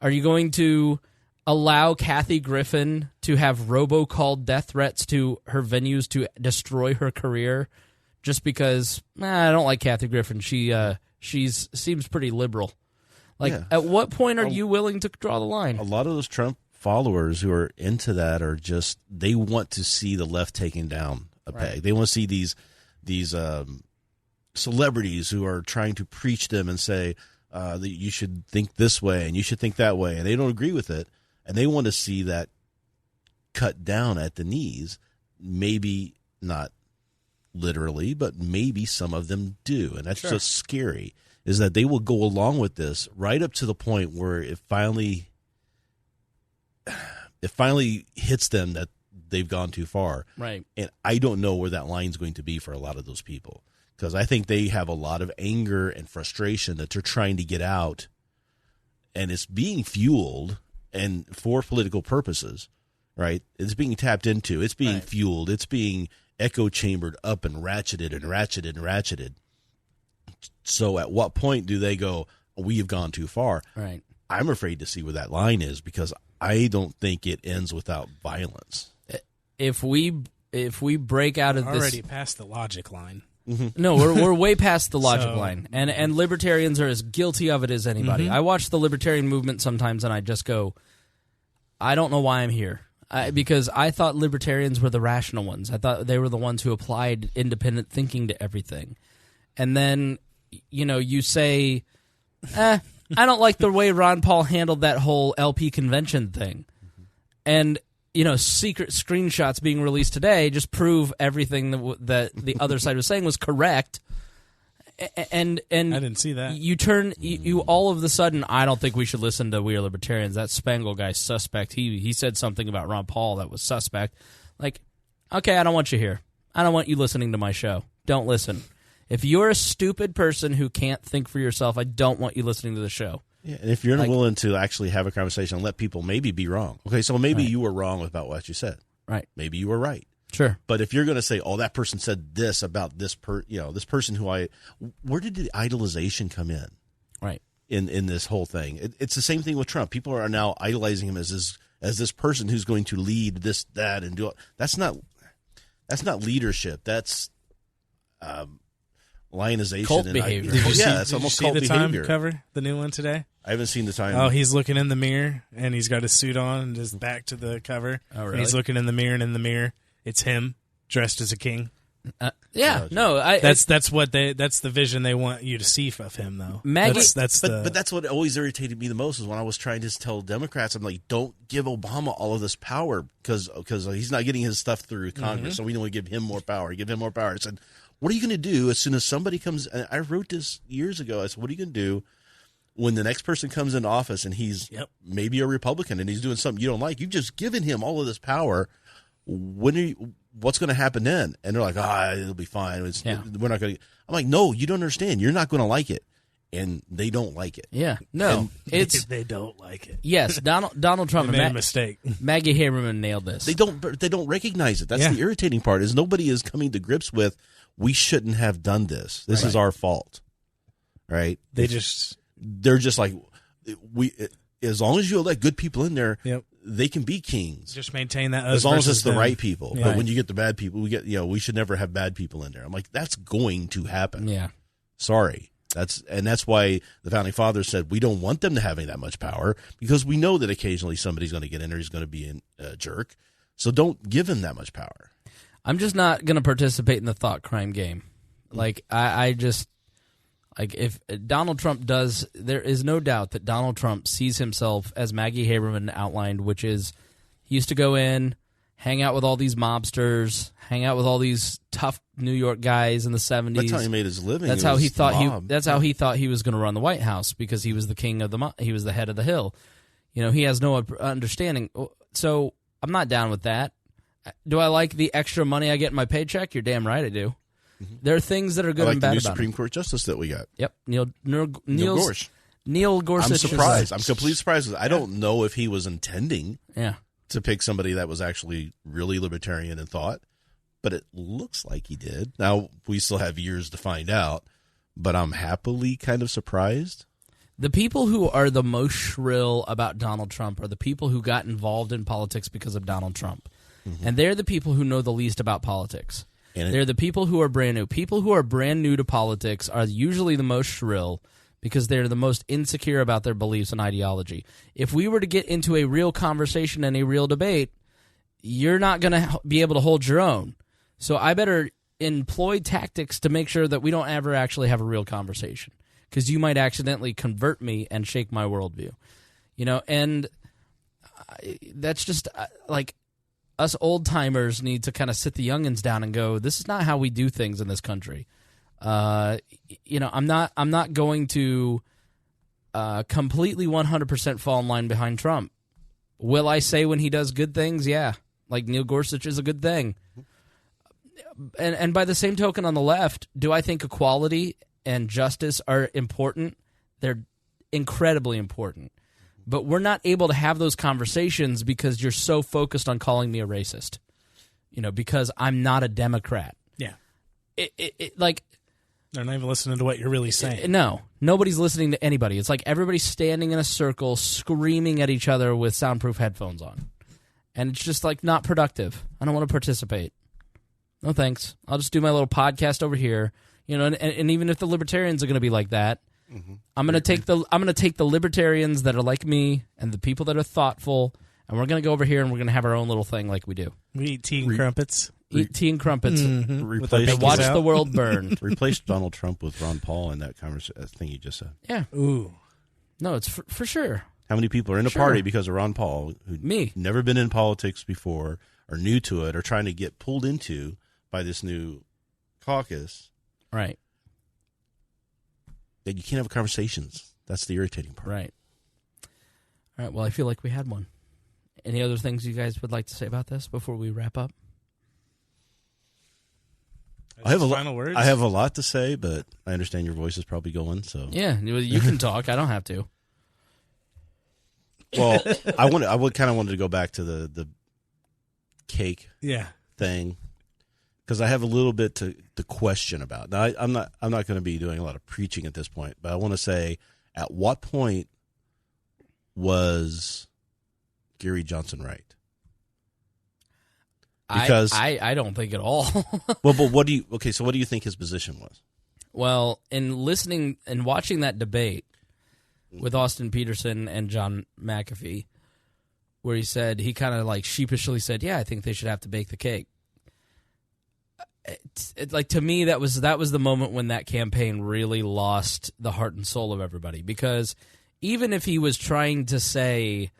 Are you going to allow Kathy Griffin to have robocalled death threats to her venues to destroy her career just because I don't like Kathy Griffin? She seems pretty liberal. Like, at what point are you willing to draw the line? A lot of those Trump followers who are into that are just, they want to see the left taking down a peg. Right. They want to see these celebrities who are trying to preach them and say, that you should think this way and you should think that way, and they don't agree with it, and they want to see that cut down at the knees. Maybe not literally, but maybe some of them do, and that's just scary, is that they will go along with this right up to the point where it finally hits them that they've gone too far. Right. And I don't know where that line's going to be for a lot of those people, because I think they have a lot of anger and frustration that they're trying to get out, and it's being fueled and for political purposes, right? It's being tapped into. It's being fueled. It's being echo chambered up and ratcheted and ratcheted and ratcheted. So at what point do they go, we have gone too far? Right. I'm afraid to see where that line is, because I don't think it ends without violence. If we break out of already this, past the logic line. no, we're way past the logic So- line, and libertarians are as guilty of it as anybody. I watch the libertarian movement sometimes, and I just go, I don't know why I'm here. Because I thought libertarians were the rational ones. I thought they were the ones who applied independent thinking to everything. And then, you say, I don't like the way Ron Paul handled that whole LP convention thing. And, secret screenshots being released today just prove everything that the other side was saying was correct. And I didn't see that. You all of a sudden, I don't think we should listen to We Are Libertarians. That Spangle guy's suspect. He said something about Ron Paul that was suspect. Like, okay, I don't want you here. I don't want you listening to my show. Don't listen. If you're a stupid person who can't think for yourself, I don't want you listening to the show. Yeah, and if you're not willing to actually have a conversation and let people maybe be wrong. Okay, so maybe you were wrong about what you said. Right. Maybe you were right. Sure. But if you're going to say, "Oh, that person said this about this this person where did the idolization come in?" Right. In this whole thing, it's the same thing with Trump. People are now idolizing him as this person who's going to lead this, that, and do it. That's not leadership. That's lionization. Cult behavior. It's almost see cult the behavior. Time cover, the new one today? I haven't seen the Time. Oh, he's looking in the mirror, and he's got his suit on, and his back to the cover. Oh, really? And he's looking in the mirror, and in the mirror, it's him dressed as a king. That's the vision they want you to see of him, though. Maggie, but that's what always irritated me the most, is when I was trying to tell Democrats, I'm like, don't give Obama all of this power because he's not getting his stuff through Congress, so we don't want to give him more power. Give him more power. I said, what are you going to do as soon as somebody comes? And I wrote this years ago. I said, what are you going to do when the next person comes into office and he's maybe a Republican and he's doing something you don't like? You've just given him all of this power. What's going to happen then? And they're like, it'll be fine. We're not going to. I'm like, no, you don't understand. You're not going to like it. And they don't like it. Yeah. No. They don't like it. Yes, Donald Trump made a mistake. Maggie Haberman nailed this. They don't recognize it. That's the irritating part, is nobody is coming to grips with, we shouldn't have done this. This is our fault. Right? They're just like, as long as you elect good people in there, they can be kings. Just maintain that as long as it's the right people. Yeah. But when you get the bad people, we should never have bad people in there. I'm like, that's going to happen. Yeah. Sorry. That's why the Founding Fathers said we don't want them to having that much power, because we know that occasionally somebody's going to get in there, he's going to be a jerk. So don't give him that much power. I'm just not going to participate in the thought crime game. Like, if Donald Trump does, there is no doubt that Donald Trump sees himself as Maggie Haberman outlined, which is he used to go in, hang out with all these mobsters, hang out with all these tough New York guys in the 70s. That's how he made his living. That's how he thought he was going to run the White House, because he was the king of he was the head of the hill. He has no understanding. So I'm not down with that. Do I like the extra money I get in my paycheck? You're damn right I do. Mm-hmm. There are things that are good and bad the new about Supreme him. Court justice that we got. Yep, Neil Gorsuch. Neil Gorsuch. I'm surprised. I'm completely surprised. I don't know if he was intending to pick somebody that was actually really libertarian in thought, but it looks like he did. Now, we still have years to find out, but I'm happily kind of surprised. The people who are the most shrill about Donald Trump are the people who got involved in politics because of Donald Trump. Mm-hmm. And they're the people who know the least about politics. They're the people who are brand new. People who are brand new to politics are usually the most shrill because they're the most insecure about their beliefs and ideology. If we were to get into a real conversation and a real debate, you're not going to be able to hold your own. So I better employ tactics to make sure that we don't ever actually have a real conversation. because you might accidentally convert me and shake my worldview. And that's just like us old timers need to kind of sit the youngins down and go, this is not how we do things in this country. I'm not going to completely 100% fall in line behind Trump. Will I say when he does good things? Yeah. Like Neil Gorsuch is a good thing. And by the same token on the left, do I think equality and justice are important? They're incredibly important. But we're not able to have those conversations because you're so focused on calling me a racist. Because I'm not a Democrat. Yeah. Like... They're not even listening to what you're really saying. No. Nobody's listening to anybody. It's like everybody's standing in a circle screaming at each other with soundproof headphones on. And it's just like not productive. I don't want to participate. No thanks. I'll just do my little podcast over here. And even if the libertarians are going to be like that, I'm going to take the libertarians that are like me and the people that are thoughtful, and we're going to go over here and we're going to have our own little thing like we do. We eat tea and crumpets. Eat tea and crumpets. Replace, watch the world burn. Replace Donald Trump with Ron Paul in that thing you just said. Yeah. Ooh. No, it's for sure. How many people are in a party because of Ron Paul who'd Me. never been in politics before, or new to it, or trying to get pulled into by this new caucus? Right. That you can't have conversations. That's the irritating part. Right. All right. Well, I feel like we had one. Any other things you guys would like to say about this before we wrap up? I have final words. I have a lot to say, but I understand your voice is probably going. So yeah, you can talk. I don't have to. Well, I kind of wanted to go back to the cake thing because I have a little bit to question about. Now, I'm not going to be doing a lot of preaching at this point, but I want to say, at what point was Gary Johnson right? Because I don't think at all. well, but what do you think his position was? Well, in listening and watching that debate with Austin Peterson and John McAfee, where he kind of like sheepishly said, "Yeah, I think they should have to bake the cake." Like to me, that was the moment when that campaign really lost the heart and soul of everybody. Because even if he was trying to say,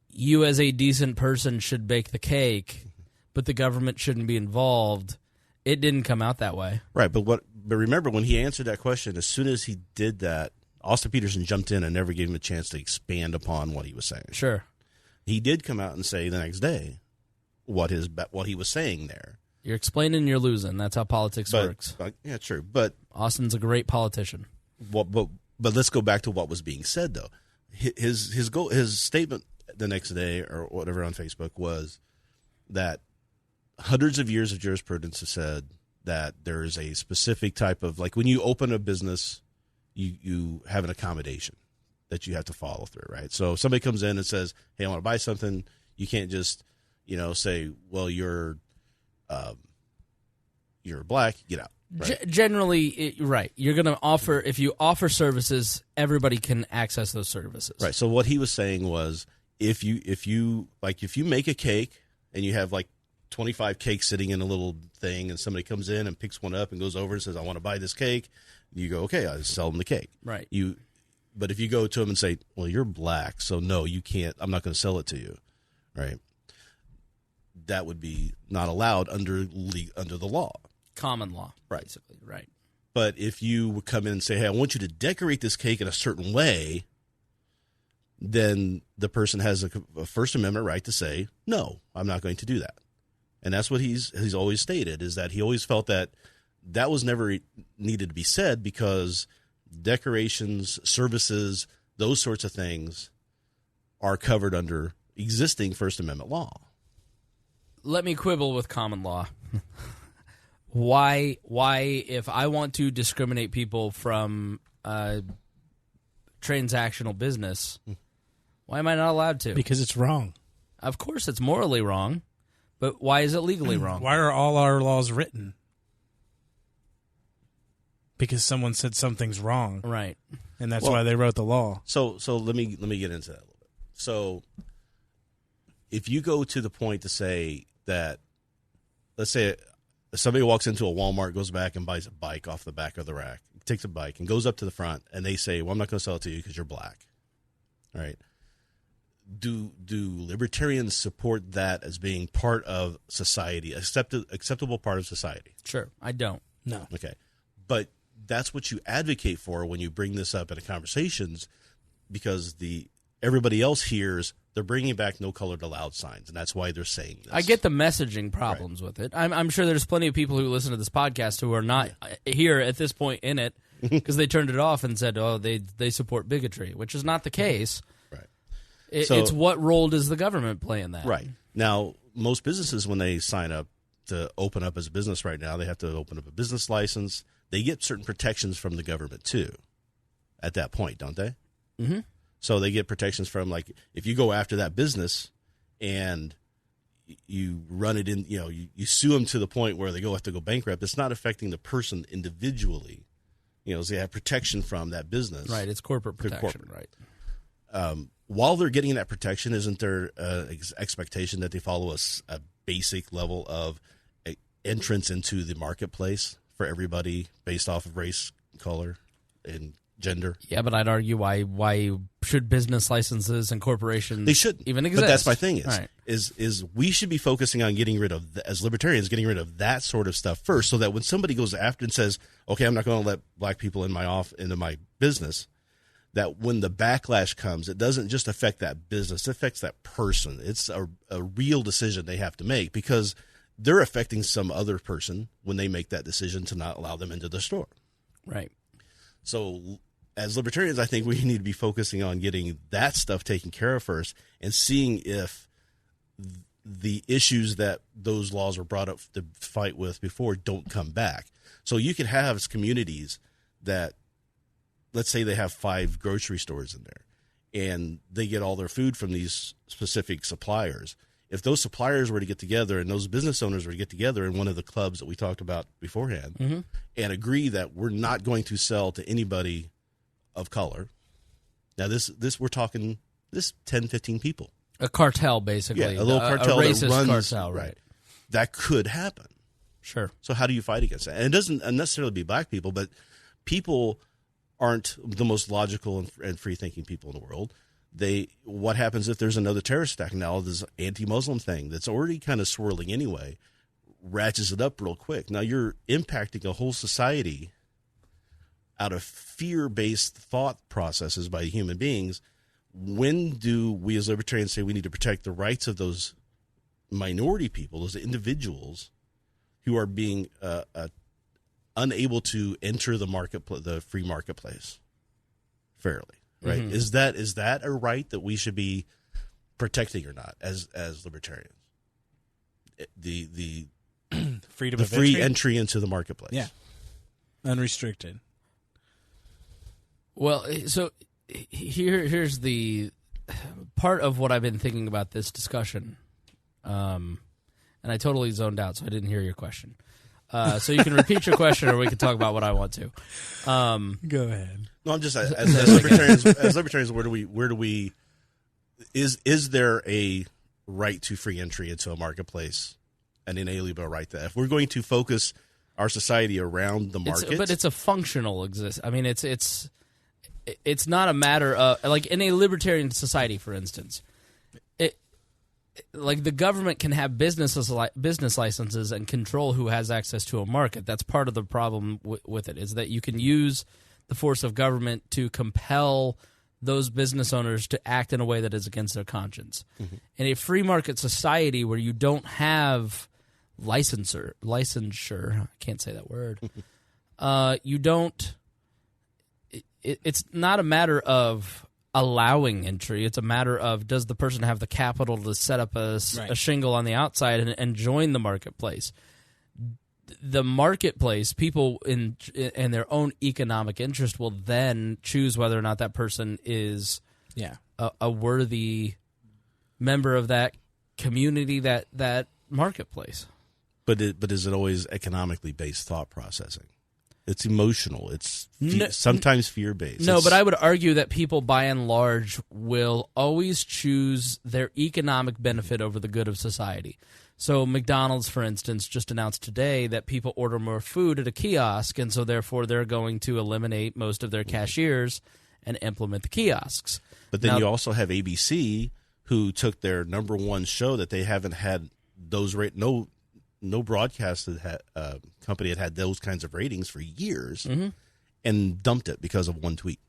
"You as a decent person should bake the cake," but the government shouldn't be involved, it didn't come out that way. Right, but remember when he answered that question, as soon as he did that, Austin Peterson jumped in and never gave him a chance to expand upon what he was saying. Sure. He did come out and say the next day what he was saying there. You're explaining, you're losing. That's how politics works. Yeah, true. But Austin's a great politician. But let's go back to what was being said, though. His statement the next day or whatever on Facebook was that hundreds of years of jurisprudence have said that there is a specific type of, like when you open a business, you have an accommodation that you have to follow through, right? So if somebody comes in and says, "Hey, I want to buy something," you can't just, say, "Well, you're black, get out." Right? Generally, right. You're going to offer, if you offer services, everybody can access those services. Right. So what he was saying was, if you make a cake and you have like 25 cakes sitting in a little thing, and somebody comes in and picks one up and goes over and says, "I want to buy this cake," you go, "Okay, I'll sell them the cake." Right. But if you go to them and say, "Well, you're black, so no, you can't. I'm not going to sell it to you," right? That would be not allowed under the law. Common law, right? Basically, right. But if you would come in and say, "Hey, I want you to decorate this cake in a certain way," then the person has a First Amendment right to say, "No, I'm not going to do that." And that's what he's always stated, is that he always felt that was never needed to be said because decorations, services, those sorts of things are covered under existing First Amendment law. Let me quibble with common law. Why, if I want to discriminate people from transactional business, why am I not allowed to? Because it's wrong. Of course it's morally wrong, but why is it legally wrong? Why are all our laws written? Because someone said something's wrong. Right. And that's why they wrote the law. So let me get into that a little bit. So if you go to the point to say that, let's say somebody walks into a Walmart, goes back and buys a bike off the back of the rack, takes a bike and goes up to the front, and they say, well, I'm not going to sell it to you because you're black. All right. Do libertarians support that as being part of society, acceptable part of society? Sure, I don't. No. Okay. But that's what you advocate for when you bring this up in conversations, because everybody else hears they're bringing back no colored allowed signs, and that's why they're saying this. I get the messaging problems with it. I'm sure there's plenty of people who listen to this podcast who are not here at this point in it because they turned it off and said, oh, they support bigotry, which is not the case. Right. It's what role does the government play in that? Right. Now, most businesses, when they sign up to open up as a business right now, they have to open up a business license. They get certain protections from the government, too, at that point, don't they? Mm-hmm. So they get protections from, like, if you go after that business and you run it in, you sue them to the point where they have to go bankrupt, it's not affecting the person individually. So they have protection from that business. Right, it's corporate protection, right. While they're getting that protection, isn't there expectation that they follow a basic level of entrance into the marketplace for everybody based off of race, color, and gender? Yeah, but I'd argue why should business licenses and corporations they shouldn't even exist? But that's my thing Right. is we should be focusing on getting rid of, as libertarians, getting rid of that sort of stuff first, so that when somebody goes after and says, okay, I'm not going to let black people into my business, that when the backlash comes, it doesn't just affect that business, it affects that person. It's a real decision they have to make, because they're affecting some other person when they make that decision to not allow them into the store. Right. So as libertarians, I think we need to be focusing on getting that stuff taken care of first, and seeing if the issues that those laws were brought up to fight with before don't come back. So you could have communities that, let's say they have 5 grocery stores in there, and they get all their food from these specific suppliers. If those suppliers were to get together and those business owners were to get together in one of the clubs that we talked about beforehand, and agree that we're not going to sell to anybody of color. Now, this we're talking 10, 15 people. A cartel, basically. Yeah, a little cartel a racist that runs, cartel, right. That could happen. Sure. So how do you fight against that? And it doesn't necessarily be black people, but people aren't the most logical and free-thinking people in the world. What happens if there's another terrorist attack? Now, this anti-Muslim thing that's already kind of swirling anyway ratchets it up real quick. Now you're impacting a whole society out of fear-based thought processes by human beings. When do we as libertarians say we need to protect the rights of those minority people, those individuals who are being unable to enter the free marketplace fairly? Right? Mm-hmm. Is that a right that we should be protecting or not as libertarians? The freedom the of free entry into the marketplace. Yeah. Unrestricted. Well, so here's the part of what I've been thinking about this discussion, and I totally zoned out, so I didn't hear your question. So you can repeat your question, or we can talk about what I want to. Go ahead. No, I'm just as libertarians. As libertarians, where do we? Is there a right to free entry into a marketplace, an inalienable right? That if we're going to focus our society around the market, but it's a functional exist. I mean, it's not a matter of, like, in a libertarian society, for instance, like the government can have business licenses and control who has access to a market. That's part of the problem with it, is that you can use the force of government to compel those business owners to act in a way that is against their conscience. Mm-hmm. In a free market society where you don't have licensure, I can't say that word, you don't, it's not a matter of allowing entry. It's a matter of, does the person have the capital to set up a shingle on the outside and join the marketplace? The marketplace, people in their own economic interest will then choose whether or not that person is a worthy member of that community, that marketplace. But is it always economically based thought processing? It's emotional. It's sometimes fear-based. No, but I would argue that people, by and large, will always choose their economic benefit over the good of society. So McDonald's, for instance, just announced today that people order more food at a kiosk, and so therefore they're going to eliminate most of their cashiers and implement the kiosks. But then you also have ABC, who took their number one show that they haven't had those no broadcast company had those kinds of ratings for years, and dumped it because of one tweet.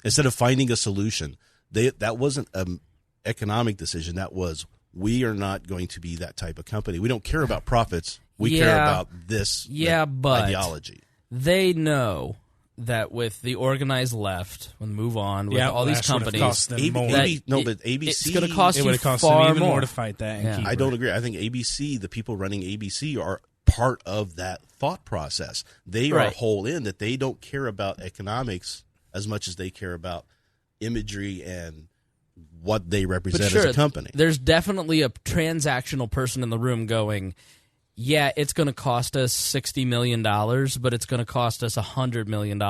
Instead of finding a solution, that wasn't an economic decision. That was, we are not going to be that type of company. We don't care about profits. We care about this ideology. They know that with the organized left, with Move On, with all these companies, but ABC, it's going to cost it you would have cost far them even more more to fight that. And keep I don't agree. I think ABC, the people running ABC, are part of that thought process. They are whole in that they don't care about economics as much as they care about imagery and what they represent as a company. There's definitely a transactional person in the room going, yeah, it's going to cost us $60 million, but it's going to cost us $100 million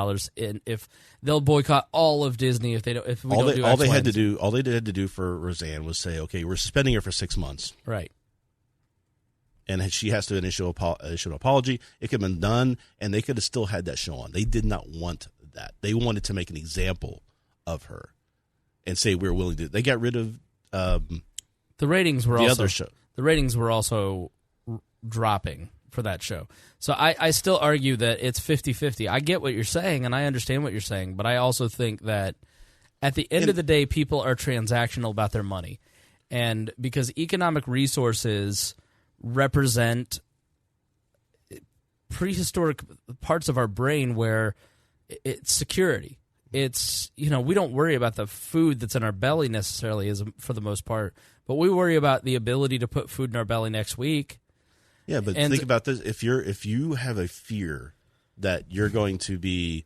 if they'll boycott all of Disney if they don't. If we don't do all they had to do for Roseanne was say, okay, we're suspending her for 6 months, right? And she has to issue an apology. It could have been done, and they could have still had that show on. They did not want that. They wanted to make an example of her and say we're willing to. They got rid of the ratings were the also other show. The ratings were also dropping for that show. So I still argue that it's 50-50. I get what you're saying, and I understand what you're saying, but I also think that at the end of the day, people are transactional about their money. And because economic resources represent prehistoric parts of our brain where it's security. It's, we don't worry about the food that's in our belly necessarily for the most part, but we worry about the ability to put food in our belly next week. Yeah, but think about this: if you have a fear that you're going to be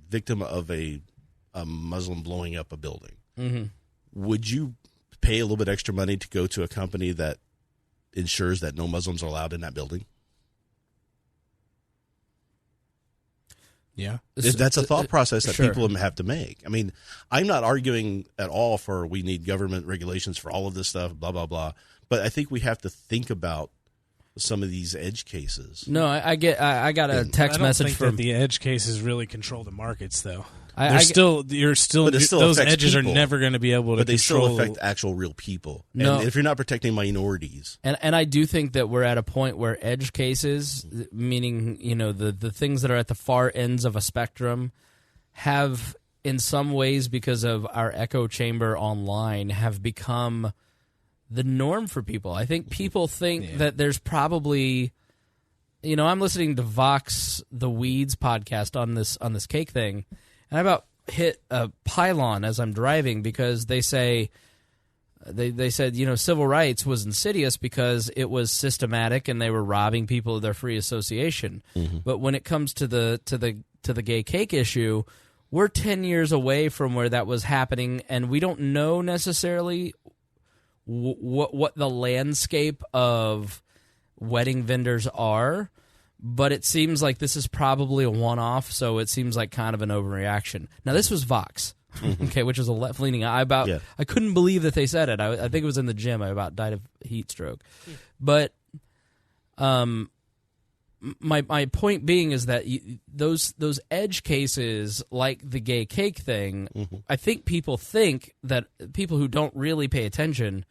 victim of a Muslim blowing up a building, would you pay a little bit extra money to go to a company that ensures that no Muslims are allowed in that building? Yeah. That's a thought process that people have to make. I mean, I'm not arguing at all for we need government regulations for all of this stuff, blah, blah, blah. But I think we have to think about some of these edge cases. No, I got a text message from that the edge cases really control the markets, though. Those edges are never going to be able to. But they still affect actual real people. No. And if you're not protecting minorities, and I do think that we're at a point where edge cases, meaning the things that are at the far ends of a spectrum, have in some ways because of our echo chamber online have become the norm for people. I think people think that there's probably, I'm listening to Vox the Weeds podcast on this cake thing, and I about hit a pylon as I'm driving because they say they said civil rights was insidious because it was systematic and they were robbing people of their free association. But when it comes to the gay cake issue, we're 10 years away from where that was happening, and we don't know necessarily what the landscape of wedding vendors are, but it seems like this is probably a one-off, so it seems like kind of an overreaction. Now, this was Vox, okay, which was a left-leaning. I couldn't believe that they said it. I think it was in the gym. I about died of heat stroke. But my point being is that those edge cases, like the gay cake thing, I think people who don't really pay attention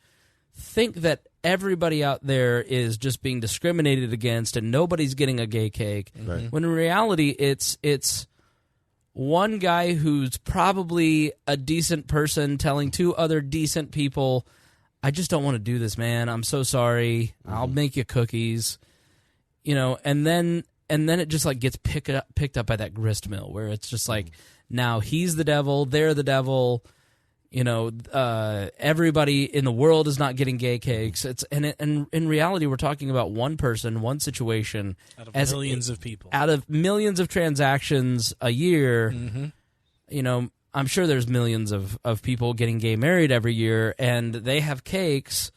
think that everybody out there is just being discriminated against and nobody's getting a gay cake. Right. When in reality, it's one guy who's probably a decent person telling two other decent people, I just don't want to do this, man. I'm so sorry. I'll make you cookies. And then it just like gets picked up by that grist mill where it's just like, now he's the devil, they're the devil. Everybody in the world is not getting gay cakes. And in reality, we're talking about one person, one situation, out of millions of people, out of millions of transactions a year. I'm sure there's millions of people getting gay married every year, and they have cakes.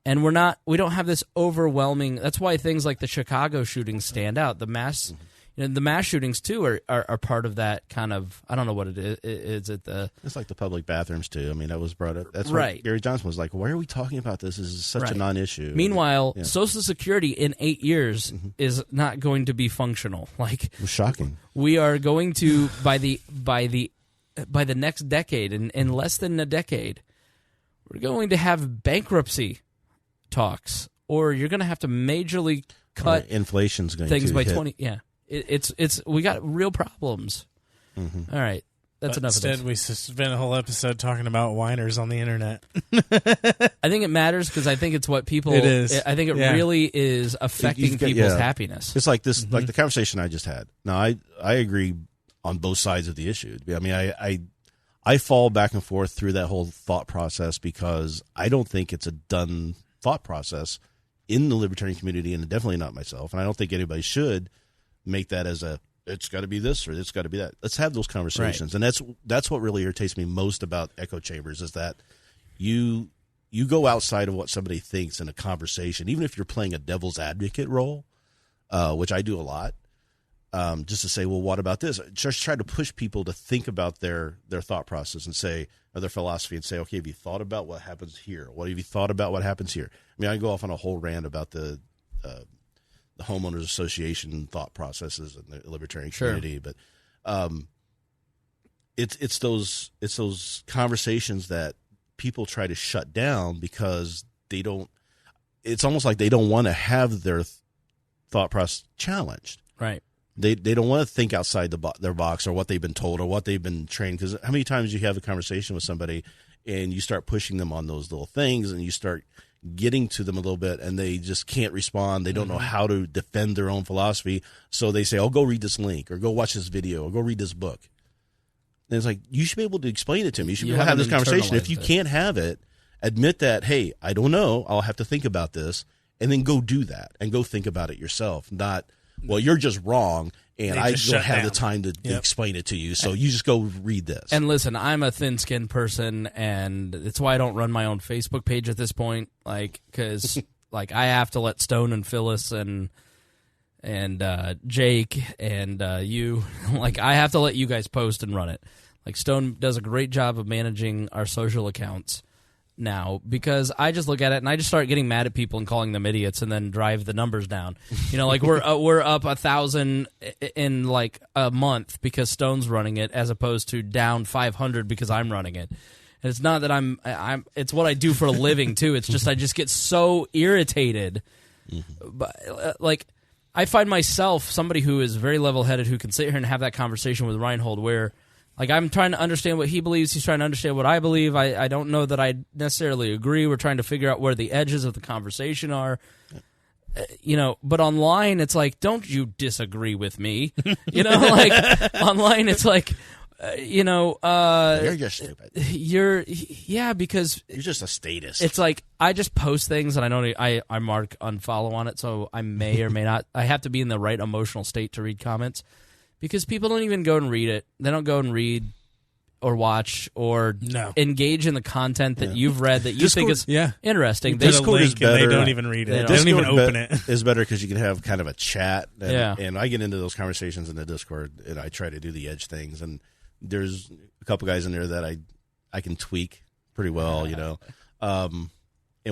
And we don't have this overwhelming. That's why things like the Chicago shootings stand out. The mass, the mass shootings too are part of that kind of. I don't know what it is. Is it the? It's like the public bathrooms too. I mean, that was brought up. That's right. What Gary Johnson was like, why are we talking about this? This is such a non-issue. Meanwhile, Social Security in 8 years is not going to be functional. Like, it was shocking. We are going to by the next decade, in less than a decade, we're going to have bankruptcy talks, or you're going to have to majorly cut inflation's going things to by hit. 20. Yeah, it's we got real problems. Mm-hmm. All right, that's enough. Instead, of we spent a whole episode talking about whiners on the internet. I think it matters because I think it's what people. It is. I think it really is affecting people's happiness. It's like this, like the conversation I just had. Now, I agree on both sides of the issue. I mean, I fall back and forth through that whole thought process because I don't think it's a done thought process in the libertarian community, and definitely not myself. And I don't think anybody should make that as it's got to be this or it's got to be that. Let's have those conversations. Right. And that's what really irritates me most about echo chambers is that you go outside of what somebody thinks in a conversation, even if you're playing a devil's advocate role, which I do a lot. Just to say, well, what about this? Just try to push people to think about their thought process and say, or their philosophy and say, okay, have you thought about what happens here? What have you thought about what happens here? I mean, I go off on a whole rant about the homeowners association thought processes in the libertarian community, but it's those conversations that people try to shut down because they don't. It's almost like they don't want to have their thought process challenged. Right. They don't want to think outside their box or what they've been told or what they've been trained. Because how many times you have a conversation with somebody and you start pushing them on those little things and you start getting to them a little bit and they just can't respond. They don't know how to defend their own philosophy. So they say, oh, go read this link or go watch this video or go read this book. And it's like, you should be able to explain it to me. You should be able to have this conversation. If you can't have it, admit that, hey, I don't know. I'll have to think about this. And then go do that and go think about it yourself. Not, well, you're just wrong, and I don't have the time to explain it to you, so you just go read this. And listen, I'm a thin-skinned person, and it's why I don't run my own Facebook page at this point, because I have to let Stone and Phyllis and Jake and you, I have to let you guys post and run it. Stone does a great job of managing our social accounts now, because I just look at it and I just start getting mad at people and calling them idiots and then drive the numbers down. We're up 1,000 in a month because Stone's running it, as opposed to down 500 because I'm running it. And it's not that I'm it's what I do for a living too. It's just I just get so irritated. But I find myself somebody who is very level-headed, who can sit here and have that conversation with Rhinehold where I'm trying to understand what he believes. He's trying to understand what I believe. I don't know that I necessarily agree. We're trying to figure out where the edges of the conversation are. But online, it's don't you disagree with me? Online, it's you're just stupid. Because you're just a statist. It's I just post things and I mark unfollow on it, so I may or may not. I have to be in the right emotional state to read comments. Because people don't even go and read it. They don't go and read or watch or engage in the content that you've read that you Discord, think is interesting. Discord is better. They don't even read it. They don't even open it. It's better because you can have kind of a chat. And I get into those conversations in the Discord, and I try to do the edge things. And there's a couple guys in there that I can tweak pretty well, and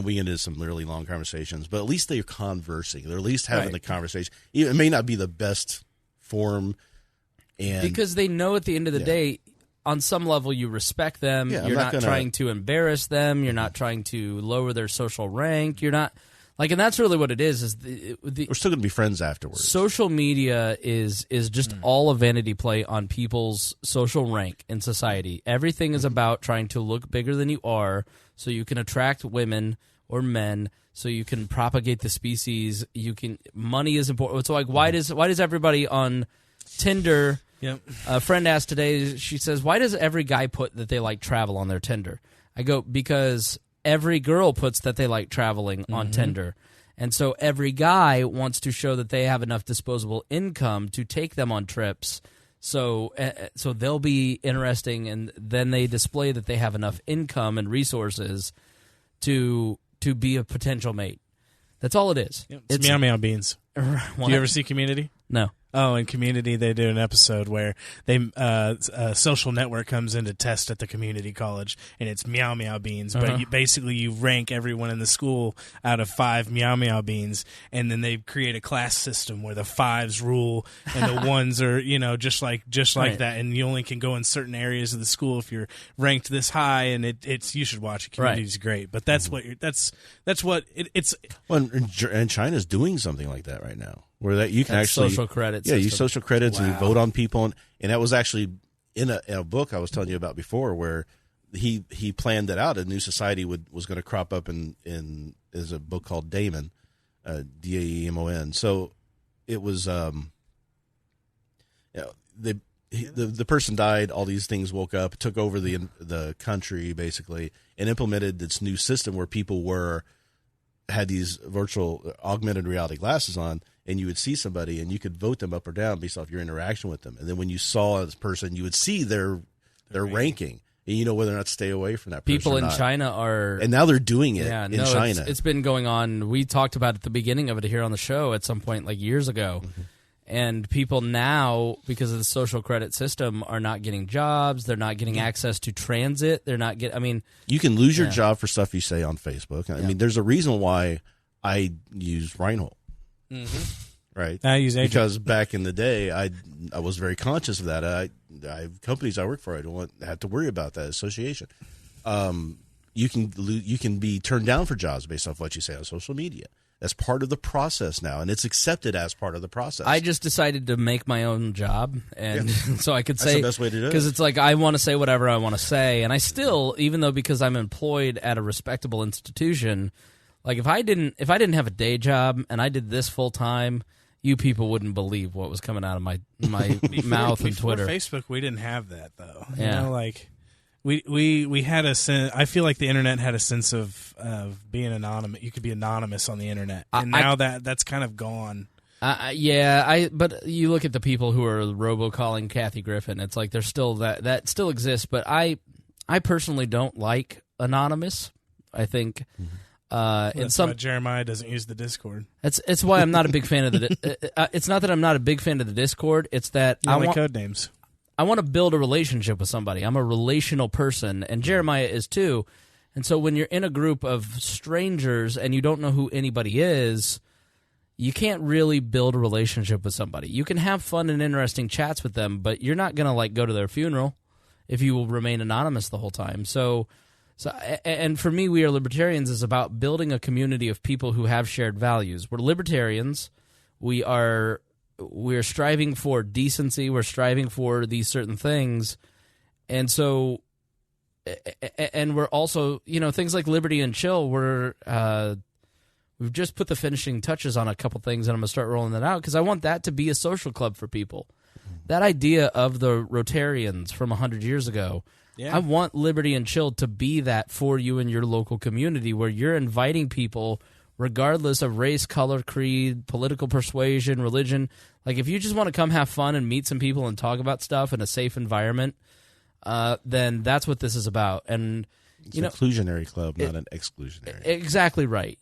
we get into some really long conversations. But at least they're conversing. They're at least having the conversation. It may not be the best form. Because they know at the end of the day, on some level, you respect them. Yeah, you're not trying to embarrass them. You're not trying to lower their social rank. You're not and that's really what it is. We're still going to be friends afterwards. Social media is just all a vanity play on people's social rank in society. Everything is about trying to look bigger than you are, so you can attract women or men, so you can propagate the species. Money is important. So why does everybody on Tinder? Yep. A friend asked today, she says, why does every guy put that they like travel on their Tinder? I go, because every girl puts that they like traveling on Tinder. And so every guy wants to show that they have enough disposable income to take them on trips. So they'll be interesting, and then they display that they have enough income and resources to be a potential mate. That's all it is. It's meow meow beans. Do you ever see Community? No. Oh, in Community, they do an episode where they a social network comes in to test at the community college, and it's Meow Meow Beans. But you rank everyone in the school out of 5 Meow Meow Beans, and then they create a class system where the 5s rule and the 1s are just like that, and you only can go in certain areas of the school if you're ranked this high. And it's you should watch it. Community's great, but that's what it's. Well, and China's doing something like that right now, where that you can actually social credits. Yeah, you social credits and you vote on people, and that was actually in a book I was telling you about before, where he planned it out. A new society was going to crop up in is a book called Daemon, Daemon. So it was the person died. All these things woke up, took over the country basically, and implemented this new system where people had these virtual augmented reality glasses on, and you would see somebody and you could vote them up or down based off your interaction with them. And then when you saw this person, you would see their ranking, and you know whether or not to stay away from that person. People or in not. China are, and now they're doing it in China. It's been going on. We talked about it at the beginning of it here on the show at some point, like years ago. Mm-hmm. And people now, because of the social credit system, are not getting jobs. They're not getting access to transit. They're not getting. I mean, you can lose your job for stuff you say on Facebook. I mean, there's a reason why I use Rhinehold. Mm-hmm. Right. I use Agent. Because back in the day, I was very conscious of that. I have companies I work for. I don't have to worry about that association. You can be turned down for jobs based off what you say on social media. That's part of the process now, and it's accepted as part of the process. I just decided to make my own job, and so I could say that's the best way to do it. Because it's like I want to say whatever I want to say, and I still, even though because I'm employed at a respectable institution, like if I didn't have a day job and I did this full time, you people wouldn't believe what was coming out of my mouth and Twitter. Facebook, we didn't have that though. Yeah. You know, like. We had a sense. I feel like the internet had a sense of being anonymous. You could be anonymous on the internet, and now that's kind of gone. But you look at the people who are robocalling Kathy Griffin. It's like there's still that still exists. But I personally don't like anonymous. I think that's why Jeremiah doesn't use the Discord. It's why I'm not a big fan of the. It's not that I'm not a big fan of the Discord. It's that I want code names. I want to build a relationship with somebody. I'm a relational person, and Jeremiah is too. And so when you're in a group of strangers and you don't know who anybody is, you can't really build a relationship with somebody. You can have fun and interesting chats with them, but you're not going to go to their funeral if you will remain anonymous the whole time. So and for me, We Are Libertarians is about building a community of people who have shared values. We're libertarians. We're striving for decency. We're striving for these certain things. And so, and we're also, things like liberty and chill, we've just put the finishing touches on a couple things, and I'm going to start rolling that out because I want that to be a social club for people. That idea of the Rotarians from 100 years ago, I want liberty and chill to be that for you in your local community where you're inviting people regardless of race, color, creed, political persuasion, religion. Like, if you just want to come have fun and meet some people and talk about stuff in a safe environment, then that's what this is about. And it's an inclusionary club, not an exclusionary. Exactly right.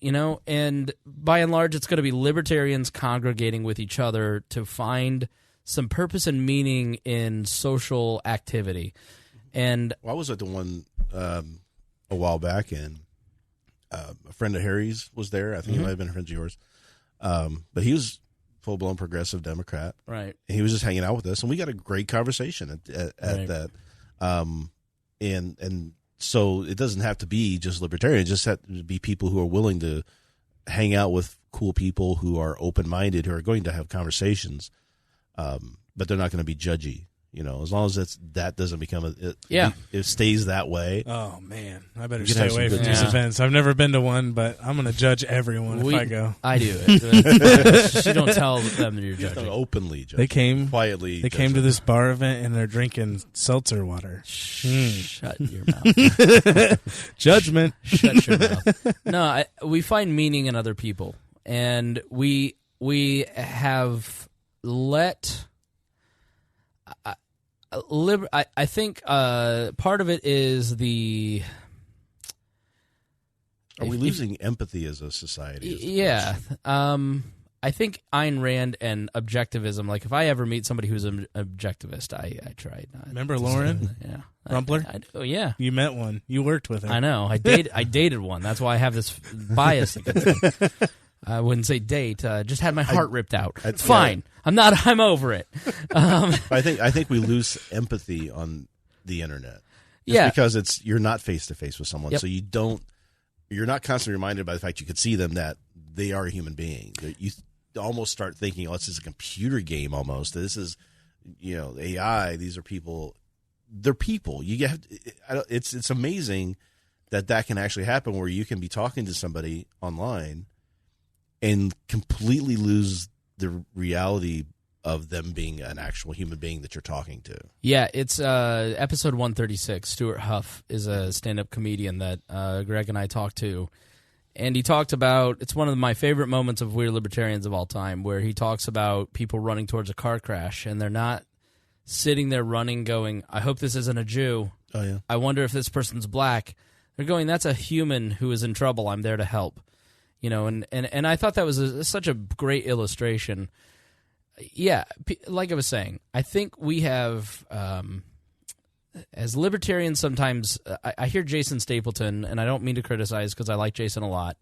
And by and large, it's going to be libertarians congregating with each other to find some purpose and meaning in social activity. And I was at the one a while back, and a friend of Harry's was there. I think he might have been a friend of yours. But he was full-blown progressive Democrat. Right. And he was just hanging out with us, and we got a great conversation at that. And so it doesn't have to be just libertarian. It just has to be people who are willing to hang out with cool people who are open-minded, who are going to have conversations, but they're not going to be judgy. As long as that doesn't become it stays that way. Oh man, I better stay away from these events. I've never been to one, but I'm going to judge everyone if I go. I do it. You don't tell them that you're judging. Openly judge. They came quietly. They came to this bar event and they're drinking seltzer water. Shut your mouth. Judgment. Shut your mouth. No, we find meaning in other people, and we have let. I think part of it is the. Are we losing empathy as a society? Yeah. I think Ayn Rand and objectivism, like if I ever meet somebody who's an objectivist, I try not. Remember Lauren? Yeah. Rumpler? Oh, yeah. You met one. You worked with him. I know. I dated one. That's why I have this bias against him. I wouldn't say date. Just had my heart ripped out. It's fine. I'm over it. I think we lose empathy on the internet. Because you're not face to face with someone, so you're not constantly reminded by the fact you could see them that they are a human being. You almost start thinking, oh, this is a computer game almost. This is, AI. These are people. They're people. It's amazing that can actually happen where you can be talking to somebody online and completely lose the reality of them being an actual human being that you're talking to. Yeah, it's episode 136. Stuart Huff is a stand-up comedian that Greg and I talked to. And he talked about, it's one of my favorite moments of We're Libertarians of all time, where he talks about people running towards a car crash, and they're not sitting there running going, I hope this isn't a Jew. Oh, yeah. I wonder if this person's black. They're going, that's a human who is in trouble. I'm there to help. And I thought that was such a great illustration. Yeah, like I was saying, I think we have, as libertarians sometimes, I hear Jason Stapleton, and I don't mean to criticize because I like Jason a lot.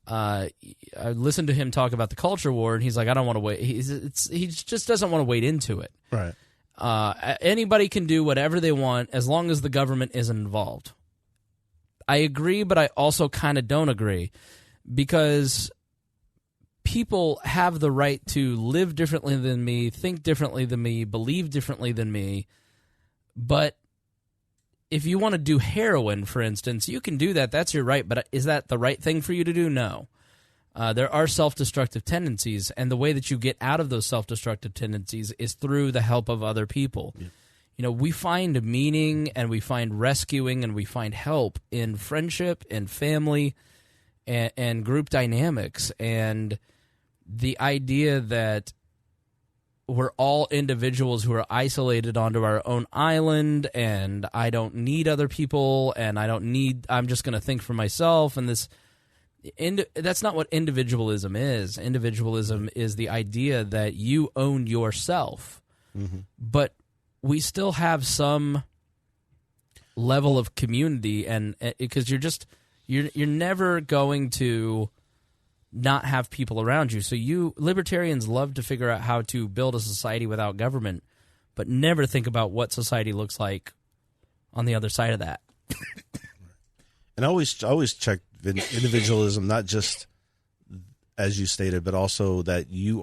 I listened to him talk about the culture war, and he's like, I don't want to wait. He just doesn't want to wade into it. Right. Anybody can do whatever they want as long as the government isn't involved. I agree, but I also kind of don't agree because people have the right to live differently than me, think differently than me, believe differently than me. But if you want to do heroin, for instance, you can do that. That's your right. But is that the right thing for you to do? No. There are self-destructive tendencies, and the way that you get out of those self-destructive tendencies is through the help of other people. Yeah. We find meaning, and we find rescuing, and we find help in friendship and family and group dynamics. And the idea that we're all individuals who are isolated onto our own island, and I don't need other people, and I'm just going to think for myself, and that's not what individualism is. Individualism is the idea that you own yourself, but we still have some level of community, and because you're never going to not have people around you. So libertarians love to figure out how to build a society without government, but never think about what society looks like on the other side of that. And I always check individualism, not just as you stated, but also that you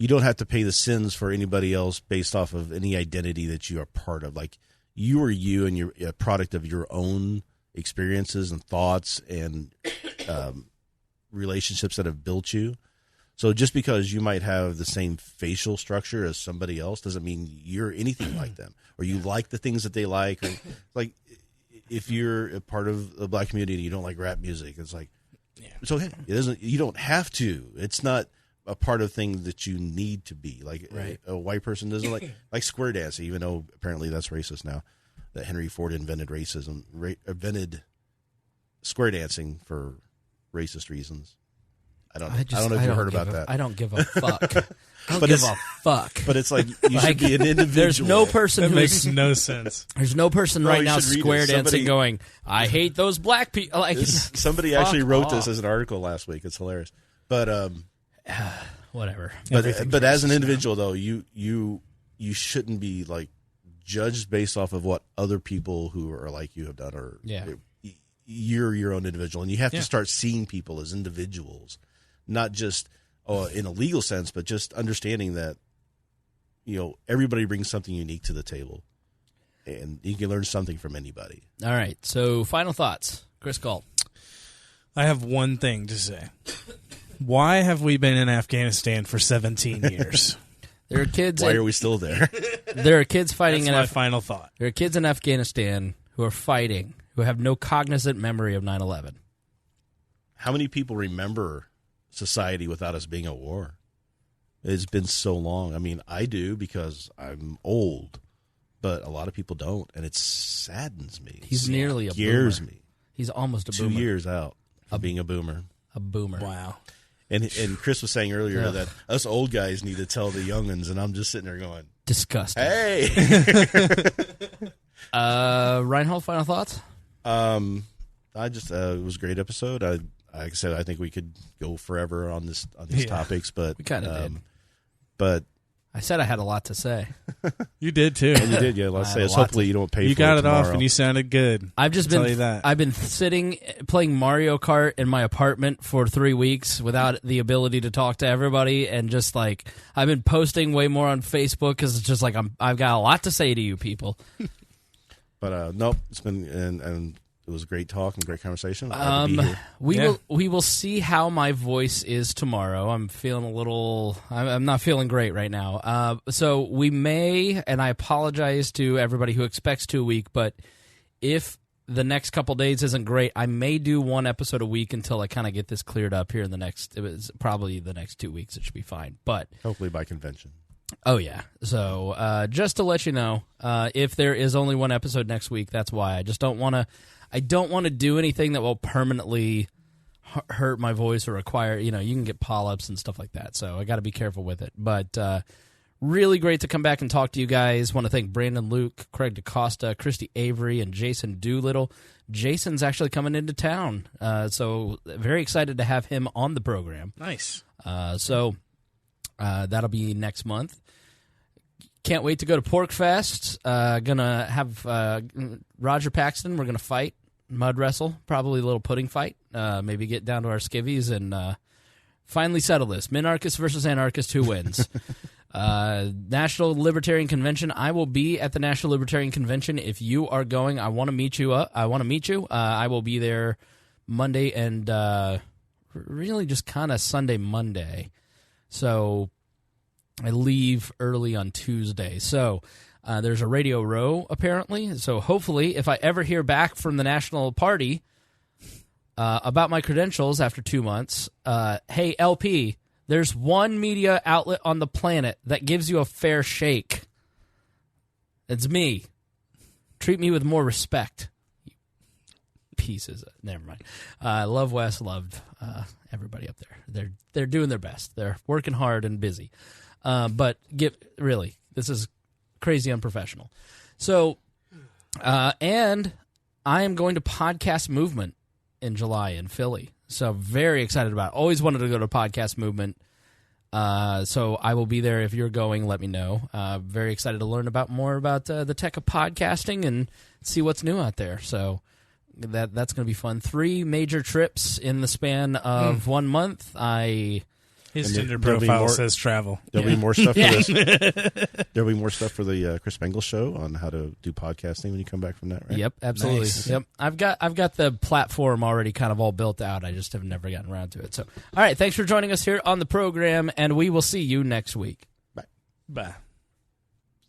don't have to pay the sins for anybody else based off of any identity that you are part of. Like, you are you, and you're a product of your own experiences and thoughts and relationships that have built you. So just because you might have the same facial structure as somebody else doesn't mean you're anything like them, or you like the things that they like. Or, like, if you're a part of the black community and you don't like rap music, it's like, it's okay. You don't have to. It's not a part of things that you need to be. Like, a white person doesn't like square dancing, even though apparently that's racist now. That Henry Ford invented racism, invented square dancing for racist reasons. I don't know if you heard about that. I don't give a fuck. I don't give a fuck. But it's like, you should be an individual. There's no person that makes no sense. There's no person right now square dancing going, I hate those black people. Like, somebody actually wrote this as an article last week. It's hilarious. But whatever. But as an individual, though, you shouldn't be like judged based off of what other people who are like you have done, or you're your own individual, and you have to start seeing people as individuals, not just in a legal sense, but just understanding that everybody brings something unique to the table, and you can learn something from anybody. All right, so final thoughts, Chris Gault. I have one thing to say. Why have we been in Afghanistan for 17 years? There are kids. Why are we still there? There are kids fighting. That's my final thought. There are kids in Afghanistan who are fighting, who have no cognizant memory of 9/11. How many people remember society without us being at war? It's been so long. I mean, I do because I'm old, but a lot of people don't, and it saddens me. He's nearly a scares boomer. Me. He's almost a boomer. 2 years out of being a boomer. A boomer. Wow. And Chris was saying earlier that us old guys need to tell the youngins, and I'm just sitting there going, disgusting. hey. Rhinehold, final thoughts? I just it was a great episode. Like I said, I think we could go forever on these topics, but we kind of did. But I said I had a lot to say. You did too. And you did, yeah. Let's say, hopefully you don't pay. You for got it it off, tomorrow. and you sounded good. I've been sitting playing Mario Kart in my apartment for 3 weeks without the ability to talk to everybody, and just like I've been posting way more on Facebook because it's just like I've got a lot to say to you people. But nope, it's been and it was a great talk and great conversation. We will see how my voice is tomorrow. I'm feeling I'm not feeling great right now. So we may, and I apologize to everybody who expects 2 a week, but if the next couple days isn't great, I may do 1 episode a week until I kind of get this cleared up here in probably the next 2 weeks. It should be fine. But hopefully by convention. Oh, yeah. So just to let you know, if there is only 1 episode next week, that's why. I don't want to do anything that will permanently hurt my voice or require, you can get polyps and stuff like that. So I got to be careful with it. But really great to come back and talk to you guys. Want to thank Brandon Luke, Craig DaCosta, Christy Avery, and Jason Doolittle. Jason's actually coming into town. So very excited to have him on the program. Nice. So that'll be next month. Can't wait to go to Pork Fest. Gonna have Roger Paxton. We're gonna fight, mud wrestle, probably a little pudding fight. Maybe get down to our skivvies and finally settle this. Minarchist versus Anarchist, who wins? National Libertarian Convention. I will be at the National Libertarian Convention. If you are going, I want to meet you. I will be there Monday and really just kind of Sunday, Monday. So I leave early on Tuesday. So there's a Radio Row, apparently. So hopefully, if I ever hear back from the National Party about my credentials after 2 months, hey, LP, there's one media outlet on the planet that gives you a fair shake. It's me. Treat me with more respect. You pieces. Never mind. Love Wes. Loved everybody up there. They're doing their best. They're working hard and busy. But this is crazy unprofessional. So, and I am going to Podcast Movement in July in Philly. So very excited about it. Always wanted to go to Podcast Movement. So I will be there. If you're going, let me know. Very excited to learn more about the tech of podcasting and see what's new out there. So that's going to be fun. 3 major trips in the span of 1 month. His Tinder profile says travel. There'll be more stuff for this. There'll be more stuff for the Chris Spangle show on how to do podcasting when you come back from that, right? Yep, absolutely. Nice. Yep, I've got the platform already kind of all built out. I just have never gotten around to it. So, all right, thanks for joining us here on the program, and we will see you next week. Bye.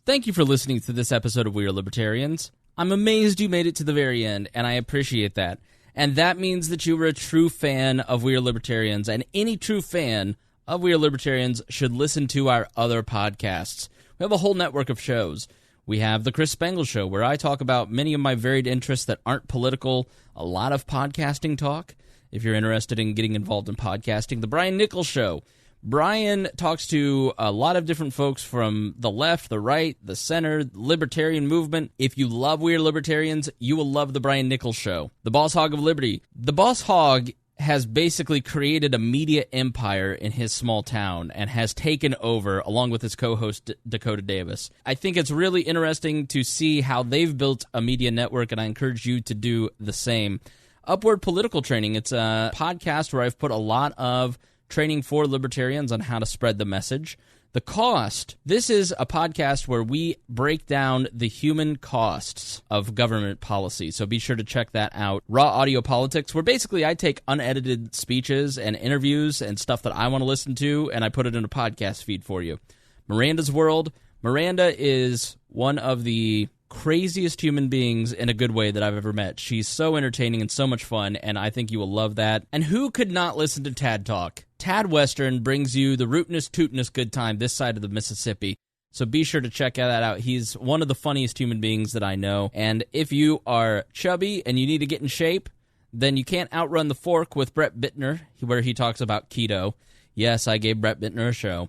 Thank you for listening to this episode of We Are Libertarians. I'm amazed you made it to the very end, and I appreciate that. And that means that you were a true fan of We Are Libertarians, and any true fan of We Are Libertarians should listen to our other podcasts. We have a whole network of shows. We have the Chris Spangle Show, where I talk about many of my varied interests that aren't political, a lot of podcasting talk. If you're interested in getting involved in podcasting, the Brian Nichols Show. Brian talks to a lot of different folks from the left, the right, the center, the libertarian movement. If you love We Are Libertarians, you will love the Brian Nichols Show. The Boss Hog of Liberty. The Boss Hog has basically created a media empire in his small town and has taken over, along with his co-host Dakota Davis. I think it's really interesting to see how they've built a media network, and I encourage you to do the same. Upward Political Training. It's a podcast where I've put a lot of training for libertarians on how to spread the message. The Cost. This is a podcast where we break down the human costs of government policy, so be sure to check that out. Raw Audio Politics, where basically I take unedited speeches and interviews and stuff that I want to listen to, and I put it in a podcast feed for you. Miranda's World. Miranda is one of the craziest human beings in a good way that I've ever met. She's so entertaining and so much fun, and I think you will love that. And who could not listen to Tad Talk? Tad Western brings you the rootinest, tootinest good time this side of the Mississippi. So be sure to check that out. He's one of the funniest human beings that I know. And if you are chubby and you need to get in shape, then you can't outrun the fork with Brett Bittner, where he talks about keto. Yes, I gave Brett Bittner a show.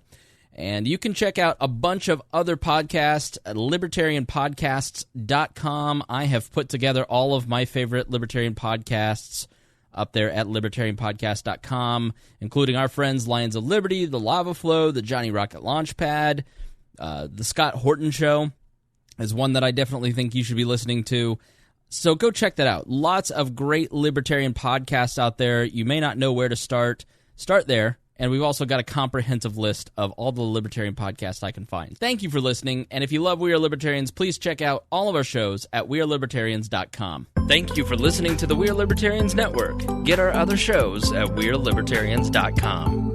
And you can check out a bunch of other podcasts at libertarianpodcasts.com. I have put together all of my favorite libertarian podcasts up there at libertarianpodcast.com, including our friends Lions of Liberty, The Lava Flow, The Johnny Rocket Launchpad, The Scott Horton Show is one that I definitely think you should be listening to. So go check that out. Lots of great libertarian podcasts out there. You may not know where to start. Start there. And we've also got a comprehensive list of all the libertarian podcasts I can find. Thank you for listening. And if you love We Are Libertarians, please check out all of our shows at wearelibertarians.com. Thank you for listening to the We Are Libertarians Network. Get our other shows at wearelibertarians.com.